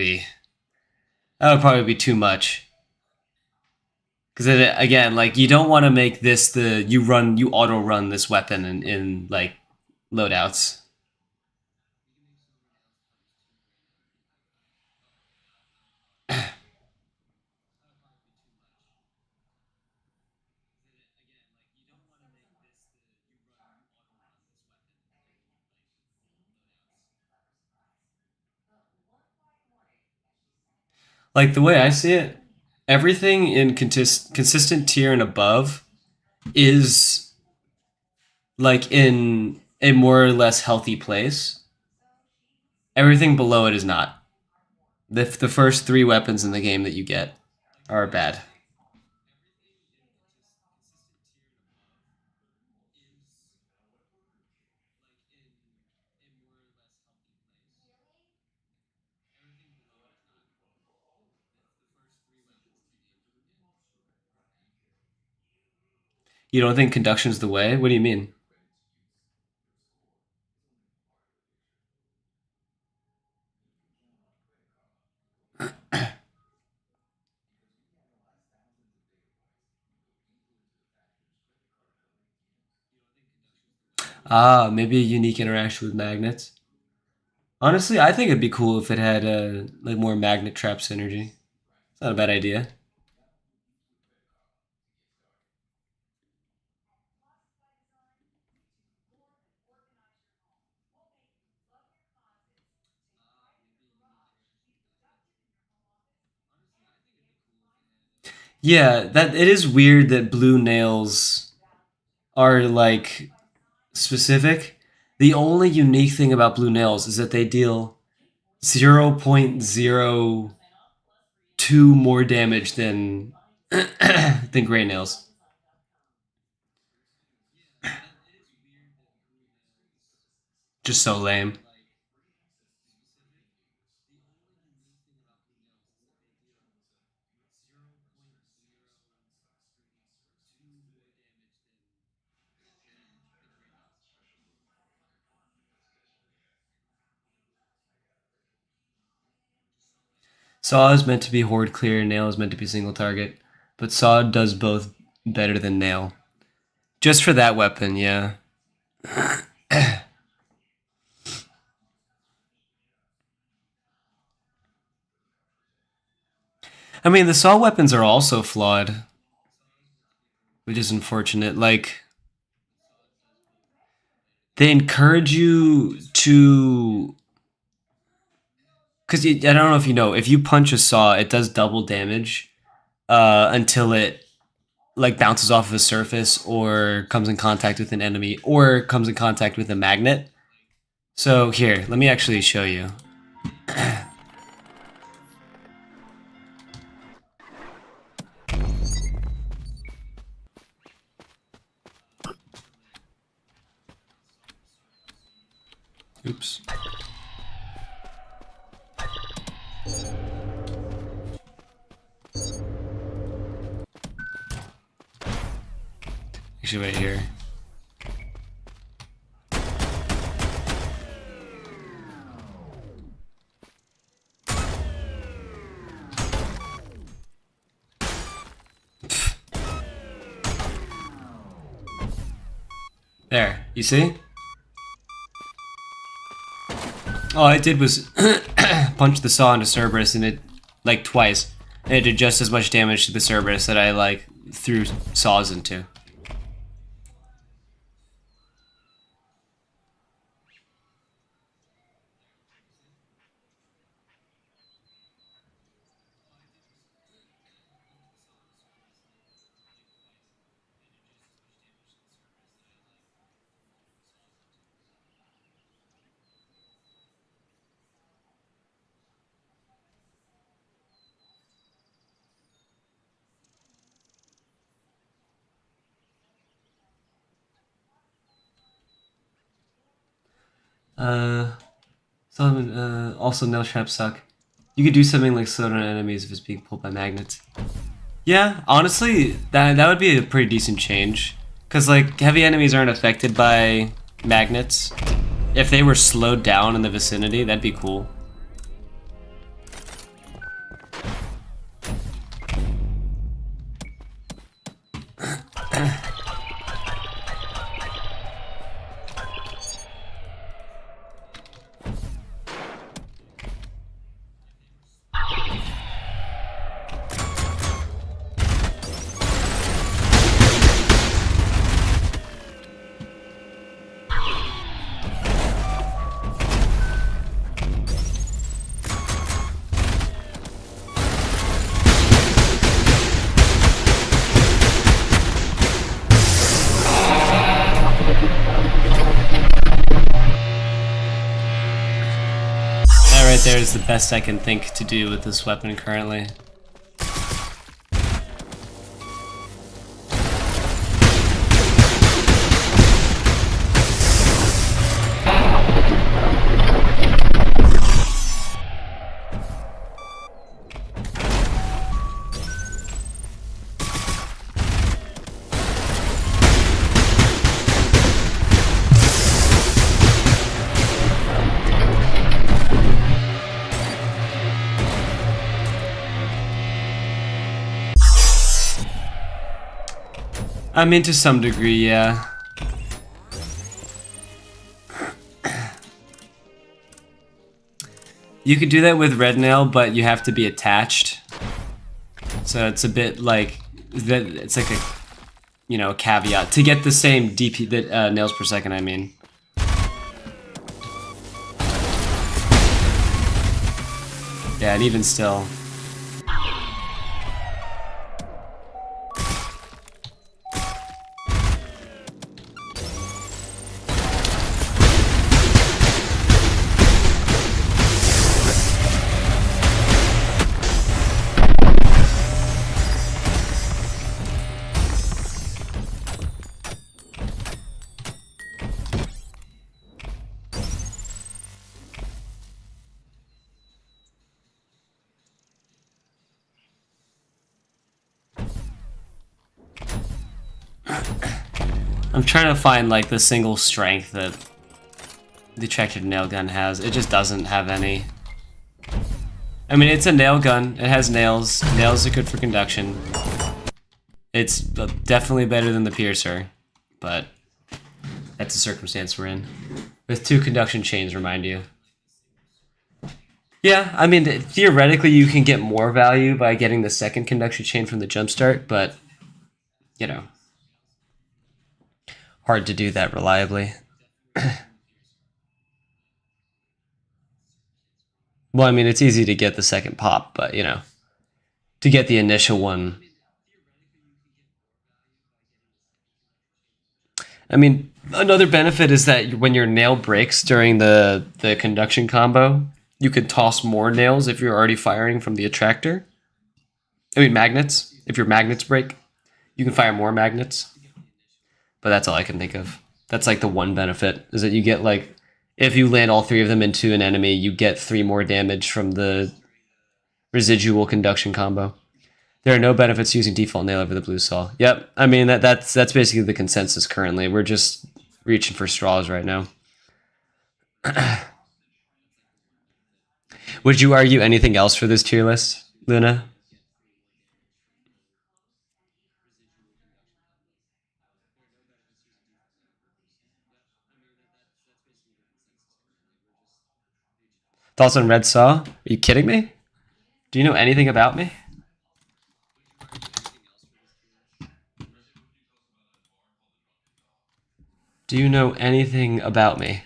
be too much. Because again, like you don't want to make this you auto run this weapon in like loadouts. Like the way I see it, everything in consistent tier and above is like in a more or less healthy place. Everything below it is not. The first 3 weapons in the game that you get are bad. You don't think conduction's the way? What do you mean? Ah, maybe a unique interaction with magnets. Honestly, I think it'd be cool if it had like more magnet trap synergy. It's not a bad idea. Yeah, that it is weird that blue nails are like specific. The only unique thing about blue nails is that they deal 0.02 more damage than than gray nails. Just so lame. Saw is meant to be horde clear, nail is meant to be single target, but Saw does both better than nail. Just for that weapon, yeah. I mean, the Saw weapons are also flawed, which is unfortunate. Like, they encourage you to. Because I don't know if you know, if you punch a Saw, it does double damage until it like bounces off of a surface or comes in contact with an enemy or comes in contact with a magnet. So here, let me actually show you. Oops. Actually, right here. There, you see? All I did was punch the Saw into Cerberus and it, like, twice. And it did just as much damage to the Cerberus that I, like, threw Saws into. Uh, also, nail traps suck. You could do something like slow down enemies if it's being pulled by magnets. Yeah, honestly, that would be a pretty decent change. Cause like heavy enemies aren't affected by magnets. If they were slowed down in the vicinity, that'd be cool. Right there is the best I can think to do with this weapon currently. I mean, to some degree, yeah. You could do that with red nail, but you have to be attached. So it's a bit like that. It's like a, you know, a caveat to get the same DP that nails per second. I mean. Yeah, and even still. I'm trying to find like the single strength that the attracted nail gun has. It just doesn't have any. I mean, it's a nail gun. It has nails. Nails are good for conduction. It's definitely better than the piercer, but that's the circumstance we're in. With 2 conduction chains, remind you. Yeah, I mean, theoretically you can get more value by getting the 2nd conduction chain from the jumpstart, but, you know, hard to do that reliably. Well, I mean, it's easy to get the 2nd pop, but, you know, to get the initial one. I mean, another benefit is that when your nail breaks during the conduction combo, you could toss more nails if you're already firing from the attractor. I mean, magnets. If your magnets break, you can fire more magnets. But that's all I can think of. That's like the one benefit, is that you get like, if you land all 3 of them into an enemy, you get 3 more damage from the residual conduction combo. There are no benefits using default nail over the blue saw. Yep, I mean that's basically the consensus currently. We're just reaching for straws right now. Would you argue anything else for this tier list, Luna? Thoughts on Red Saw? Are you kidding me? Do you know anything about me? Do you know anything about me?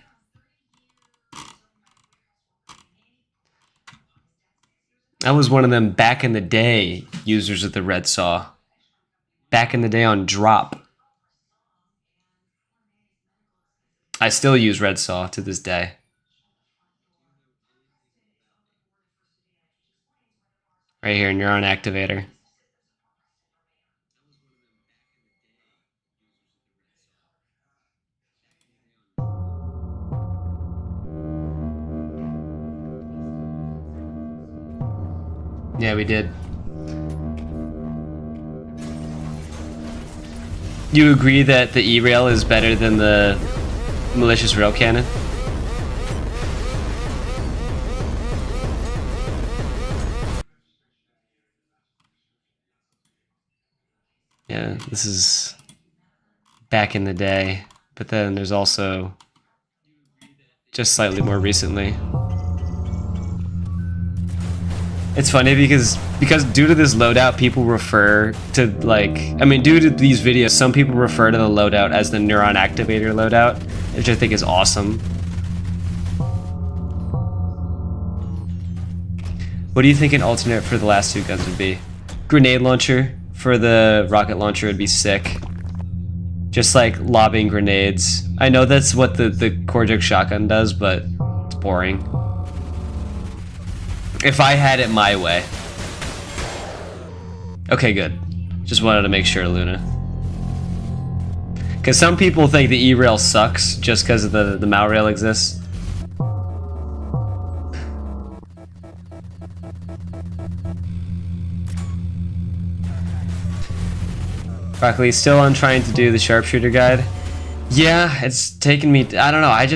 I was one of them back in the day users of the Red Saw. Back in the day on drop. I still use Red Saw to this day. Right here, neuron activator. Yeah, we did. You agree that the E-rail is better than the malicious rail cannon? Yeah, this is back in the day, but then there's also just slightly more recently. It's funny because due to this loadout, people refer to, like, I mean, due to these videos, some people refer to the loadout as the neuron activator loadout, which I think is awesome. What do you think an alternate for the last 2 guns would be? Grenade launcher for the rocket launcher would be sick. Just like lobbing grenades. I know that's what the Korjuk shotgun does, but it's boring. If I had it my way. Okay, good. Just wanted to make sure, Luna. Because some people think the E-rail sucks just because of the Mao rail exists. Broccolite, still on trying to do the sharpshooter guide. Yeah, it's taken me, I don't know, I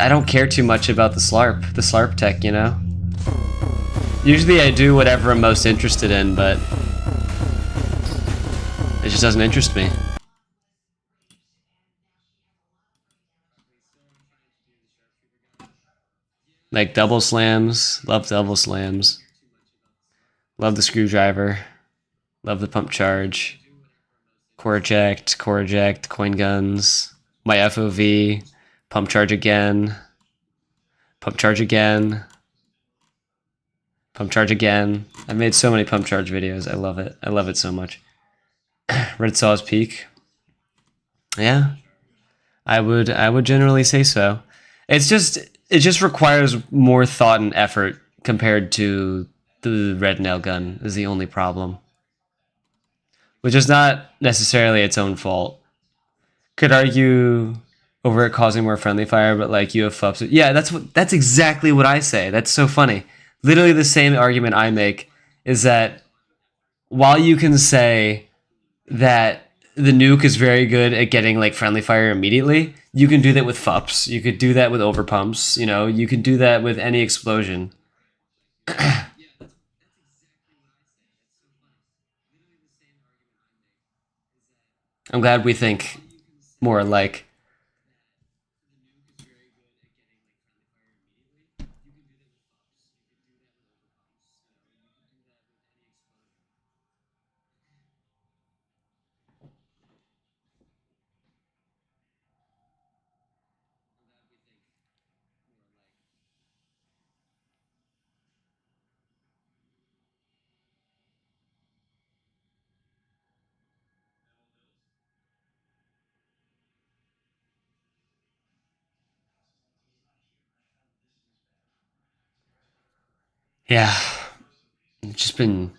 don't care too much about the Slarp tech, you know? Usually I do whatever I'm most interested in, but it just doesn't interest me. Like double slams. Love double slams. Love the screwdriver. Love the pump charge. Core eject, coin guns. My FOV. Pump charge again. Pump charge again. Pump charge again. I've made so many pump charge videos. I love it. I love it so much. Red Saw's Peak. Yeah, I would generally say so. It just requires more thought and effort compared to the red nail gun is the only problem. Which is not necessarily its own fault. Could argue over it causing more friendly fire, but like you have FUPs. Yeah, that's exactly what I say. That's so funny. Literally the same argument I make is that while you can say that the nuke is very good at getting like friendly fire immediately, you can do that with FUPs. You could do that with overpumps. You know, you can do that with any explosion. I'm glad we think more alike. Yeah, just been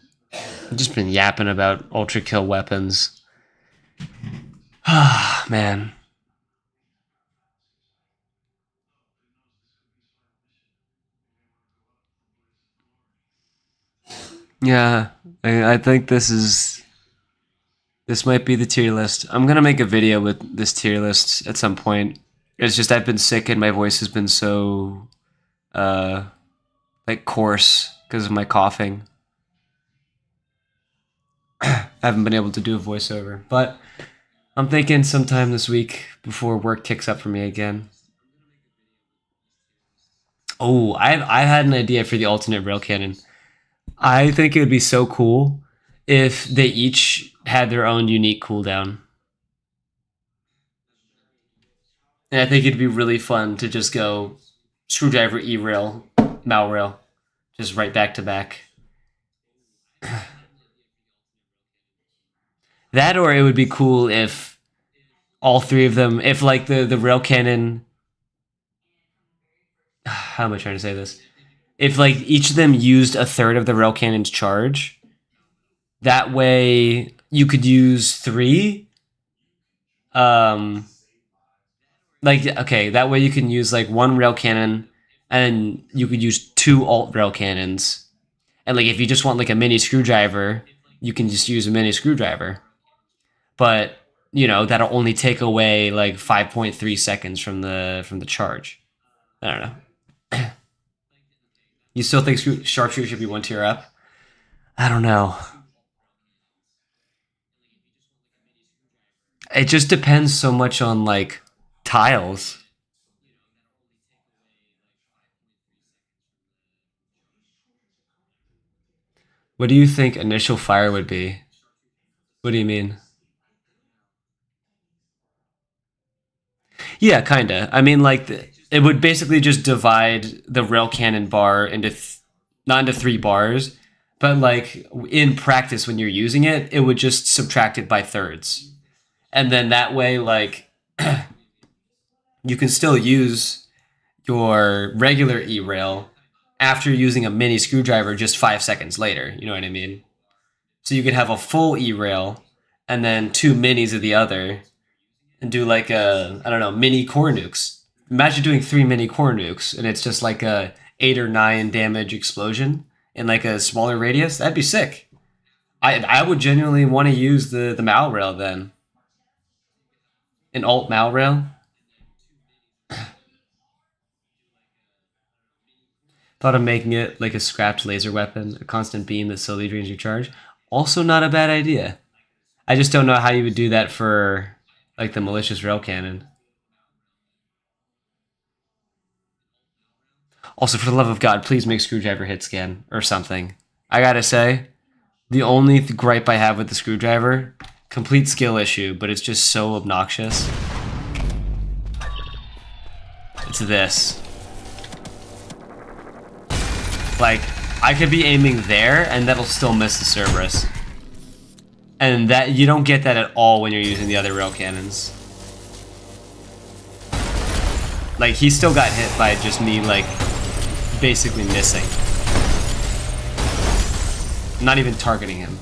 just been yapping about ultra kill weapons. Ah, man. Yeah, I think this might be the tier list. I'm gonna make a video with this tier list at some point. It's just I've been sick and my voice has been so uh like coarse because of my coughing. I haven't been able to do a voiceover, but I'm thinking sometime this week before work kicks up for me again. Oh, I had an idea for the alternate rail cannon. I think it would be so cool if they each had their own unique cooldown. And I think it'd be really fun to just go screwdriver, E rail, Mal rail, just right back to back. That or it would be cool if all three of them, if like the rail cannon, how am I trying to say this? If like each of them used a third of the rail cannon's charge, that way you could use three. Um, like okay, that way you can use like one rail cannon, and you could use two alt rail cannons. And like if you just want like a mini screwdriver, you can just use a mini screwdriver. But you know that'll only take away like 5.3 seconds from the charge. I don't know. You still think sharpshooter should be one tier up? I don't know. It just depends so much on like tiles. What do you think initial fire would be? What do you mean? Yeah, kinda. I mean, like it would basically just divide the rail cannon bar into not into three bars, but like in practice when you're using it, it would just subtract it by thirds, and then that way, like you can still use your regular E rail after using a mini screwdriver just 5 seconds later. You know what I mean? So you could have a full E rail and then two minis of the other, and do like a I don't know mini core nukes. Imagine doing three mini core nukes, and it's just like a 8 or 9 damage explosion in like a smaller radius. That'd be sick. I would genuinely want to use the Mal rail then. An alt Mal rail. Thought of making it like a scrapped laser weapon, a constant beam that slowly drains your charge. Also not a bad idea. I just don't know how you would do that for like the malicious rail cannon. Also, for the love of God, please make screwdriver hit scan or something. I gotta say, the only gripe I have with the screwdriver, complete skill issue, but it's just so obnoxious. It's this. Like, I could be aiming there, and that'll still miss the Cerberus. And that you don't get that at all when you're using the other rail cannons. Like, he still got hit by just me, like, basically missing. Not even targeting him.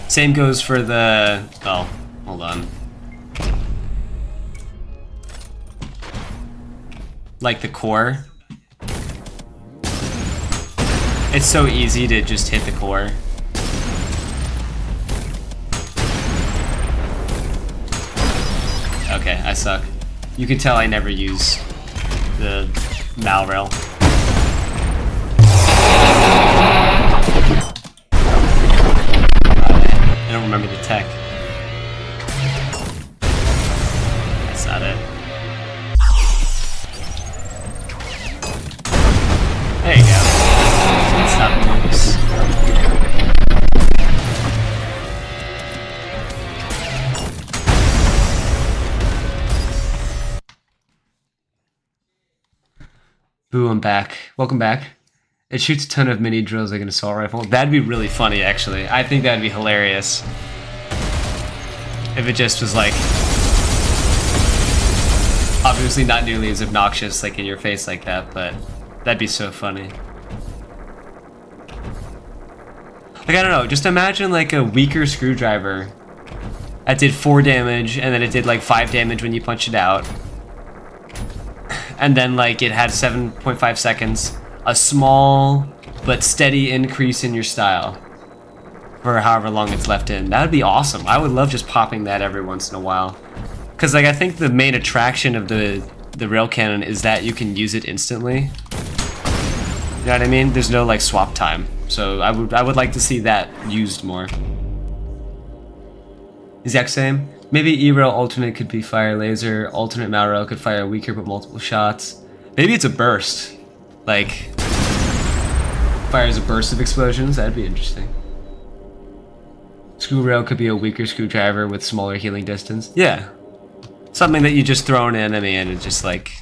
Same goes for the... Oh, hold on. Like the core. It's so easy to just hit the core. Okay, I suck. You can tell I never use the Malrail. I don't remember the tech. That's not it. There you go. Stop moves. Boo, I'm back. Welcome back. It shoots a ton of mini drills like an assault rifle. That'd be really funny, actually. I think that'd be hilarious. If it just was like... Obviously not nearly as obnoxious, like in your face like that, but that'd be so funny. Like, I don't know, just imagine like a weaker screwdriver that did 4 damage, and then it did like 5 damage when you punch it out. And then like it had 7.5 seconds. A small but steady increase in your style for however long it's left in. That would be awesome. I would love just popping that every once in a while. Because like I think the main attraction of the rail cannon is that you can use it instantly. You know what I mean? There's no like swap time. So I would like to see that used more. Exact same. Maybe E-rail alternate could be fire laser. Alternate Malrail could fire weaker but multiple shots. Maybe it's a burst. Like, fires a burst of explosions. That'd be interesting. Screw rail could be a weaker screwdriver with smaller healing distance. Yeah. Something that you just throw an enemy in and just like...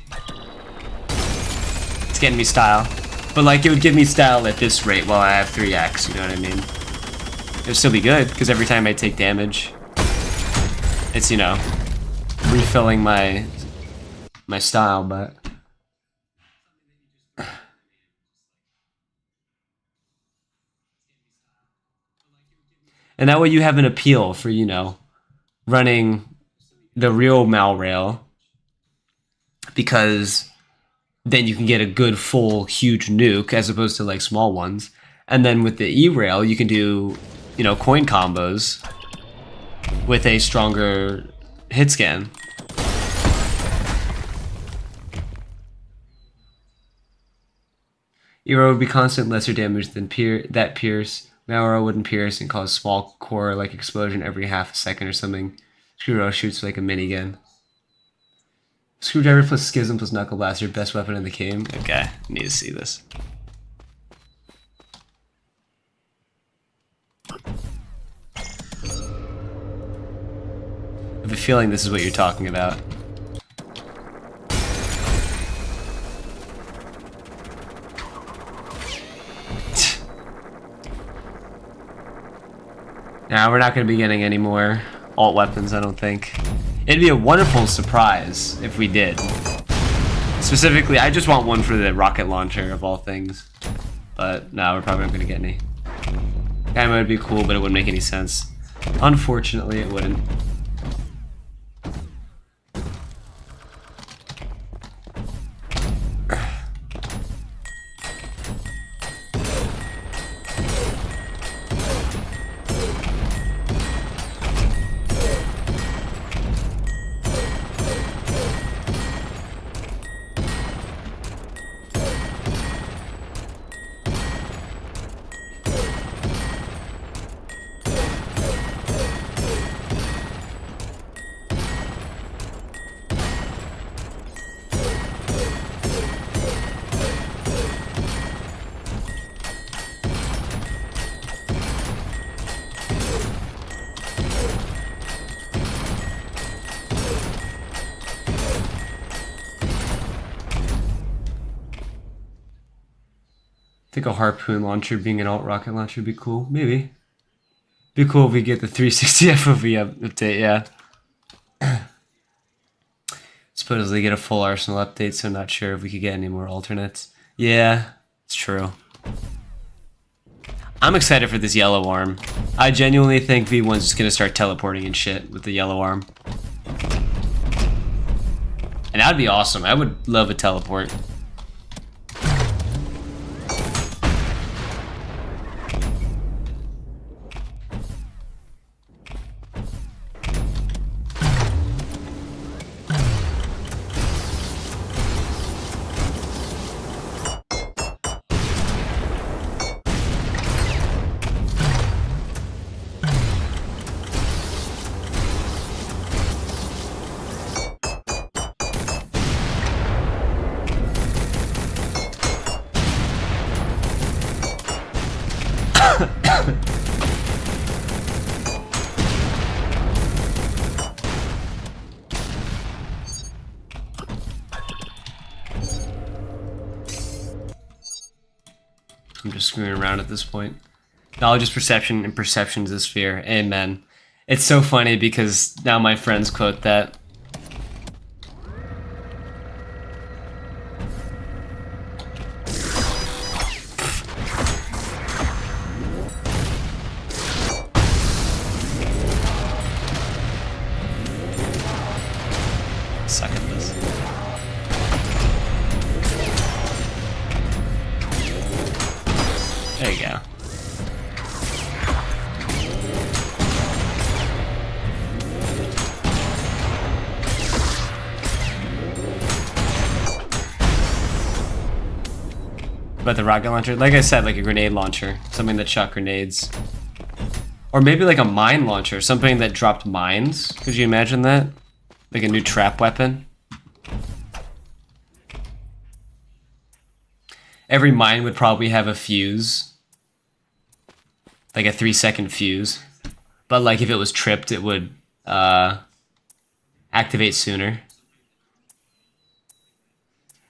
It's getting me style. But like, it would give me style at this rate while I have 3x, you know what I mean? It would still be good, because every time I take damage, it's, you know, refilling my style, but... And that way you have an appeal for, you know, running the real Malrail, because then you can get a good, full, huge nuke as opposed to, like, small ones. And then with the E-rail, you can do, you know, coin combos with a stronger hit scan. E-rail would be constant lesser damage than that pierce. Malrail wouldn't pierce and cause small core like explosion every half a second or something. Screwdriver shoots like a minigun. Screwdriver plus Schism plus Knuckle Blaster, best weapon in the game. Okay, need to see this. I have a feeling this is what you're talking about. Now we're not going to be getting any more alt weapons, I don't think. It'd be a wonderful surprise if we did. Specifically, I just want one for the rocket launcher of all things. But no, we're probably not going to get any. Ammo would be cool, but it wouldn't make any sense. Unfortunately, it wouldn't. think a harpoon launcher being an alt rocket launcher would be cool. Maybe. Be cool if we get the 360 FOV update, yeah. Suppose they get a full arsenal update, so I'm not sure if we could get any more alternates. Yeah, it's true. I'm excited for this yellow arm. I genuinely think V1's just gonna start teleporting and shit with the yellow arm. And that'd be awesome. I would love a teleport. I'm just screwing around at this point. Knowledge is perception, and perception is fear. Amen. It's so funny because now my friends quote that. Suck at this. There you go. But the rocket launcher, like I said, like a grenade launcher, something that shot grenades. Or maybe like a mine launcher, something that dropped mines. Could you imagine that? Like a new trap weapon? Every mine would probably have a fuse. Like a 3-second fuse. But like if it was tripped, it would activate sooner.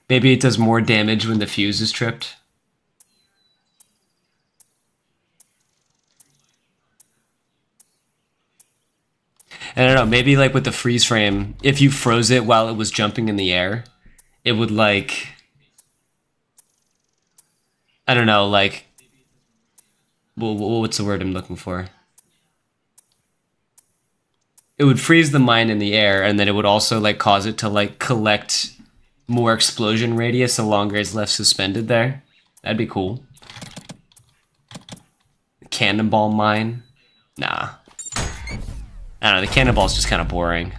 Maybe it does more damage when the fuse is tripped. I don't know, maybe like with the freeze frame, if you froze it while it was jumping in the air, it would like... I don't know, like... Well, what's the word I'm looking for? It would freeze the mine in the air, and then it would also like cause it to like collect more explosion radius the longer it's left suspended there. That'd be cool. Cannonball mine? Nah. I don't know, the cannonball's just kind of boring.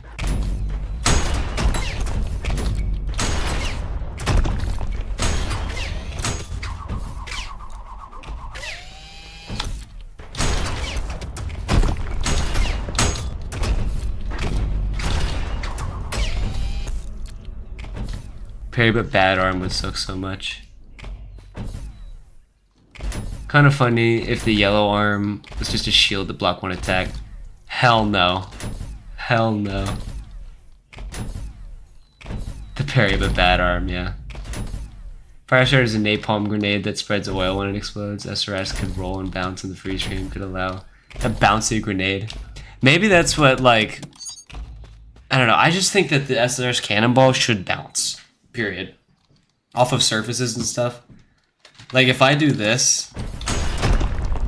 Parry but bad arm would suck so much. Kind of funny if the yellow arm was just a shield to block one attack. Hell no. Hell no. The parry but bad arm, yeah. Fire Starter is a napalm grenade that spreads oil when it explodes. SRS could roll and bounce, and the freeze frame could allow a bouncy grenade. Maybe that's what, like... I don't know, I just think that the SRS cannonball should bounce. Period. Off of surfaces and stuff. Like, if I do this,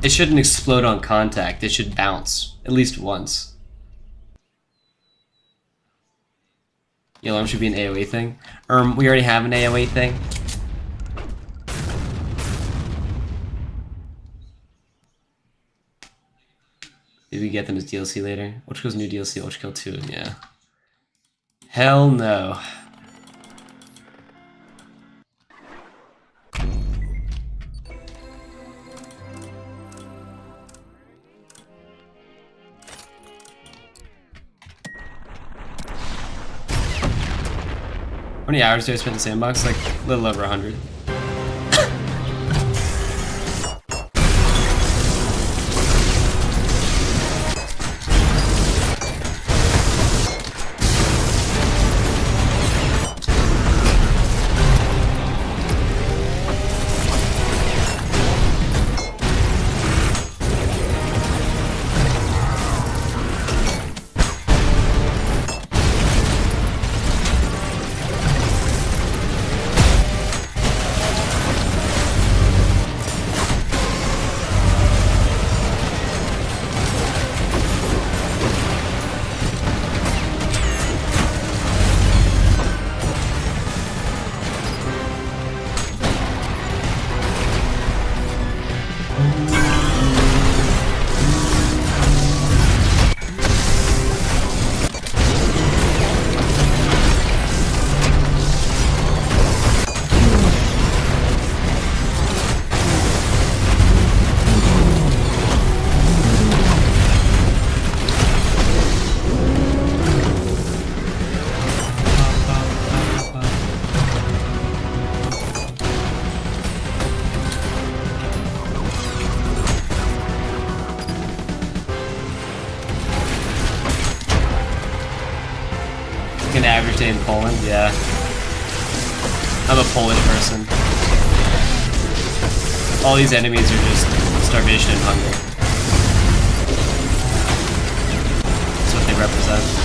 it shouldn't explode on contact. It should bounce. At least once. Yellow arm should be an AoE thing. We already have an AoE thing. Maybe we get them as DLC later. Ultra Kill's new DLC, Ultra Kill 2, yeah. Hell no. How many hours do I spend in Sandbox? Like, a little over 100. birthday in Poland? Yeah. I'm a Polish person. All these enemies are just starvation and hunger. That's what they represent.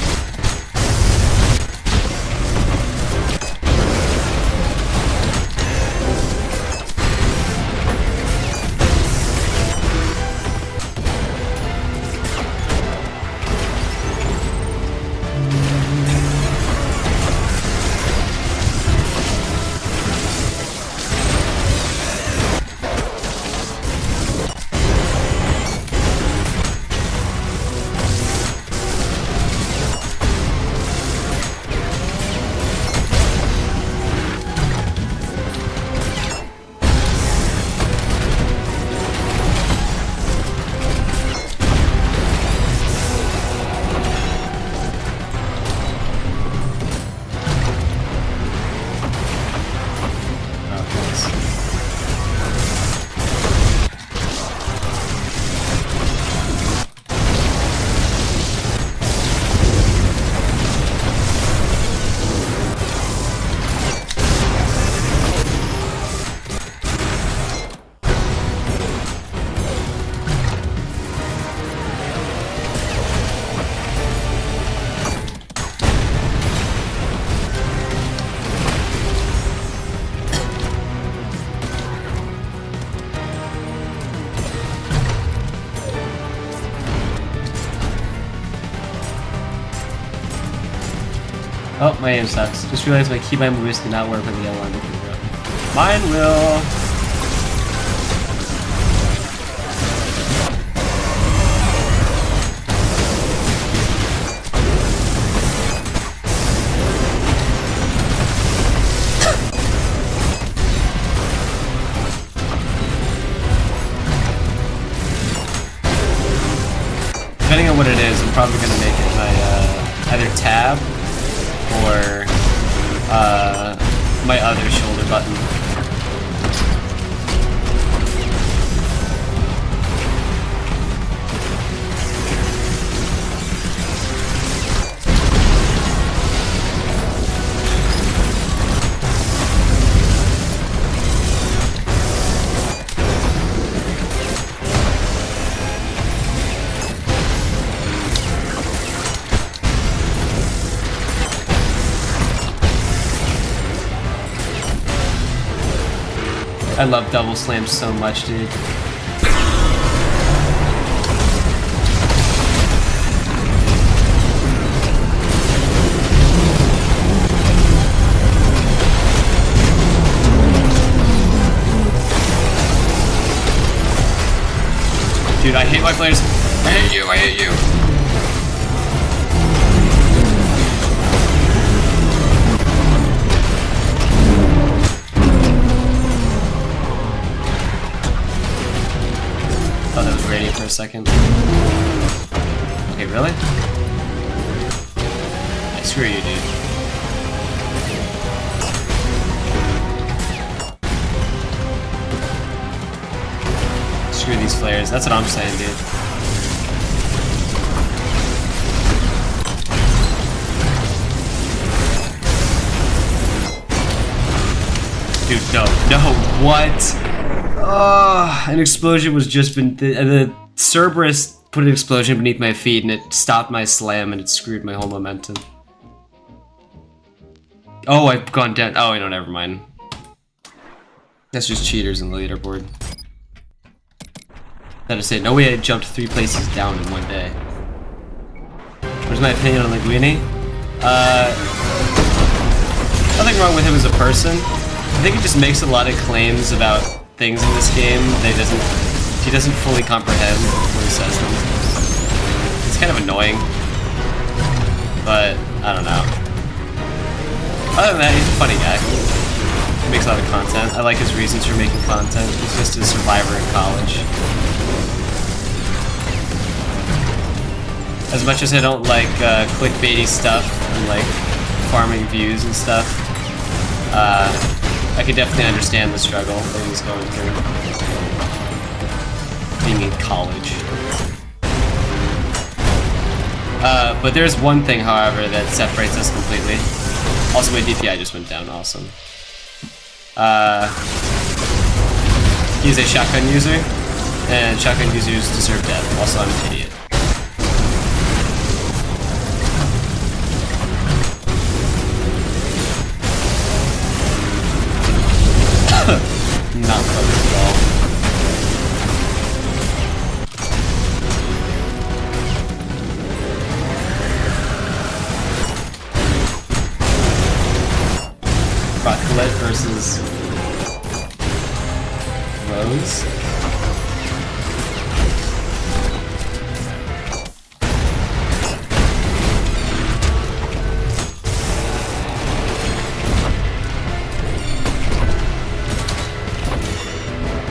Oh, my aim sucks. Just realized my keybind moves do not work with the L1. Mine will. Depending on what it is, I'm probably gonna make it my either tab or my other shoulder button. I love double slams so much, dude. Dude, I hate my players. I hate you, I hate you. Thought that was radiant for a second. Okay, really? Yeah, screw you, dude. Screw these flares. That's what I'm saying, dude. Dude, no, what? An explosion was just been the Cerberus put an explosion beneath my feet and it stopped my slam and it screwed my whole momentum. Oh, I've gone down. Oh, no, never mind. That's just cheaters in the leaderboard. That to say, no way I jumped 3 places down in one day. What's my opinion on Linguini? Nothing wrong with him as a person. I think he just makes a lot of claims about things in this game that he doesn't fully comprehend when he says them. It's kind of annoying, but I don't know. Other than that, he's a funny guy. He makes a lot of content. I like his reasons for making content. He's just a survivor in college. As much as I don't like clickbaity stuff and like farming views and stuff, I can definitely understand the struggle that he's going through being in college. But there's one thing, however, that separates us completely. Also, my DPI just went down. Awesome. He's a shotgun user, and shotgun users deserve death. Also, I'm an idiot. Not focused at all. Broccolite versus Rose.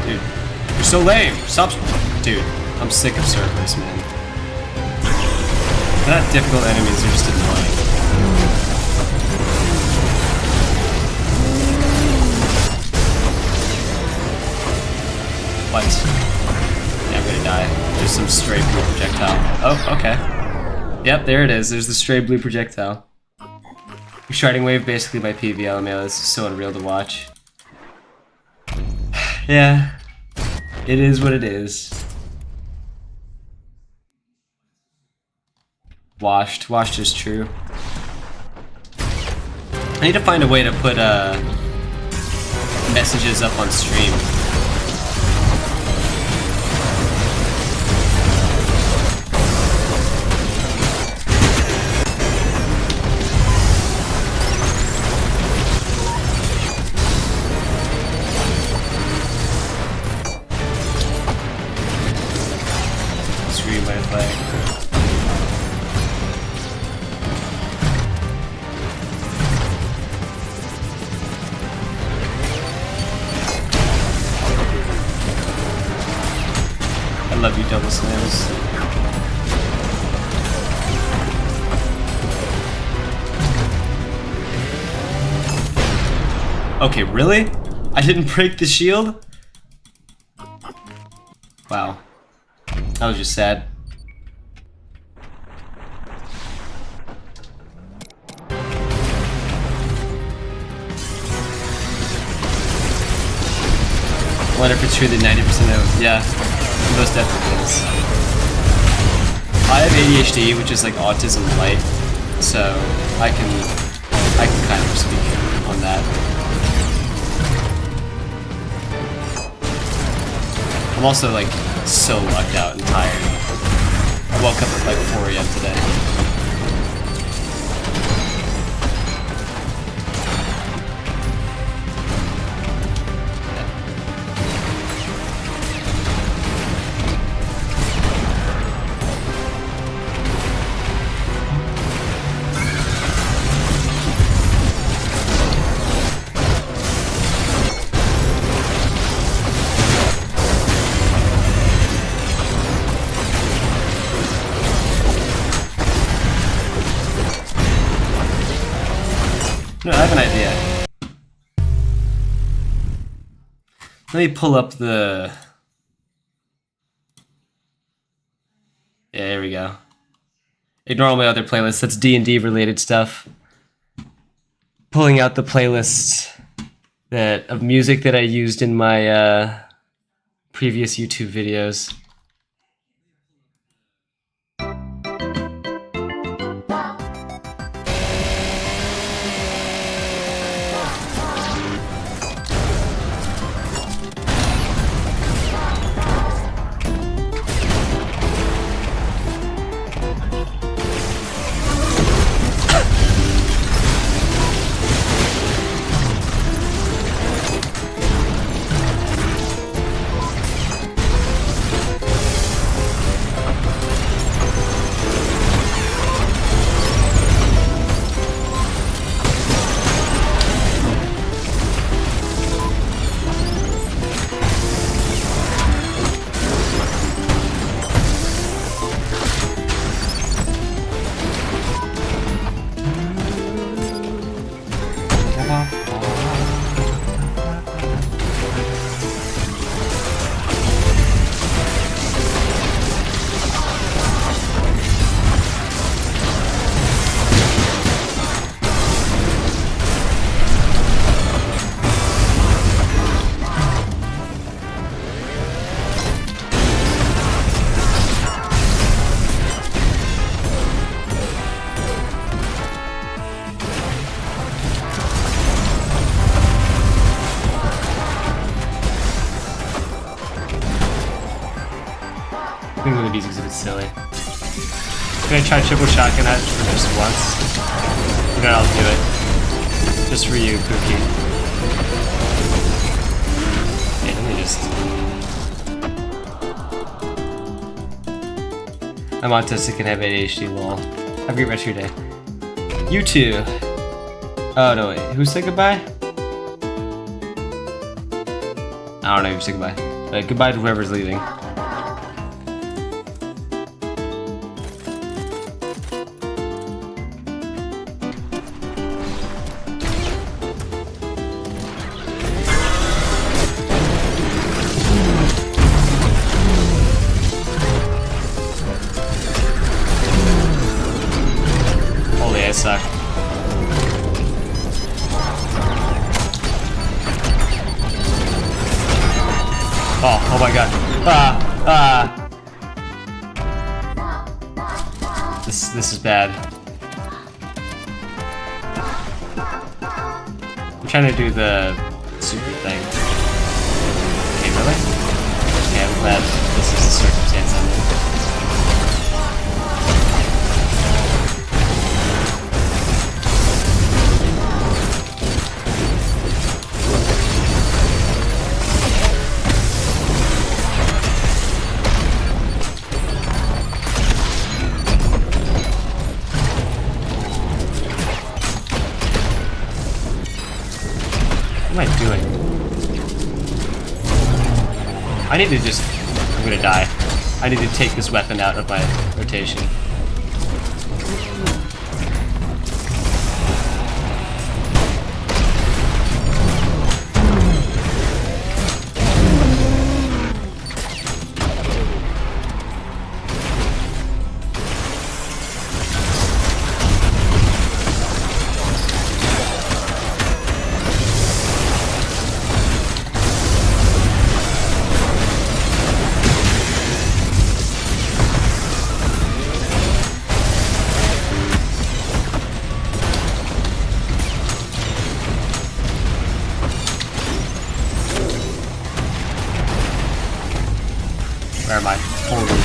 Dude, you're so lame. Stop. Dude, I'm sick of circles, man. They're not difficult enemies, they're just annoying. What? Yeah, I'm gonna die. There's some stray blue projectile. Oh, okay. Yep, there it is. There's the stray blue projectile. Sharding Wave, basically my PV LMAO. This is so unreal to watch. Yeah. It is what it is. Washed. Washed is true. I need to find a way to put messages up on stream. I love you, double slams. Okay, really? I didn't break the shield? Wow. That was just sad. I wonder if it's true that 90% of, yeah, most definitely is. I have ADHD, which is like autism light, so I can kind of speak on that. I'm also like so lucked out and tired. I woke up at like 4 AM today. No, I have an idea. Let me pull up the... Yeah, here we go. Ignore all my other playlists. That's D&D related stuff. Pulling out the playlists of music that I used in my previous YouTube videos. think the music's a bit silly. Can I try triple shotgun at for just once? And then I'll do it. Just for you, Cookie. Okay, let me just... I'm autistic and have ADHD, lol. Have a great rest of your day. You too. Oh, no, wait. Who said goodbye? I don't know who said goodbye. But goodbye to whoever's leaving. Holy, I suck. Oh my god. This is bad. I'm trying to do the super thing. Okay, really? Okay, I'm glad this is the circumstance I'm in. What am I doing? I need to just... I'm gonna die. I need to take this weapon out of my rotation. Where am I? Holy.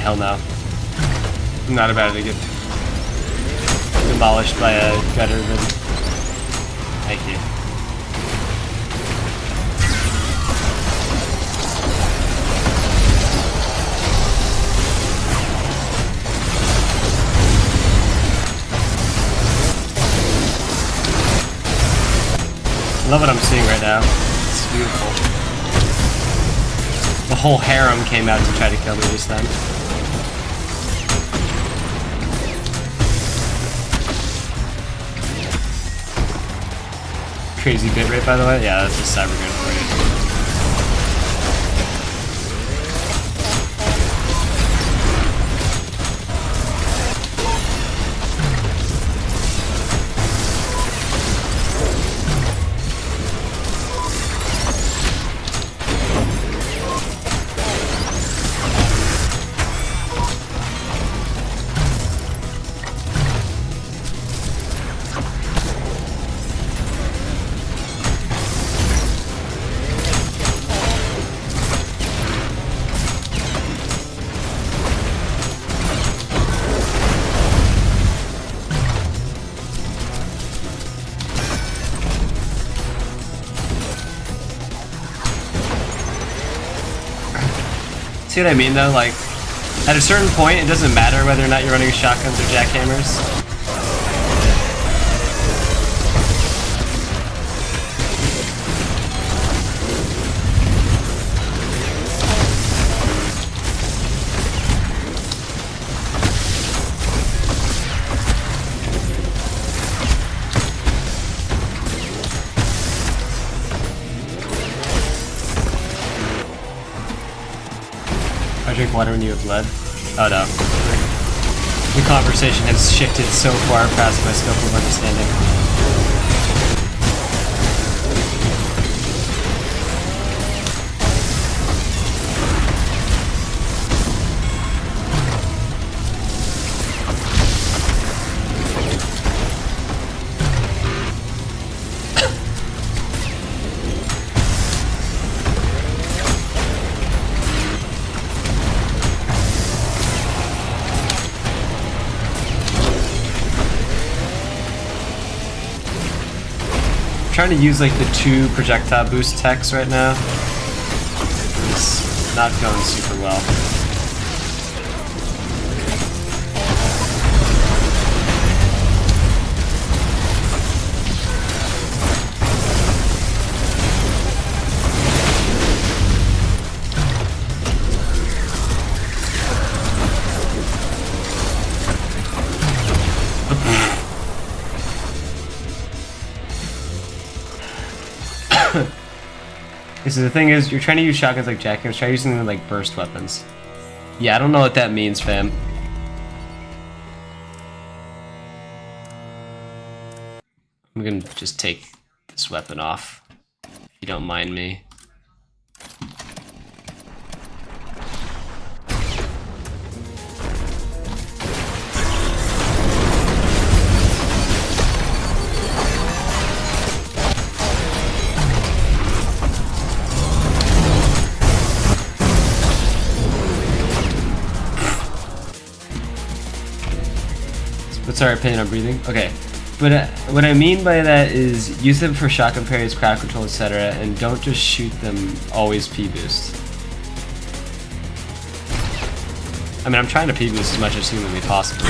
Hell no. I'm not about to get demolished by a gutter then. Thank you. I love what I'm seeing right now. It's beautiful. The whole harem came out to try to kill me this time. Crazy bit rate, by the way. Yeah, that's just cyber good for you. See what I mean though? Like, at a certain point, it doesn't matter whether or not you're running shotguns or jackhammers. I drink water when you have blood. Oh no. The conversation has shifted so far past my scope of understanding. I'm trying to use like the 2 projectile boost techs right now. It's not going super well. So the thing is, you're trying to use shotguns like jackhammers, try using them like burst weapons. Yeah, I don't know what that means, fam. I'm gonna just take this weapon off, if you don't mind me. What's our opinion on breathing? Okay, but what I mean by that is use them for shotgun parries, crowd control, etc., and don't just shoot them always P-boost. I mean, I'm trying to P-boost as much as humanly possible.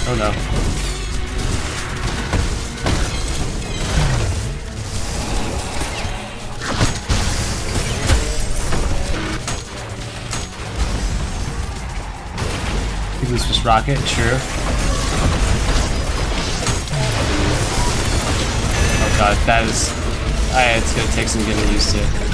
Oh no. I think this was rocket, true. Oh god, that is... it's gonna take some getting used to.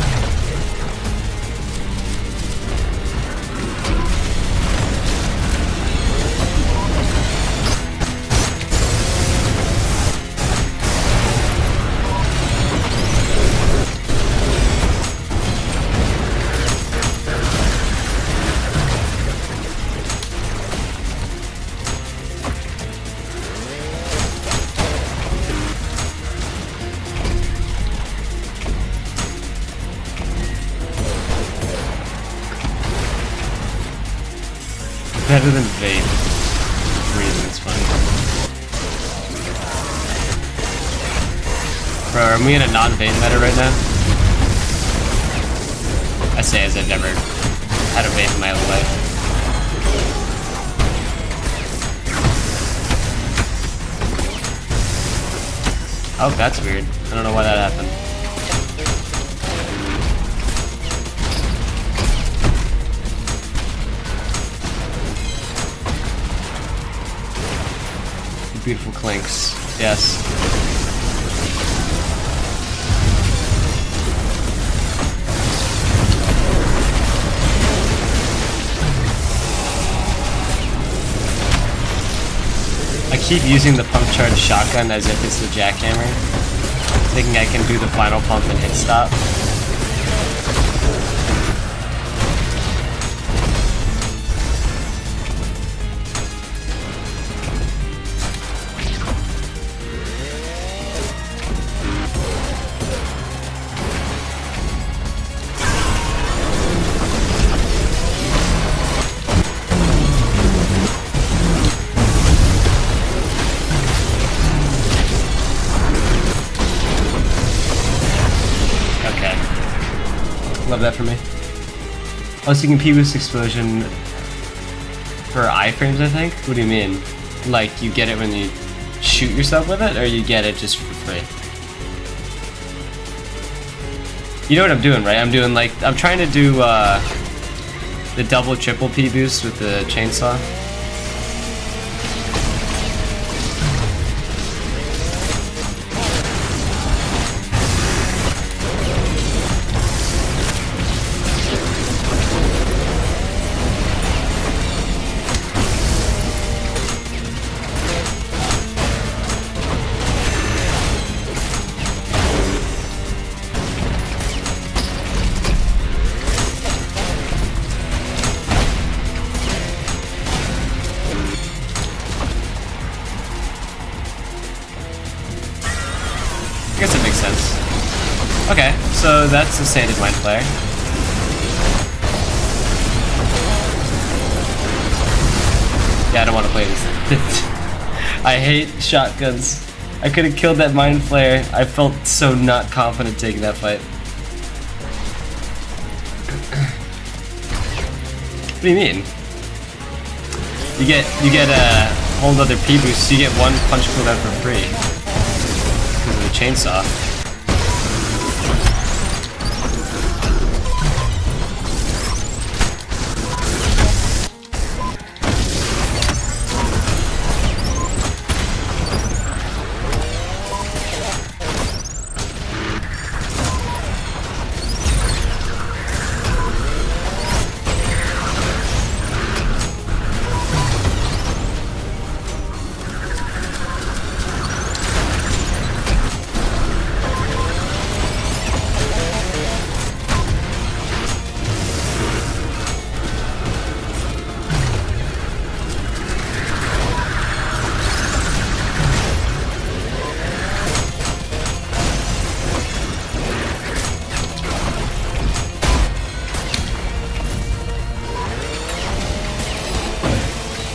Better than vape. Breathing is fun. Bro, are we in a non-vape meta right now? I say as I've never had a vape in my whole life. Oh, that's weird. I don't know why that happened. Beautiful clinks. Yes. I keep using the pump charge shotgun as if it's the jackhammer, thinking I can do the final pump and hit stop. Love that for me. Oh, so you can P-boost explosion for iframes, I think? What do you mean? Like, you get it when you shoot yourself with it, or you get it just for free? You know what I'm doing, right? I'm doing like, I'm trying to do the double triple P-boost with the chainsaw. I guess it makes sense. Okay, so that's the Sanded Mind Flare. Yeah, I don't want to play this. I hate shotguns. I could have killed that Mind Flare. I felt so not confident taking that fight. What do you mean? You get a whole other P boost. So you get one punch cooldown for free. Because of the chainsaw.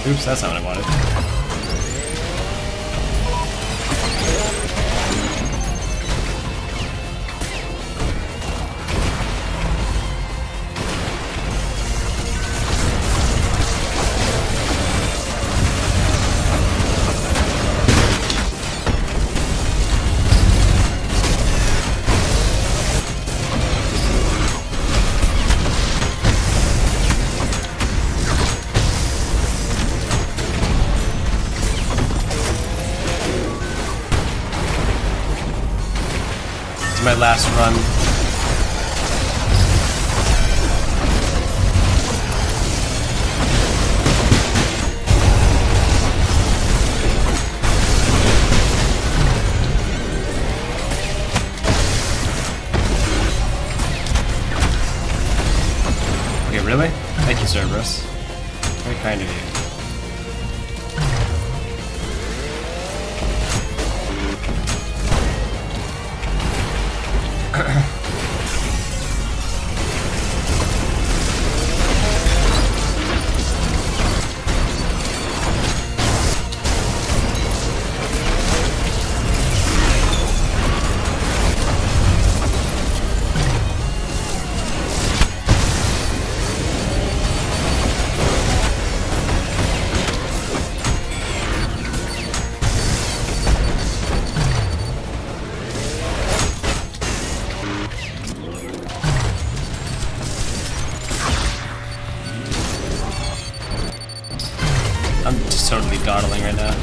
Oops, that's not what I wanted. My last run. Okay, really? Thank you, Cerberus. Very kind of you. I'm just totally dawdling right now.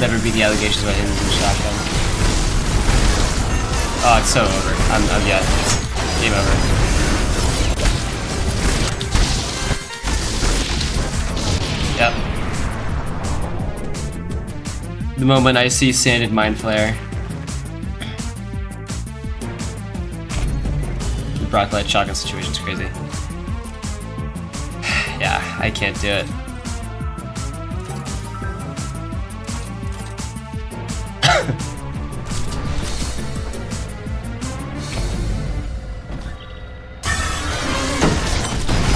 Never be the allegations about him using a shotgun. Oh, it's so over. I'm yeah. Game over. Yep. The moment I see Sanded Mind Flare. The Broccolite shotgun situation's crazy. Yeah, I can't do it.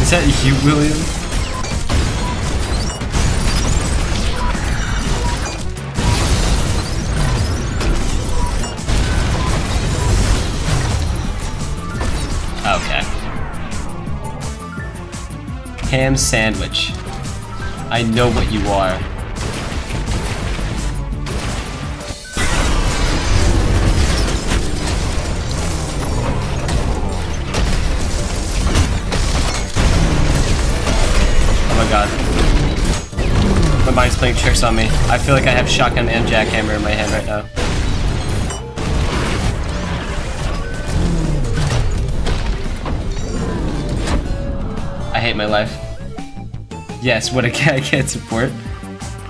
Is that you, William? Okay. Ham sandwich. I know what you are. Oh my god. My mind's playing tricks on me. I feel like I have shotgun and jackhammer in my hand right now. I hate my life. Yes, what I can't support.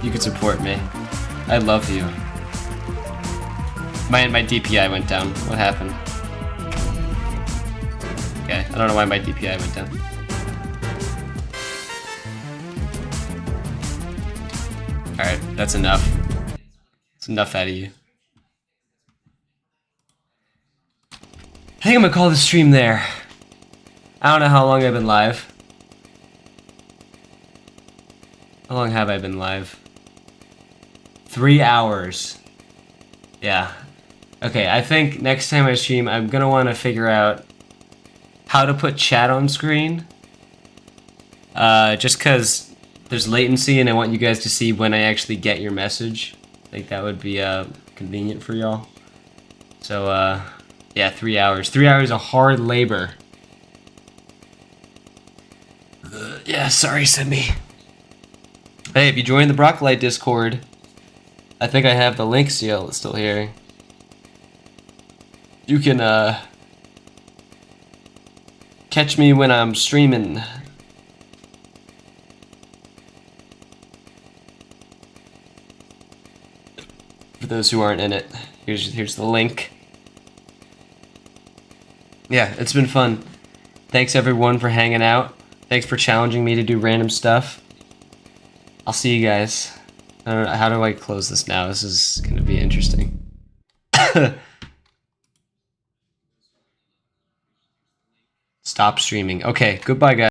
You can support me. I love you. My DPI went down. What happened? Okay, I don't know why my DPI went down. Alright, that's enough. It's enough out of you. I think I'm gonna call the stream there. I don't know how long I've been live. How long have I been live? 3 hours. Yeah. Okay, I think next time I stream, I'm gonna want to figure out how to put chat on screen. Just because there's latency and I want you guys to see when I actually get your message. I think that would be convenient for y'all. So, yeah, 3 hours. 3 hours of hard labor. Yeah, sorry, Simi. Hey, if you join the Broccolite Discord, I think I have the link still here. You can catch me when I'm streaming. For those who aren't in it, here's the link. Yeah, it's been fun. Thanks everyone for hanging out. Thanks for challenging me to do random stuff. I'll see you guys. I don't know, how do I close this now? This is gonna be interesting. Stop streaming. Okay, goodbye guys.